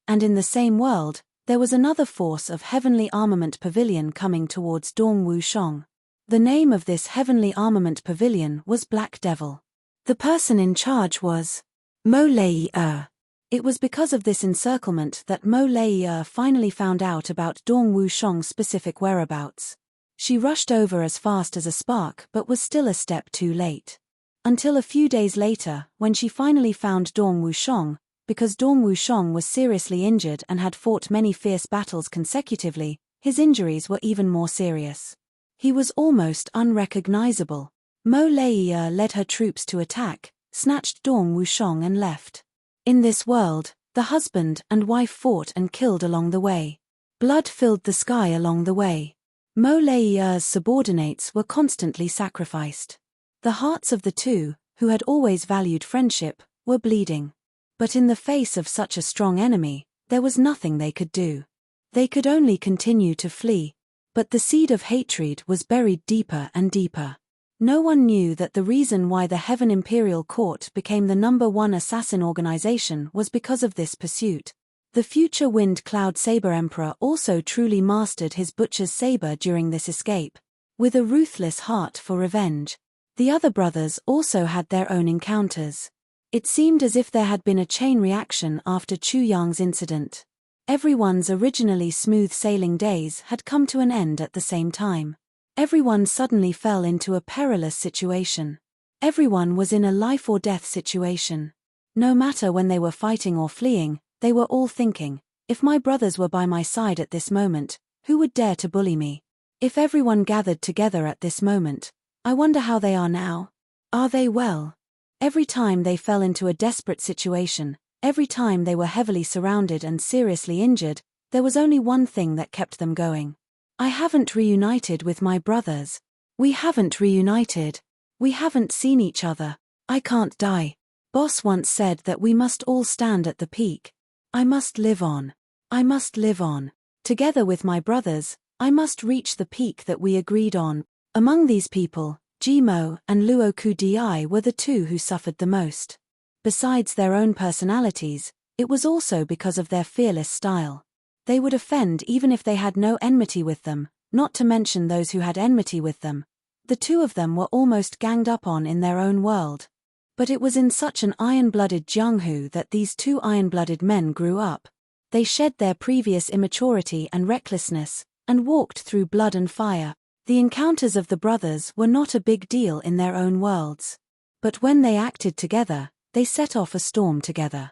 And in the same world, there was another force of heavenly armament pavilion coming towards Dong Wushong. The name of this heavenly armament pavilion was Black Devil. The person in charge was Mo Lei-er. It was because of this encirclement that Mo Lei-er finally found out about Dong Wushong's specific whereabouts. She rushed over as fast as a spark but was still a step too late. Until a few days later, when she finally found Dong Wushong, because Dong Wushong was seriously injured and had fought many fierce battles consecutively, his injuries were even more serious. He was almost unrecognizable. Mo Lei-er led her troops to attack, snatched Dong Wushong and left. In this world, the husband and wife fought and killed along the way. Blood filled the sky along the way. Mo Lei-er's subordinates were constantly sacrificed. The hearts of the two, who had always valued friendship, were bleeding. But in the face of such a strong enemy, there was nothing they could do. They could only continue to flee. But the seed of hatred was buried deeper and deeper. No one knew that the reason why the Heaven Imperial Court became the #1 assassin organization was because of this pursuit. The future Wind Cloud Saber Emperor also truly mastered his butcher's saber during this escape. With a ruthless heart for revenge. The other brothers also had their own encounters. It seemed as if there had been a chain reaction after Chu Yang's incident. Everyone's originally smooth sailing days had come to an end at the same time. Everyone suddenly fell into a perilous situation. Everyone was in a life or death situation. No matter when they were fighting or fleeing, they were all thinking, if my brothers were by my side at this moment, who would dare to bully me? If everyone gathered together at this moment, I wonder how they are now. Are they well? Every time they fell into a desperate situation, every time they were heavily surrounded and seriously injured, there was only one thing that kept them going. I haven't reunited with my brothers. We haven't reunited. We haven't seen each other. I can't die. Boss once said that we must all stand at the peak. I must live on. I must live on. Together with my brothers, I must reach the peak that we agreed on. Among these people, Jimo and Luo Kudi were the two who suffered the most. Besides their own personalities, it was also because of their fearless style. They would offend even if they had no enmity with them, not to mention those who had enmity with them. The two of them were almost ganged up on in their own world. But it was in such an iron-blooded Jianghu that these two iron-blooded men grew up. They shed their previous immaturity and recklessness, and walked through blood and fire. The encounters of the brothers were not a big deal in their own worlds. But when they acted together, they set off a storm together.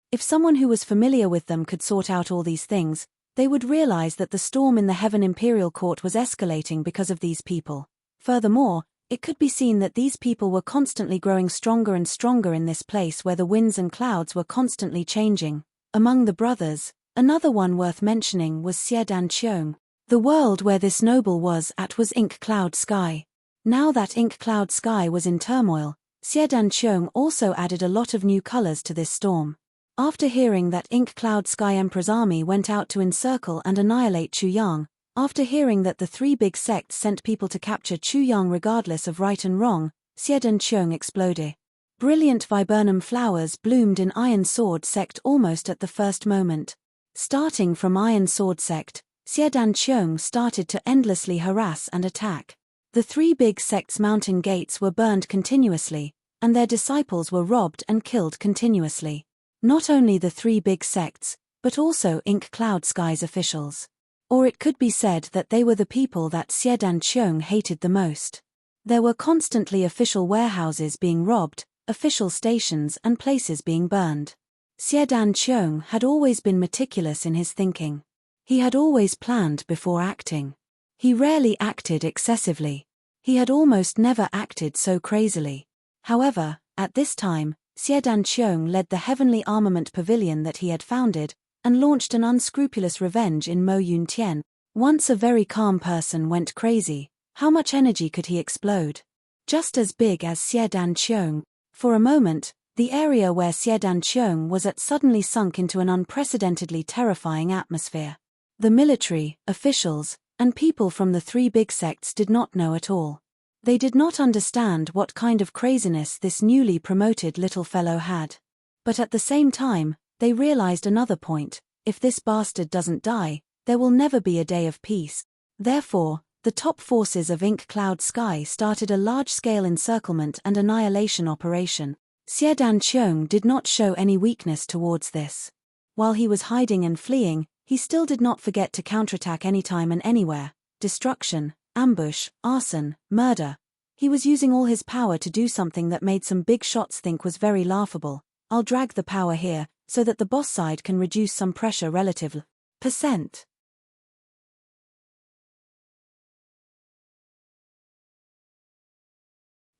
If someone who was familiar with them could sort out all these things, they would realize that the storm in the Heaven Imperial Court was escalating because of these people. Furthermore, it could be seen that these people were constantly growing stronger and stronger in this place where the winds and clouds were constantly changing. Among the brothers, another one worth mentioning was Xiedan Qiong. The world where this noble was at was Ink Cloud Sky. Now that Ink Cloud Sky was in turmoil, Xiedan Qiong also added a lot of new colors to this storm. After hearing that Ink Cloud Sky Emperor's army went out to encircle and annihilate Chu Yang, after hearing that the three big sects sent people to capture Chu Yang regardless of right and wrong, Xiedan Qiong exploded. Brilliant viburnum flowers bloomed in Iron Sword Sect almost at the first moment. Starting from Iron Sword Sect, Xiedan Qiong started to endlessly harass and attack. The three big sects' mountain gates were burned continuously, and their disciples were robbed and killed continuously. Not only the three big sects, but also Ink Cloud Sky's officials. Or it could be said that they were the people that Xiedan Qiong hated the most. There were constantly official warehouses being robbed, official stations and places being burned. Xiedan Qiong had always been meticulous in his thinking. He had always planned before acting. He rarely acted excessively. He had almost never acted so crazily. However, at this time, Xiedan Qiong led the heavenly armament pavilion that he had founded, and launched an unscrupulous revenge in Mo Yun Tian. Once a very calm person went crazy, how much energy could he explode? Just as big as Xiedan Qiong. For a moment, the area where Xiedan Qiong was at suddenly sunk into an unprecedentedly terrifying atmosphere. The military, officials, and people from the three big sects did not know at all. They did not understand what kind of craziness this newly promoted little fellow had. But at the same time, they realized another point: if this bastard doesn't die, there will never be a day of peace. Therefore, the top forces of Ink Cloud Sky started a large-scale encirclement and annihilation operation. Xiedan Qiong did not show any weakness towards this. While he was hiding and fleeing, he still did not forget to counterattack anytime and anywhere. Destruction, ambush, arson, murder. He was using all his power to do something that made some big shots think was very laughable. I'll drag the power here, so that the boss side can reduce some pressure relative %.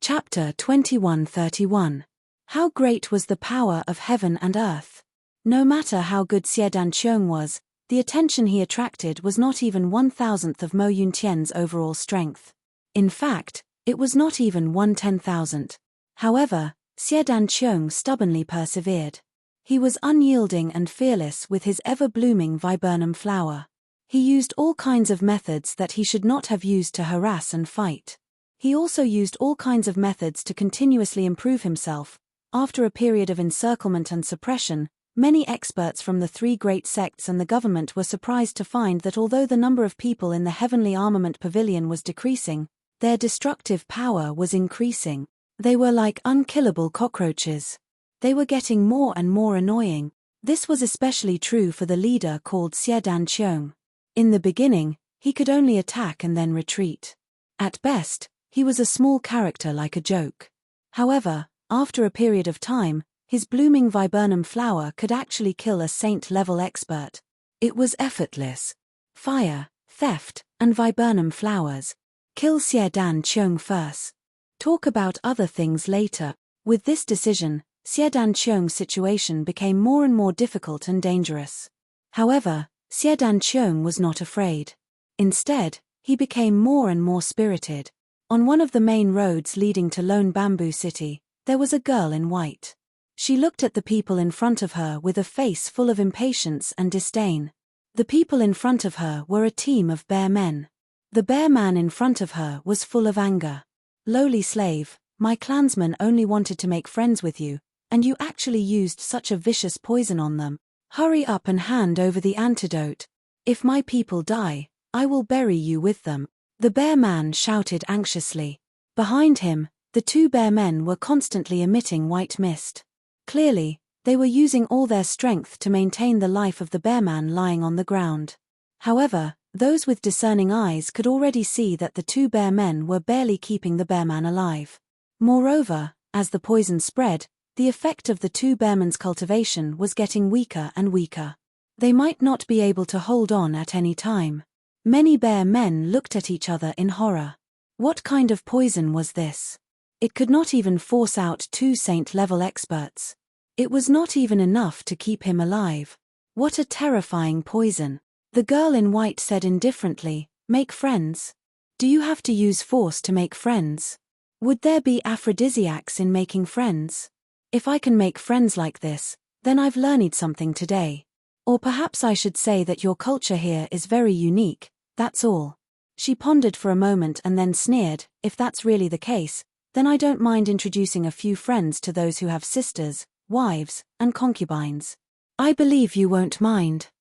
Chapter 2131. How great was the power of heaven and earth? No matter how good Xiedan Qiong was, the attention he attracted was not even 1/1000th of Mo Yuntian's overall strength. In fact, it was not even 1/10,000th. However, Xiedan Qiong stubbornly persevered. He was unyielding and fearless with his ever-blooming viburnum flower. He used all kinds of methods that he should not have used to harass and fight. He also used all kinds of methods to continuously improve himself. After a period of encirclement and suppression, many experts from the three great sects and the government were surprised to find that although the number of people in the Heavenly Armament Pavilion was decreasing, their destructive power was increasing. They were like unkillable cockroaches. They were getting more and more annoying. This was especially true for the leader called Xiedan Qiong. In the beginning, he could only attack and then retreat. At best, he was a small character like a joke. However, after a period of time, his blooming viburnum flower could actually kill a saint-level expert. It was effortless. Fire, theft, and viburnum flowers. Kill Xiedan Qiong first. Talk about other things later. With this decision, Xiedan Qiong's situation became more and more difficult and dangerous. However, Xiedan Qiong was not afraid. Instead, he became more and more spirited. On one of the main roads leading to Lone Bamboo City, there was a girl in white. She looked at the people in front of her with a face full of impatience and disdain. The people in front of her were a team of bear men. The bear man in front of her was full of anger. Lowly slave, my clansmen only wanted to make friends with you, and you actually used such a vicious poison on them. Hurry up and hand over the antidote. If my people die, I will bury you with them. The bear man shouted anxiously. Behind him, the two bear men were constantly emitting white mist. Clearly, they were using all their strength to maintain the life of the bear man lying on the ground. However, those with discerning eyes could already see that the two bear men were barely keeping the bear man alive. Moreover, as the poison spread, the effect of the two bearmen's cultivation was getting weaker and weaker. They might not be able to hold on at any time. Many bear men looked at each other in horror. What kind of poison was this? It could not even force out two saint-level experts. It was not even enough to keep him alive. What a terrifying poison. The girl in white said indifferently, "Make friends? Do you have to use force to make friends? Would there be aphrodisiacs in making friends? If I can make friends like this, then I've learned something today. Or perhaps I should say that your culture here is very unique, that's all." She pondered for a moment and then sneered, "If that's really the case, then I don't mind introducing a few friends to those who have sisters, wives, and concubines. I believe you won't mind."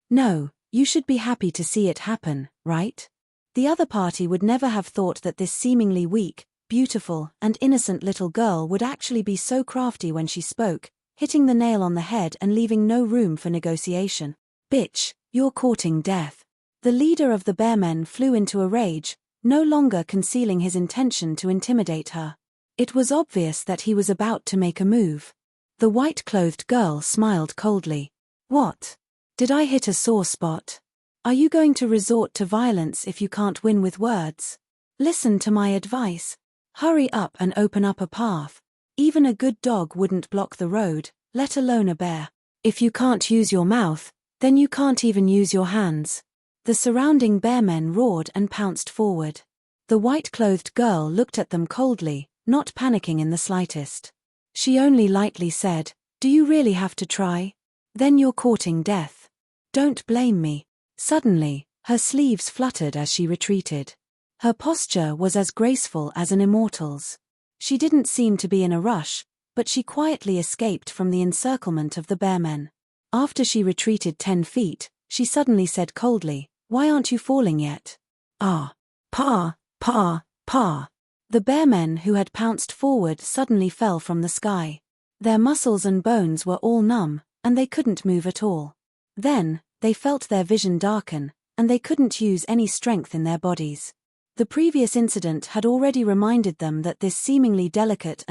No, you should be happy to see it happen, right? The other party would never have thought that this seemingly weak, beautiful, and innocent little girl would actually be so crafty when she spoke, hitting the nail on the head and leaving no room for negotiation. "Bitch, you're courting death." The leader of the bearmen flew into a rage, no longer concealing his intention to intimidate her. It was obvious that he was about to make a move. The white-clothed girl smiled coldly. "What? Did I hit a sore spot? Are you going to resort to violence if you can't win with words? Listen to my advice. Hurry up and open up a path. Even a good dog wouldn't block the road, let alone a bear. If you can't use your mouth, Then you can't even use your hands. The surrounding bearmen roared and pounced forward. The white-clothed girl looked at them coldly, not panicking in the slightest. She only lightly said, "Do you really have to try? Then you're courting death. Don't blame me." Suddenly, her sleeves fluttered as she retreated. Her posture was as graceful as an immortal's. She didn't seem to be in a rush, but she quietly escaped from the encirclement of the bearmen. After she retreated 10 feet, she suddenly said coldly, "Why aren't you falling yet?" "Ah. Pa. Pa." The bearmen who had pounced forward suddenly fell from the sky. Their muscles and bones were all numb, and they couldn't move at all. Then, they felt their vision darken, and they couldn't use any strength in their bodies. The previous incident had already reminded them that this seemingly delicate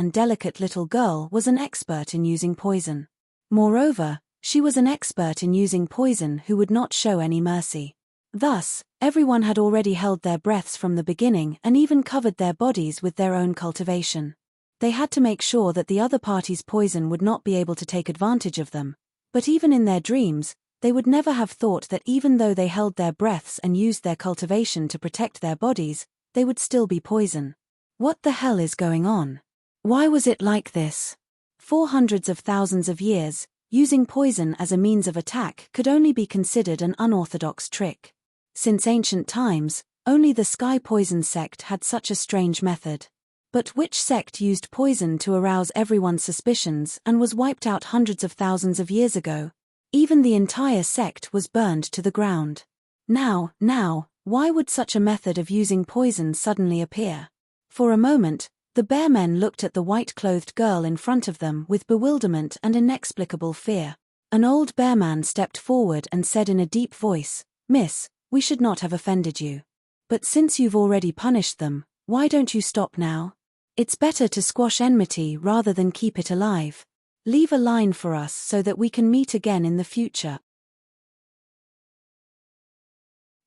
little girl was an expert in using poison. Moreover, she was an expert in using poison who would not show any mercy. Thus, everyone had already held their breaths from the beginning and even covered their bodies with their own cultivation. They had to make sure that the other party's poison would not be able to take advantage of them. But even in their dreams, they would never have thought that even though they held their breaths and used their cultivation to protect their bodies, they would still be poison. What the hell is going on? Why was it like this? For hundreds of thousands of years, using poison as a means of attack could only be considered an unorthodox trick. Since ancient times, only the Sky Poison sect had such a strange method. But which sect used poison to arouse everyone's suspicions and was wiped out hundreds of thousands of years ago? Even the entire sect was burned to the ground. Now, why would such a method of using poison suddenly appear? For a moment, the bearmen looked at the white-clothed girl in front of them with bewilderment and inexplicable fear. An old bearman stepped forward and said in a deep voice, "Miss, we should not have offended you. But since you've already punished them, why don't you stop now? It's better to squash enmity rather than keep it alive. Leave a line for us so that we can meet again in the future.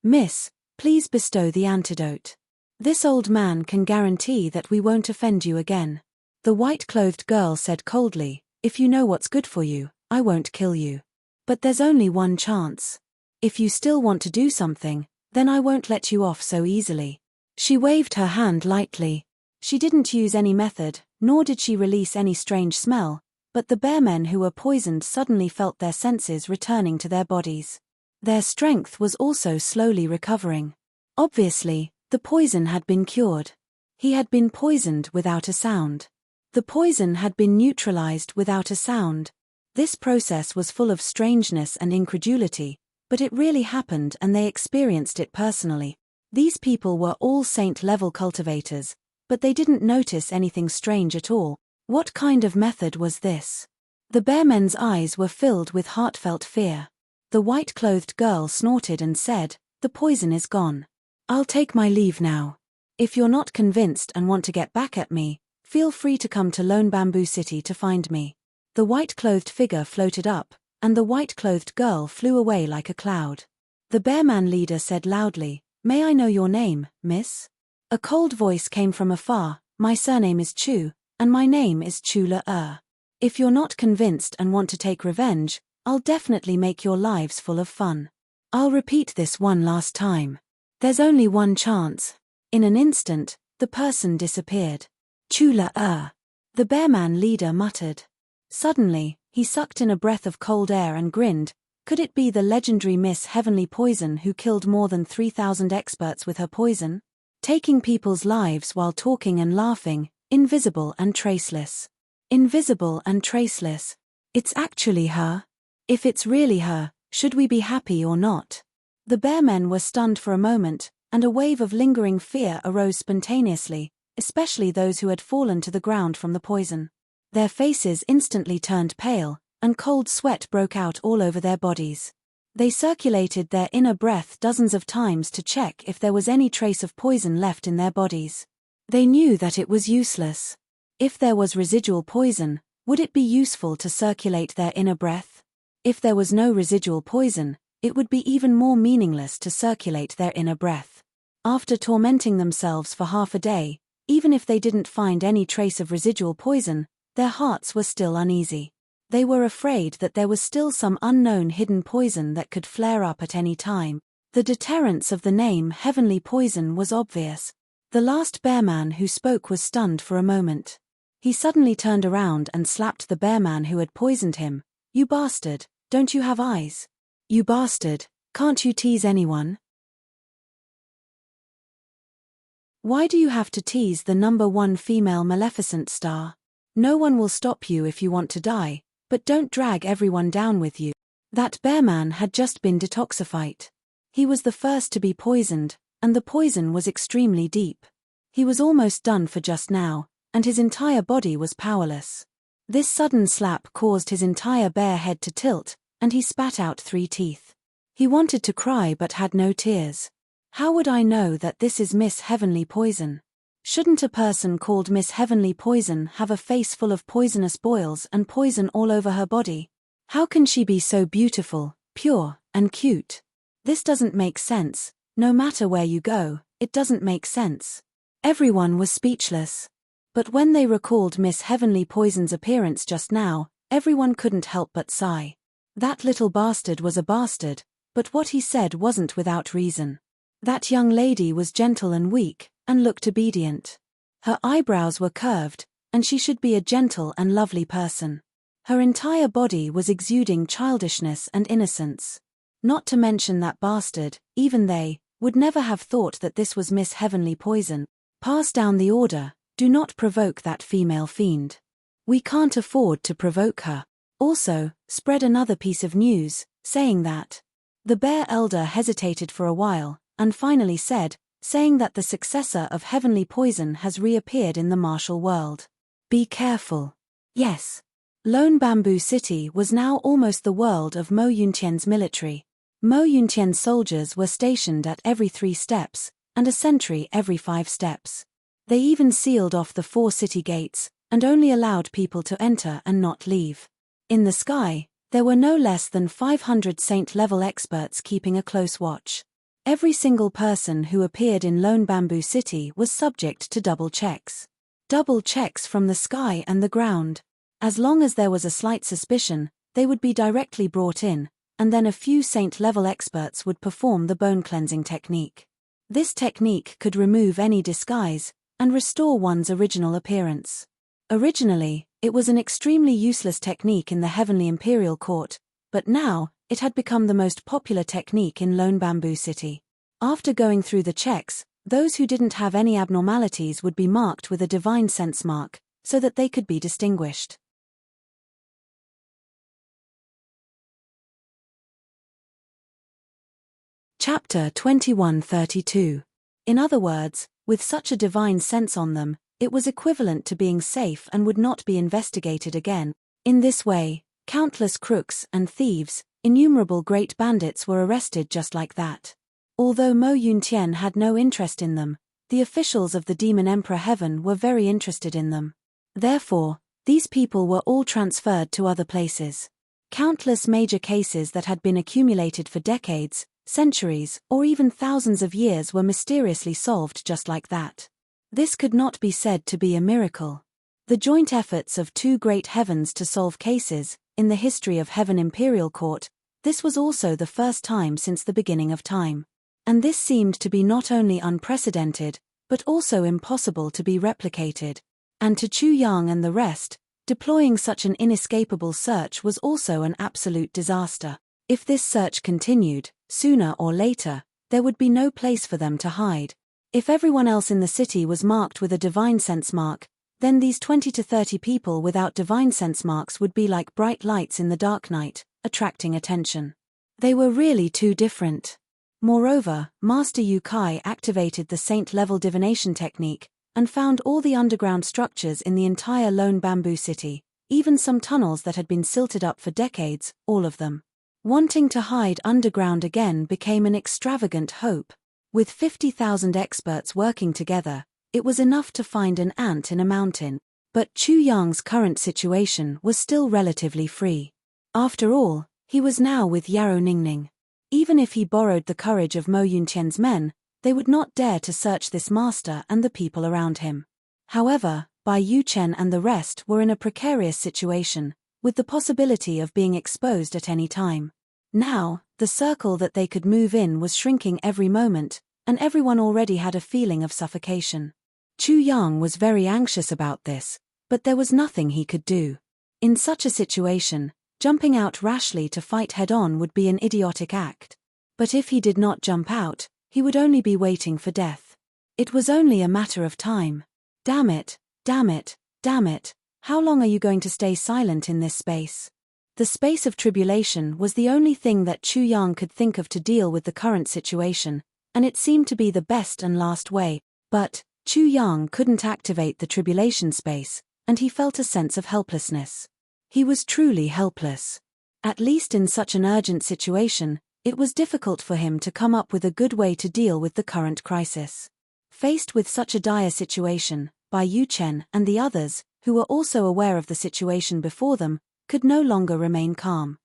Miss, please bestow the antidote. This old man can guarantee that we won't offend you again." The white-clothed girl said coldly, "If you know what's good for you, I won't kill you. But there's only one chance. If you still want to do something, then I won't let you off so easily." She waved her hand lightly. She didn't use any method, nor did she release any strange smell, but the bearmen who were poisoned suddenly felt their senses returning to their bodies. Their strength was also slowly recovering. Obviously, the poison had been cured. He had been poisoned without a sound. The poison had been neutralized without a sound. This process was full of strangeness and incredulity, but it really happened and they experienced it personally. These people were all saint-level cultivators, but they didn't notice anything strange at all. What kind of method was this? The bearmen's eyes were filled with heartfelt fear. The white-clothed girl snorted and said, "The poison is gone. I'll take my leave now. If you're not convinced and want to get back at me, feel free to come to Lone Bamboo City to find me." The white-clothed figure floated up, and the white-clothed girl flew away like a cloud. The bearman leader said loudly, "May I know your name, miss?" A cold voice came from afar, "My surname is Chu, and my name is Chula. If you're not convinced and want to take revenge, I'll definitely make your lives full of fun. I'll repeat this one last time. There's only one chance." In an instant, the person disappeared. "Chula. The bearman leader muttered. Suddenly, he sucked in a breath of cold air and grinned. Could it be the legendary Miss Heavenly Poison who killed more than 3,000 experts with her poison? Taking people's lives while talking and laughing, invisible and traceless. Invisible and traceless. It's actually her. If it's really her, should we be happy or not? The bearmen were stunned for a moment, and a wave of lingering fear arose spontaneously, especially those who had fallen to the ground from the poison. Their faces instantly turned pale, and cold sweat broke out all over their bodies. They circulated their inner breath dozens of times to check if there was any trace of poison left in their bodies. They knew that it was useless. If there was residual poison, would it be useful to circulate their inner breath? If there was no residual poison, it would be even more meaningless to circulate their inner breath. After tormenting themselves for half a day, even if they didn't find any trace of residual poison, their hearts were still uneasy. They were afraid that there was still some unknown hidden poison that could flare up at any time. The deterrence of the name Heavenly Poison was obvious. The last bearman who spoke was stunned for a moment. He suddenly turned around and slapped the bearman who had poisoned him. "You bastard, don't you have eyes? You bastard, can't you tease anyone? Why do you have to tease the #1 female Maleficent star? No one will stop you if you want to die, but don't drag everyone down with you." That bearman had just been detoxified. He was the first to be poisoned, and the poison was extremely deep. He was almost done for just now, and his entire body was powerless. This sudden slap caused his entire bare head to tilt, and he spat out 3 teeth. He wanted to cry but had no tears. How would I know that this is Miss Heavenly Poison? Shouldn't a person called Miss Heavenly Poison have a face full of poisonous boils and poison all over her body? How can she be so beautiful, pure, and cute? This doesn't make sense. No matter where you go, it doesn't make sense. Everyone was speechless. But when they recalled Miss Heavenly Poison's appearance just now, everyone couldn't help but sigh. That little bastard was a bastard, but what he said wasn't without reason. That young lady was gentle and weak, and looked obedient. Her eyebrows were curved, and she should be a gentle and lovely person. Her entire body was exuding childishness and innocence. Not to mention that bastard, even they, would never have thought that this was Miss Heavenly Poison. Pass down the order, do not provoke that female fiend. We can't afford to provoke her. Also, spread another piece of news, saying that. The Bear Elder hesitated for a while, and finally said, saying that the successor of Heavenly Poison has reappeared in the martial world. Be careful. Yes. Lone Bamboo City was now almost the world of Mo Yuntian's military. Mo Yuntian's soldiers were stationed at every 3 steps, and a sentry every 5 steps. They even sealed off the 4 city gates, and only allowed people to enter and not leave. In the sky, there were no less than 500 saint-level experts keeping a close watch. Every single person who appeared in Lone Bamboo City was subject to double checks. Double checks from the sky and the ground. As long as there was a slight suspicion, they would be directly brought in, and then a few saint-level experts would perform the bone-cleansing technique. This technique could remove any disguise, and restore one's original appearance. Originally, it was an extremely useless technique in the Heavenly Imperial Court, but now, it had become the most popular technique in Lone Bamboo City. After going through the checks, those who didn't have any abnormalities would be marked with a divine sense mark, so that they could be distinguished. Chapter 2132. In other words, with such a divine sense on them, it was equivalent to being safe and would not be investigated again. In this way, countless crooks and thieves, innumerable great bandits were arrested just like that. Although Mo Yuntian had no interest in them, the officials of the Demon Emperor Heaven were very interested in them. Therefore, these people were all transferred to other places. Countless major cases that had been accumulated for decades, centuries, or even thousands of years were mysteriously solved just like that. This could not be said to be a miracle. The joint efforts of 2 great heavens to solve cases, in the history of Heaven Imperial Court, this was also the first time since the beginning of time. And this seemed to be not only unprecedented, but also impossible to be replicated. And to Chu Yang and the rest, deploying such an inescapable search was also an absolute disaster. If this search continued, sooner or later, there would be no place for them to hide. If everyone else in the city was marked with a divine sense mark, then these 20 to 30 people without divine sense marks would be like bright lights in the dark night, attracting attention. They were really too different. Moreover, Master Yu Kai activated the saint-level divination technique, and found all the underground structures in the entire Lone Bamboo City, even some tunnels that had been silted up for decades, all of them. Wanting to hide underground again became an extravagant hope. With 50,000 experts working together, it was enough to find an ant in a mountain. But Chu Yang's current situation was still relatively free. After all, he was now with Yarrow Ningning. Even if he borrowed the courage of Mo Yuntian's men, they would not dare to search this master and the people around him. However, Bai Yuchen and the rest were in a precarious situation, with the possibility of being exposed at any time. Now, the circle that they could move in was shrinking every moment, and everyone already had a feeling of suffocation. Chu Yang was very anxious about this, but there was nothing he could do. In such a situation, jumping out rashly to fight head-on would be an idiotic act. But if he did not jump out, he would only be waiting for death. It was only a matter of time. Damn it, damn it, damn it, how long are you going to stay silent in this space? The space of tribulation was the only thing that Chu Yang could think of to deal with the current situation, and it seemed to be the best and last way, but Chu Yang couldn't activate the tribulation space, and he felt a sense of helplessness. He was truly helpless. At least in such an urgent situation, it was difficult for him to come up with a good way to deal with the current crisis. Faced with such a dire situation, Bai Yuchen and the others, who were also aware of the situation before them, could no longer remain calm.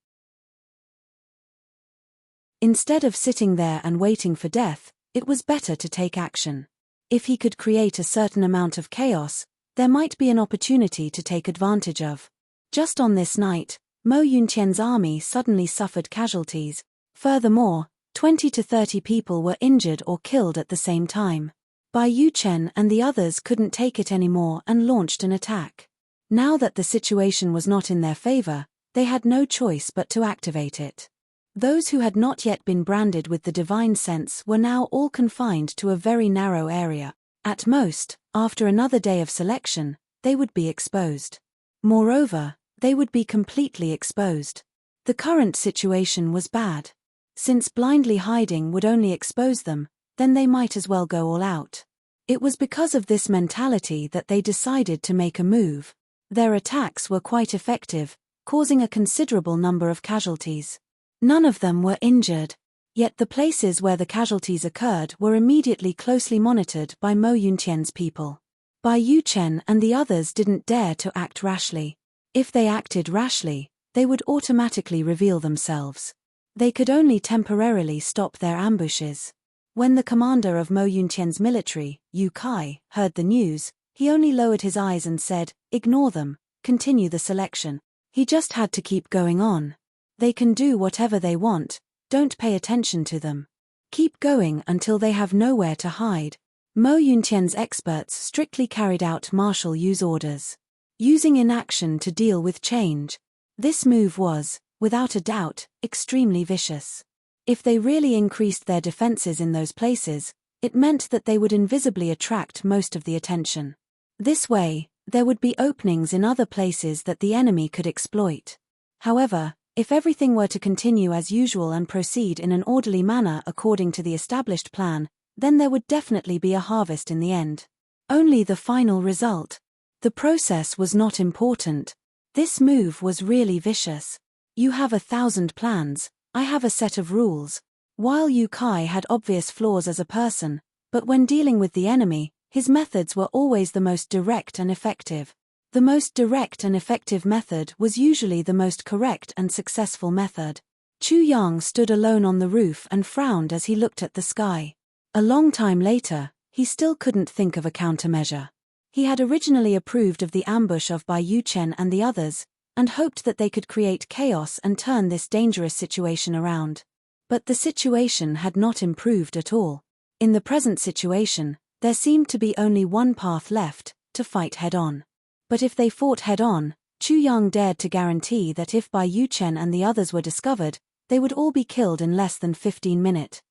Instead of sitting there and waiting for death, it was better to take action. If he could create a certain amount of chaos, there might be an opportunity to take advantage of. Just on this night, Mo Yunqian's army suddenly suffered casualties. Furthermore, 20 to 30 people were injured or killed at the same time. Bai Yuchen and the others couldn't take it anymore and launched an attack. Now that the situation was not in their favor, they had no choice but to activate it. Those who had not yet been branded with the divine sense were now all confined to a very narrow area. At most, after another day of selection, they would be exposed. Moreover, they would be completely exposed. The current situation was bad. Since blindly hiding would only expose them, then they might as well go all out. It was because of this mentality that they decided to make a move. Their attacks were quite effective, causing a considerable number of casualties. None of them were injured. Yet the places where the casualties occurred were immediately closely monitored by Mo Yunqian's people. Bai Yuchen and the others didn't dare to act rashly. If they acted rashly, they would automatically reveal themselves. They could only temporarily stop their ambushes. When the commander of Mo Yunqian's military, Yu Kai, heard the news, he only lowered his eyes and said, "Ignore them, continue the selection." He just had to keep going on. They can do whatever they want, don't pay attention to them. Keep going until they have nowhere to hide. Mo Yunqian's experts strictly carried out martial Yu's orders. Using inaction to deal with change. This move was, without a doubt, extremely vicious. If they really increased their defenses in those places, it meant that they would invisibly attract most of the attention. This way, there would be openings in other places that the enemy could exploit. However, if everything were to continue as usual and proceed in an orderly manner according to the established plan, then there would definitely be a harvest in the end. Only the final result. The process was not important. This move was really vicious. You have 1,000 plans, I have a set of rules. While Yu Kai had obvious flaws as a person, but when dealing with the enemy, his methods were always the most direct and effective. The most direct and effective method was usually the most correct and successful method. Chu Yang stood alone on the roof and frowned as he looked at the sky. A long time later, he still couldn't think of a countermeasure. He had originally approved of the ambush of Bai Yuchen and the others, and hoped that they could create chaos and turn this dangerous situation around. But the situation had not improved at all. In the present situation, there seemed to be only one path left, to fight head-on. But if they fought head-on, Chu Yang dared to guarantee that if Bai Yuchen and the others were discovered, they would all be killed in less than 15 minutes.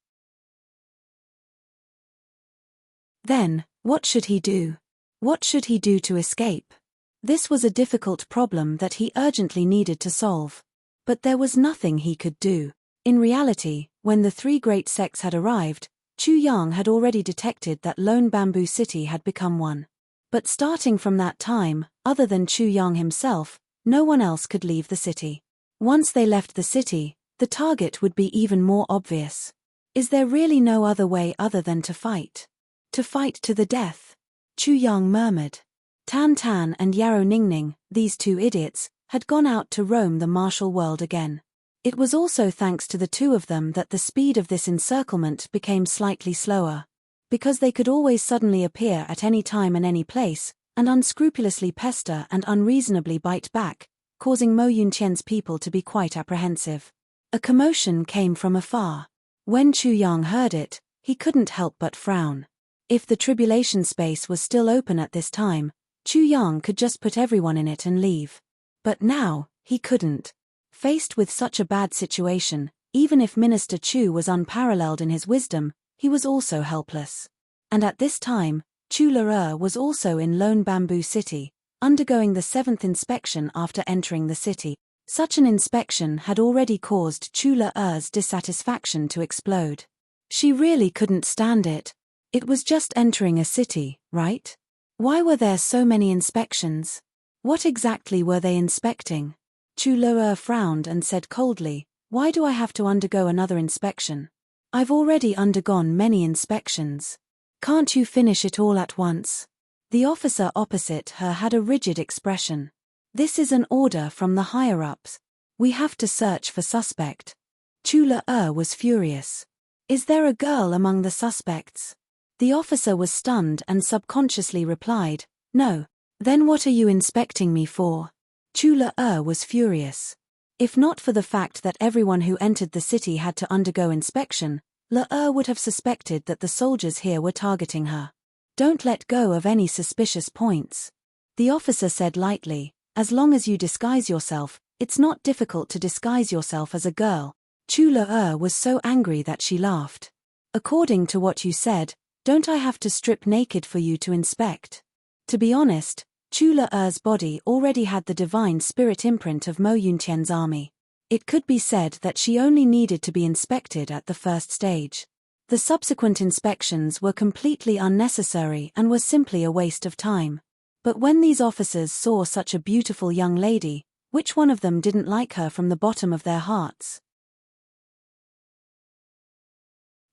Then, what should he do? What should he do to escape? This was a difficult problem that he urgently needed to solve. But there was nothing he could do. In reality, when the three great sects had arrived, Chu Yang had already detected that Lone Bamboo City had become one. But starting from that time, other than Chu Yang himself, no one else could leave the city. Once they left the city, the target would be even more obvious. Is there really no other way other than to fight? To fight to the death? Chu Yang murmured. Tan Tan and Yarrow Ningning, these two idiots, had gone out to roam the martial world again. It was also thanks to the two of them that the speed of this encirclement became slightly slower. Because they could always suddenly appear at any time and any place, and unscrupulously pester and unreasonably bite back, causing Mo Yunqian's people to be quite apprehensive. A commotion came from afar. When Chu Yang heard it, he couldn't help but frown. If the tribulation space was still open at this time, Chu Yang could just put everyone in it and leave. But now, he couldn't. Faced with such a bad situation, even if Minister Chu was unparalleled in his wisdom, he was also helpless. And at this time, Chu Le was also in Lone Bamboo City, undergoing the 7th inspection after entering the city. Such an inspection had already caused Chu Le's dissatisfaction to explode. She really couldn't stand it. It was just entering a city, right? Why were there so many inspections? What exactly were they inspecting? Chu Le frowned and said coldly, "Why do I have to undergo another inspection? I've already undergone many inspections. Can't you finish it all at once?" The officer opposite her had a rigid expression. "This is an order from the higher-ups. We have to search for suspect." Chu Le was furious. "Is there a girl among the suspects?" The officer was stunned and subconsciously replied, "No." "Then what are you inspecting me for?" Chu Le was furious. If not for the fact that everyone who entered the city had to undergo inspection, Le would have suspected that the soldiers here were targeting her. "Don't let go of any suspicious points," the officer said lightly. "As long as you disguise yourself, it's not difficult to disguise yourself as a girl." Chu Le was so angry that she laughed. "According to what you said, don't I have to strip naked for you to inspect?" To be honest, Chu Le's body already had the divine spirit imprint of Mo Yunqian's army. It could be said that she only needed to be inspected at the first stage. The subsequent inspections were completely unnecessary and were simply a waste of time. But when these officers saw such a beautiful young lady, which one of them didn't like her from the bottom of their hearts?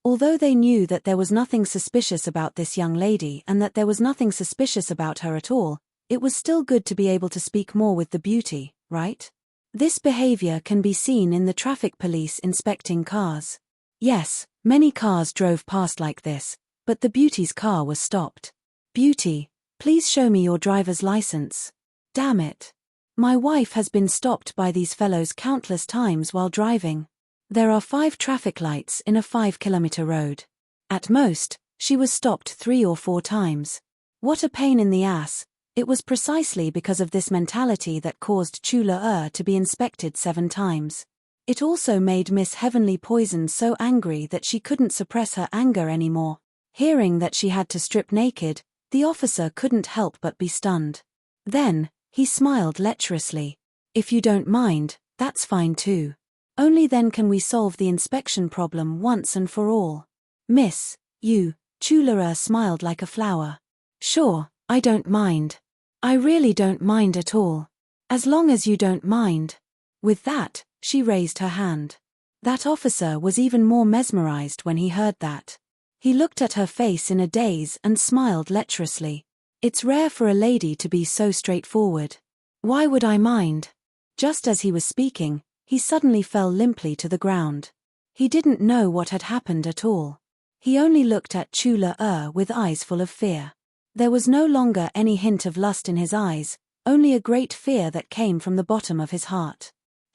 Although they knew that there was nothing suspicious about this young lady and that there was nothing suspicious about her at all, it was still good to be able to speak more with the beauty, right? This behavior can be seen in the traffic police inspecting cars. Yes, many cars drove past like this, but the beauty's car was stopped. "Beauty, please show me your driver's license." "Damn it. My wife has been stopped by these fellows countless times while driving. There are 5 traffic lights in a 5-kilometer road. At most, she was stopped 3 or 4 times. What a pain in the ass." It was precisely because of this mentality that caused Chu Le to be inspected 7 times. It also made Miss Heavenly Poison so angry that she couldn't suppress her anger anymore. Hearing that she had to strip naked, the officer couldn't help but be stunned. Then, he smiled lecherously. "If you don't mind, that's fine too. Only then can we solve the inspection problem once and for all." "Miss, you," Chu Le smiled like a flower. "Sure, I don't mind. I really don't mind at all. As long as you don't mind." With that, she raised her hand. That officer was even more mesmerized when he heard that. He looked at her face in a daze and smiled lecherously. It's rare for a lady to be so straightforward. "Why would I mind?" Just as he was speaking, he suddenly fell limply to the ground. He didn't know what had happened at all. He only looked at Chu Le with eyes full of fear. There was no longer any hint of lust in his eyes, only a great fear that came from the bottom of his heart.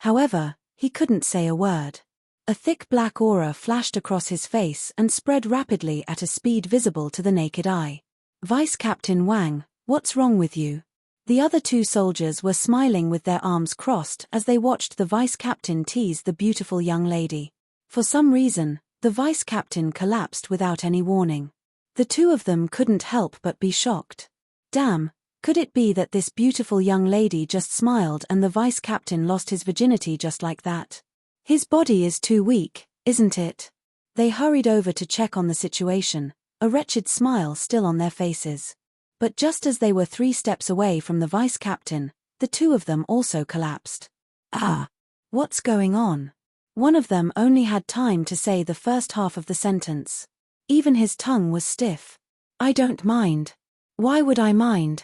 However, he couldn't say a word. A thick black aura flashed across his face and spread rapidly at a speed visible to the naked eye. "Vice Captain Wang, what's wrong with you?" The other 2 soldiers were smiling with their arms crossed as they watched the vice captain tease the beautiful young lady. For some reason, the vice captain collapsed without any warning. The 2 of them couldn't help but be shocked. Damn, could it be that this beautiful young lady just smiled and the vice captain lost his virginity just like that? His body is too weak, isn't it? They hurried over to check on the situation, a wretched smile still on their faces. But just as they were 3 steps away from the vice captain, the 2 of them also collapsed. "Ah, what's going on?" One of them only had time to say the first half of the sentence. Even his tongue was stiff. "I don't mind." Why would I mind?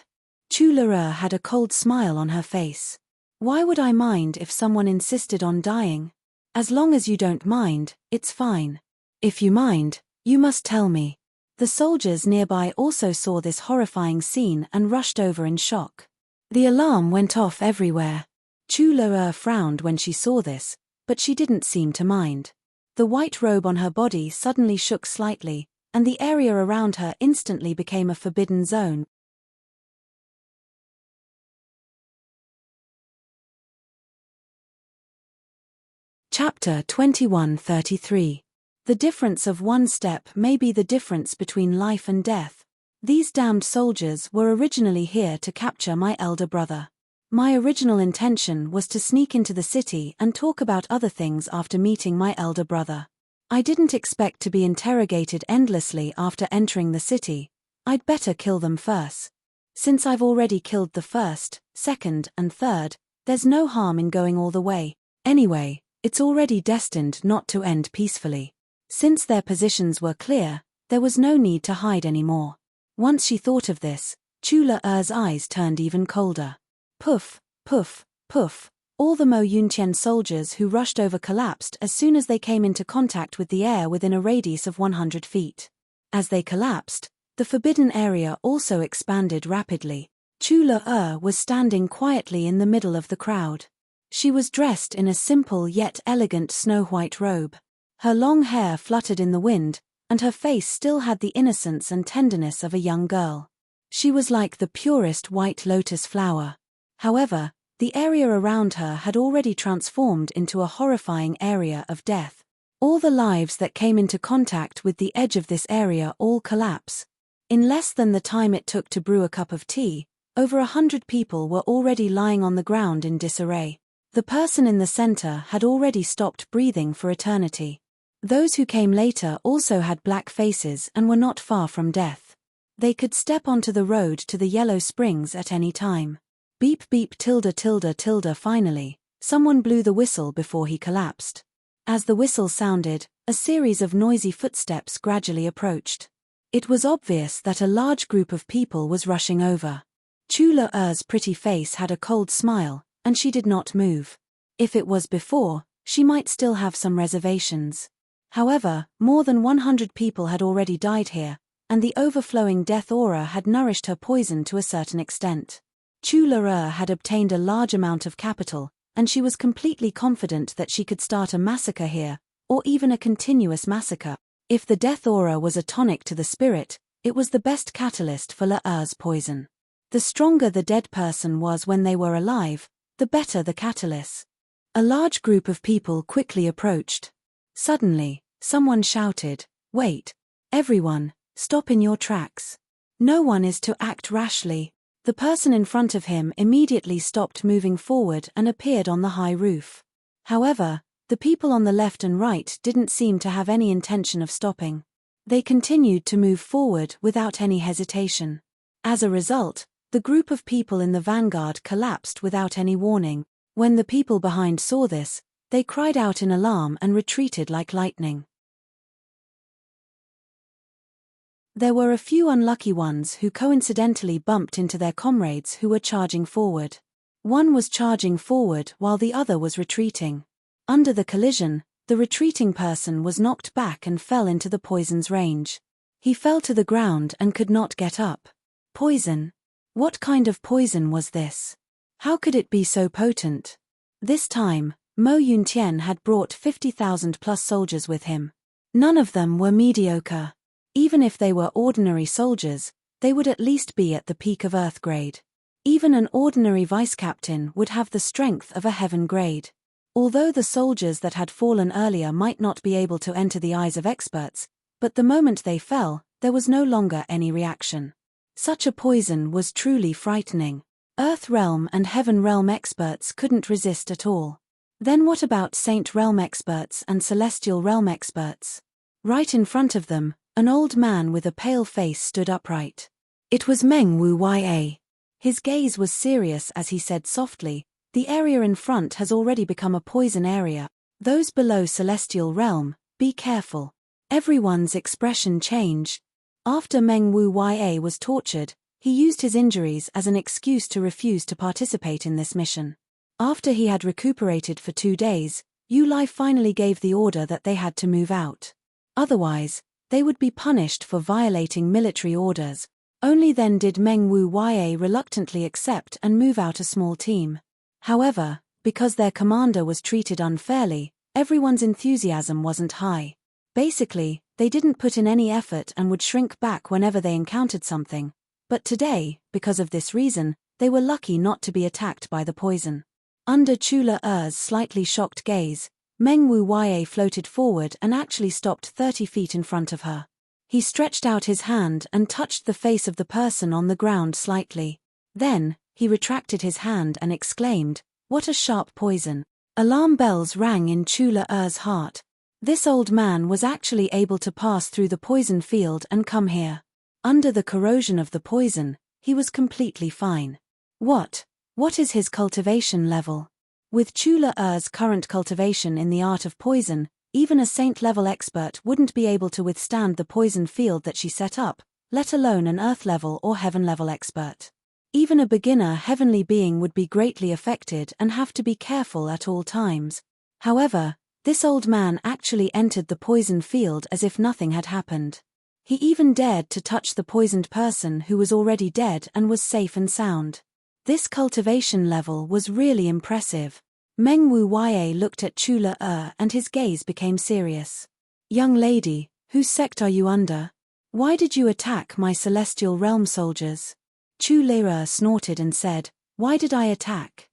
Chu Le had a cold smile on her face. Why would I mind if someone insisted on dying? As long as you don't mind, it's fine. If you mind, you must tell me. The soldiers nearby also saw this horrifying scene and rushed over in shock. The alarm went off everywhere. Chu frowned when she saw this, but she didn't seem to mind. The white robe on her body suddenly shook slightly, and the area around her instantly became a forbidden zone. Chapter 21:33. The difference of one step may be the difference between life and death. These damned soldiers were originally here to capture my elder brother. My original intention was to sneak into the city and talk about other things after meeting my elder brother. I didn't expect to be interrogated endlessly after entering the city. I'd better kill them first. Since I've already killed the first, second, and third, there's no harm in going all the way. Anyway, it's already destined not to end peacefully. Since their positions were clear, there was no need to hide anymore. Once she thought of this, Chu-Le's eyes turned even colder. Poof, poof, poof. All the Mo Yunqian soldiers who rushed over collapsed as soon as they came into contact with the air within a radius of 100 feet. As they collapsed, the forbidden area also expanded rapidly. Chu-Le was standing quietly in the middle of the crowd. She was dressed in a simple yet elegant snow-white robe. Her long hair fluttered in the wind, and her face still had the innocence and tenderness of a young girl. She was like the purest white lotus flower. However, the area around her had already transformed into a horrifying area of death. All the lives that came into contact with the edge of this area all collapse. In less than the time it took to brew a cup of tea, over 100 people were already lying on the ground in disarray. The person in the center had already stopped breathing for eternity. Those who came later also had black faces and were not far from death. They could step onto the road to the Yellow Springs at any time. Beep beep tilde tilde tilde. Finally, someone blew the whistle before he collapsed. As the whistle sounded, a series of noisy footsteps gradually approached. It was obvious that a large group of people was rushing over. Chu-Le's pretty face had a cold smile, and she did not move. If it was before, she might still have some reservations. However, more than 100 people had already died here, and the overflowing death aura had nourished her poison to a certain extent. Chu-Le had obtained a large amount of capital, and she was completely confident that she could start a massacre here, or even a continuous massacre. If the death aura was a tonic to the spirit, it was the best catalyst for Le's poison. The stronger the dead person was when they were alive, the better the catalyst. A large group of people quickly approached. Suddenly, someone shouted, "Wait! Everyone, stop in your tracks. No one is to act rashly." The person in front of him immediately stopped moving forward and appeared on the high roof. However, the people on the left and right didn't seem to have any intention of stopping. They continued to move forward without any hesitation. As a result, the group of people in the vanguard collapsed without any warning. When the people behind saw this, they cried out in alarm and retreated like lightning. There were a few unlucky ones who coincidentally bumped into their comrades who were charging forward. One was charging forward while the other was retreating. Under the collision, the retreating person was knocked back and fell into the poison's range. He fell to the ground and could not get up. Poison? What kind of poison was this? How could it be so potent? This time, Mo Yunqian had brought 50,000 plus soldiers with him. None of them were mediocre. Even if they were ordinary soldiers, they would at least be at the peak of Earth grade. Even an ordinary vice-captain would have the strength of a heaven grade. Although the soldiers that had fallen earlier might not be able to enter the eyes of experts, but the moment they fell, there was no longer any reaction. Such a poison was truly frightening. Earth Realm and Heaven Realm experts couldn't resist at all. Then what about Saint Realm experts and Celestial Realm experts? Right in front of them, an old man with a pale face stood upright. It was Meng Wu Ya. His gaze was serious as he said softly, "The area in front has already become a poison area. Those below Celestial Realm, be careful." Everyone's expression changed. After Meng Wu Ya was tortured, he used his injuries as an excuse to refuse to participate in this mission. After he had recuperated for 2 days, Yu Lai finally gave the order that they had to move out. Otherwise, they would be punished for violating military orders. Only then did Meng Wu Ya reluctantly accept and move out a small team. However, Because their commander was treated unfairly, everyone's enthusiasm wasn't high. Basically, they didn't put in any effort and would shrink back whenever they encountered something. But today, because of this reason, they were lucky not to be attacked by the poison. Under Chula Er's slightly shocked gaze, Meng Wu Wei floated forward and actually stopped 30 feet in front of her. He stretched out his hand and touched the face of the person on the ground slightly. Then, he retracted his hand and exclaimed, "What a sharp poison." Alarm bells rang in Chula Er's heart. This old man was actually able to pass through the poison field and come here. Under the corrosion of the poison, he was completely fine. What is his cultivation level? With Chula Er's current cultivation in the art of poison, even a saint-level expert wouldn't be able to withstand the poison field that she set up, let alone an earth-level or heaven-level expert. Even a beginner heavenly being would be greatly affected and have to be careful at all times. However, this old man actually entered the poison field as if nothing had happened. He even dared to touch the poisoned person who was already dead and was safe and sound. This cultivation level was really impressive. Meng Wu Wei looked at Chula and his gaze became serious. "Young lady, whose sect are you under? Why did you attack my celestial realm soldiers?" Chula snorted and said, "Why did I attack?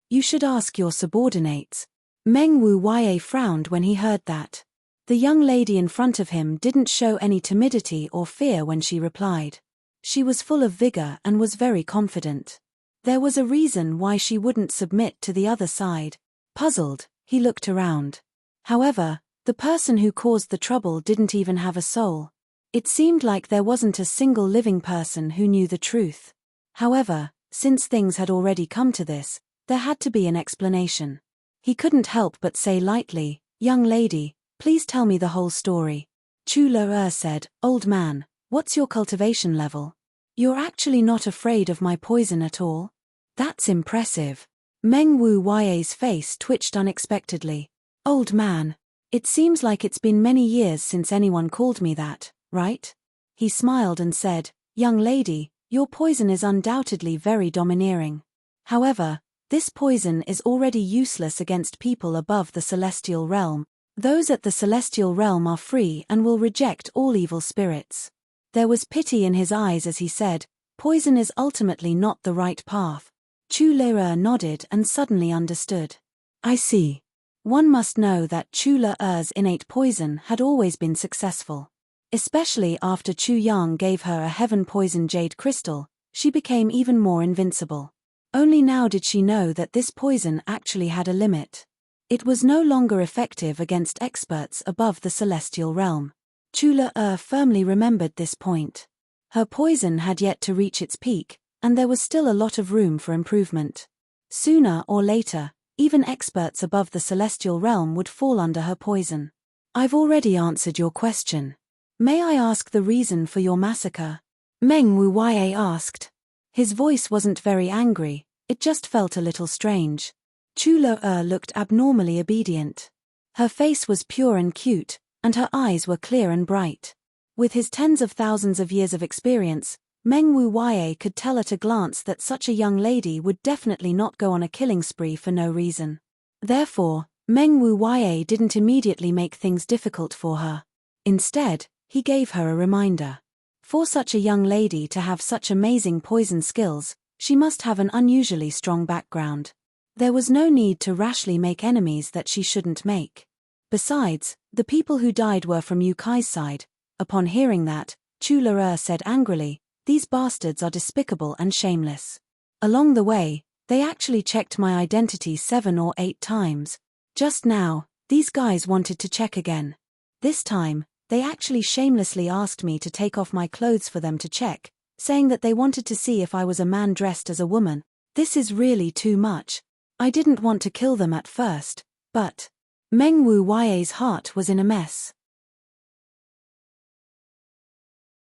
You should ask your subordinates." Meng Wu Wei frowned when he heard that. The young lady in front of him didn't show any timidity or fear when she replied. She was full of vigor and was very confident. There was a reason why she wouldn't submit to the other side. Puzzled, he looked around. However, the person who caused the trouble didn't even have a soul. It seemed like there wasn't a single living person who knew the truth. However, since things had already come to this, there had to be an explanation. He couldn't help but say lightly, "Young lady, please tell me the whole story." Chula said, "Old man, what's your cultivation level? You're actually not afraid of my poison at all? That's impressive." Meng Wu Wei's face twitched unexpectedly. "Old man, it seems like it's been many years since anyone called me that, right?" He smiled and said, "Young lady, your poison is undoubtedly very domineering. However, this poison is already useless against people above the celestial realm. Those at the celestial realm are free and will reject all evil spirits." There was pity in his eyes as he said, "Poison is ultimately not the right path." Chula nodded and suddenly understood. "I see. One must know that Chula innate poison had always been successful. Especially after Chu Yang gave her a heaven poison jade crystal, she became even more invincible. Only now did she know that this poison actually had a limit. It was no longer effective against experts above the celestial realm. Chula firmly remembered this point. Her poison had yet to reach its peak, and there was still a lot of room for improvement. Sooner or later, even experts above the celestial realm would fall under her poison. "I've already answered your question. May I ask the reason for your massacre?" Meng Wu Wei asked. His voice wasn't very angry, it just felt a little strange. Chula looked abnormally obedient. Her face was pure and cute, and her eyes were clear and bright. With his tens of thousands of years of experience, Meng Wu Wei could tell at a glance that such a young lady would definitely not go on a killing spree for no reason. Therefore, Meng Wu Wei didn't immediately make things difficult for her. Instead, he gave her a reminder. For such a young lady to have such amazing poison skills, she must have an unusually strong background. There was no need to rashly make enemies that she shouldn't make. Besides, the people who died were from Yu Kai's side. Upon hearing that, Chula said angrily, "These bastards are despicable and shameless. Along the way, they actually checked my identity 7 or 8 times. Just now, these guys wanted to check again. This time, they actually shamelessly asked me to take off my clothes for them to check, saying that they wanted to see if I was a man dressed as a woman. This is really too much. I didn't want to kill them at first, but..." Meng Wu Wei's heart was in a mess.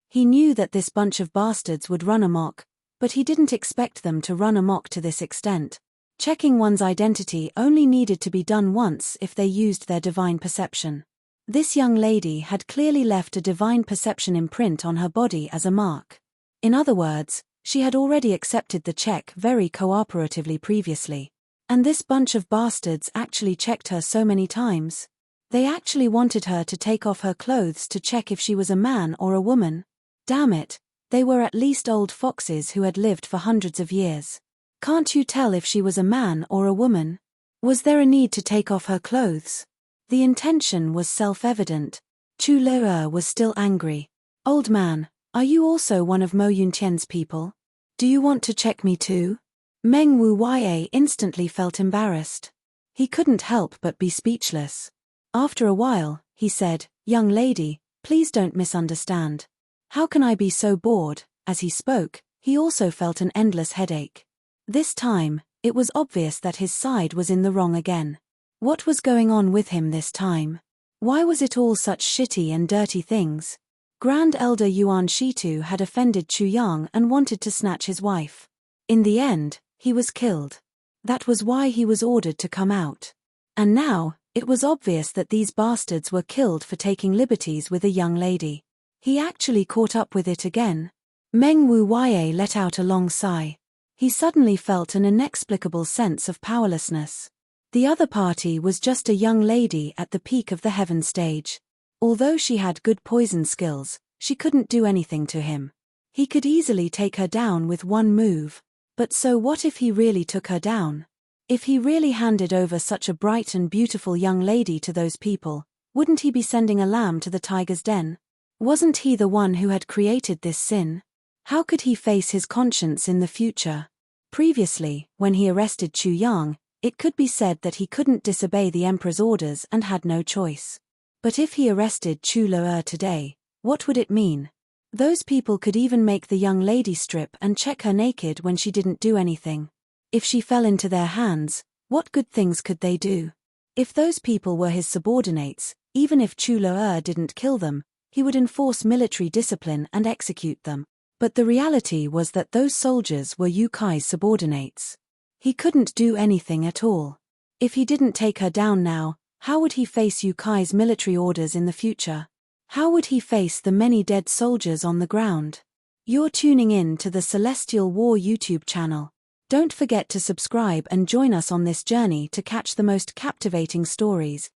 He knew that this bunch of bastards would run amok, but he didn't expect them to run amok to this extent. Checking one's identity only needed to be done once if they used their divine perception. This young lady had clearly left a divine perception imprint on her body as a mark. In other words, She had already accepted the check very cooperatively previously. And this bunch of bastards actually checked her so many times. They actually wanted her to take off her clothes to check if she was a man or a woman. Damn it, they were at least old foxes who had lived for hundreds of years. Can't you tell if she was a man or a woman? Was there a need to take off her clothes? The intention was self-evident. Chu Leo was still angry. Old man, are you also one of Mo Yuntian's people? Do you want to check me too? Meng Wu Ye instantly felt embarrassed. He couldn't help but be speechless. After a while, he said, "Young lady, please don't misunderstand. How can I be so bored?" As he spoke, he also felt an endless headache. This time, it was obvious that his side was in the wrong again. What was going on with him this time? Why was it all such shitty and dirty things? Grand Elder Yuan Shitu had offended Chu Yang and wanted to snatch his wife. In the end, he was killed. That was why he was ordered to come out. And now, it was obvious that these bastards were killed for taking liberties with a young lady. He actually caught up with it again. Meng Wu Ye let out a long sigh. He suddenly felt an inexplicable sense of powerlessness. The other party was just a young lady at the peak of the heaven stage. Although she had good poison skills, she couldn't do anything to him. He could easily take her down with one move. But so what if he really took her down? If he really handed over such a bright and beautiful young lady to those people, wouldn't he be sending a lamb to the tiger's den? Wasn't he the one who had created this sin? How could he face his conscience in the future? Previously, when he arrested Chu Yang, it could be said that he couldn't disobey the emperor's orders and had no choice. But if he arrested Chu Leo today, what would it mean? Those people could even make the young lady strip and check her naked when she didn't do anything. If she fell into their hands, what good things could they do? If those people were his subordinates, even if Chu Leo didn't kill them, he would enforce military discipline and execute them. But the reality was that those soldiers were Yu Kai's subordinates. He couldn't do anything at all. If he didn't take her down now, how would he face Yu Kai's military orders in the future? How would he face the many dead soldiers on the ground? You're tuning in to the Celestial War YouTube channel. Don't forget to subscribe and join us on this journey to catch the most captivating stories,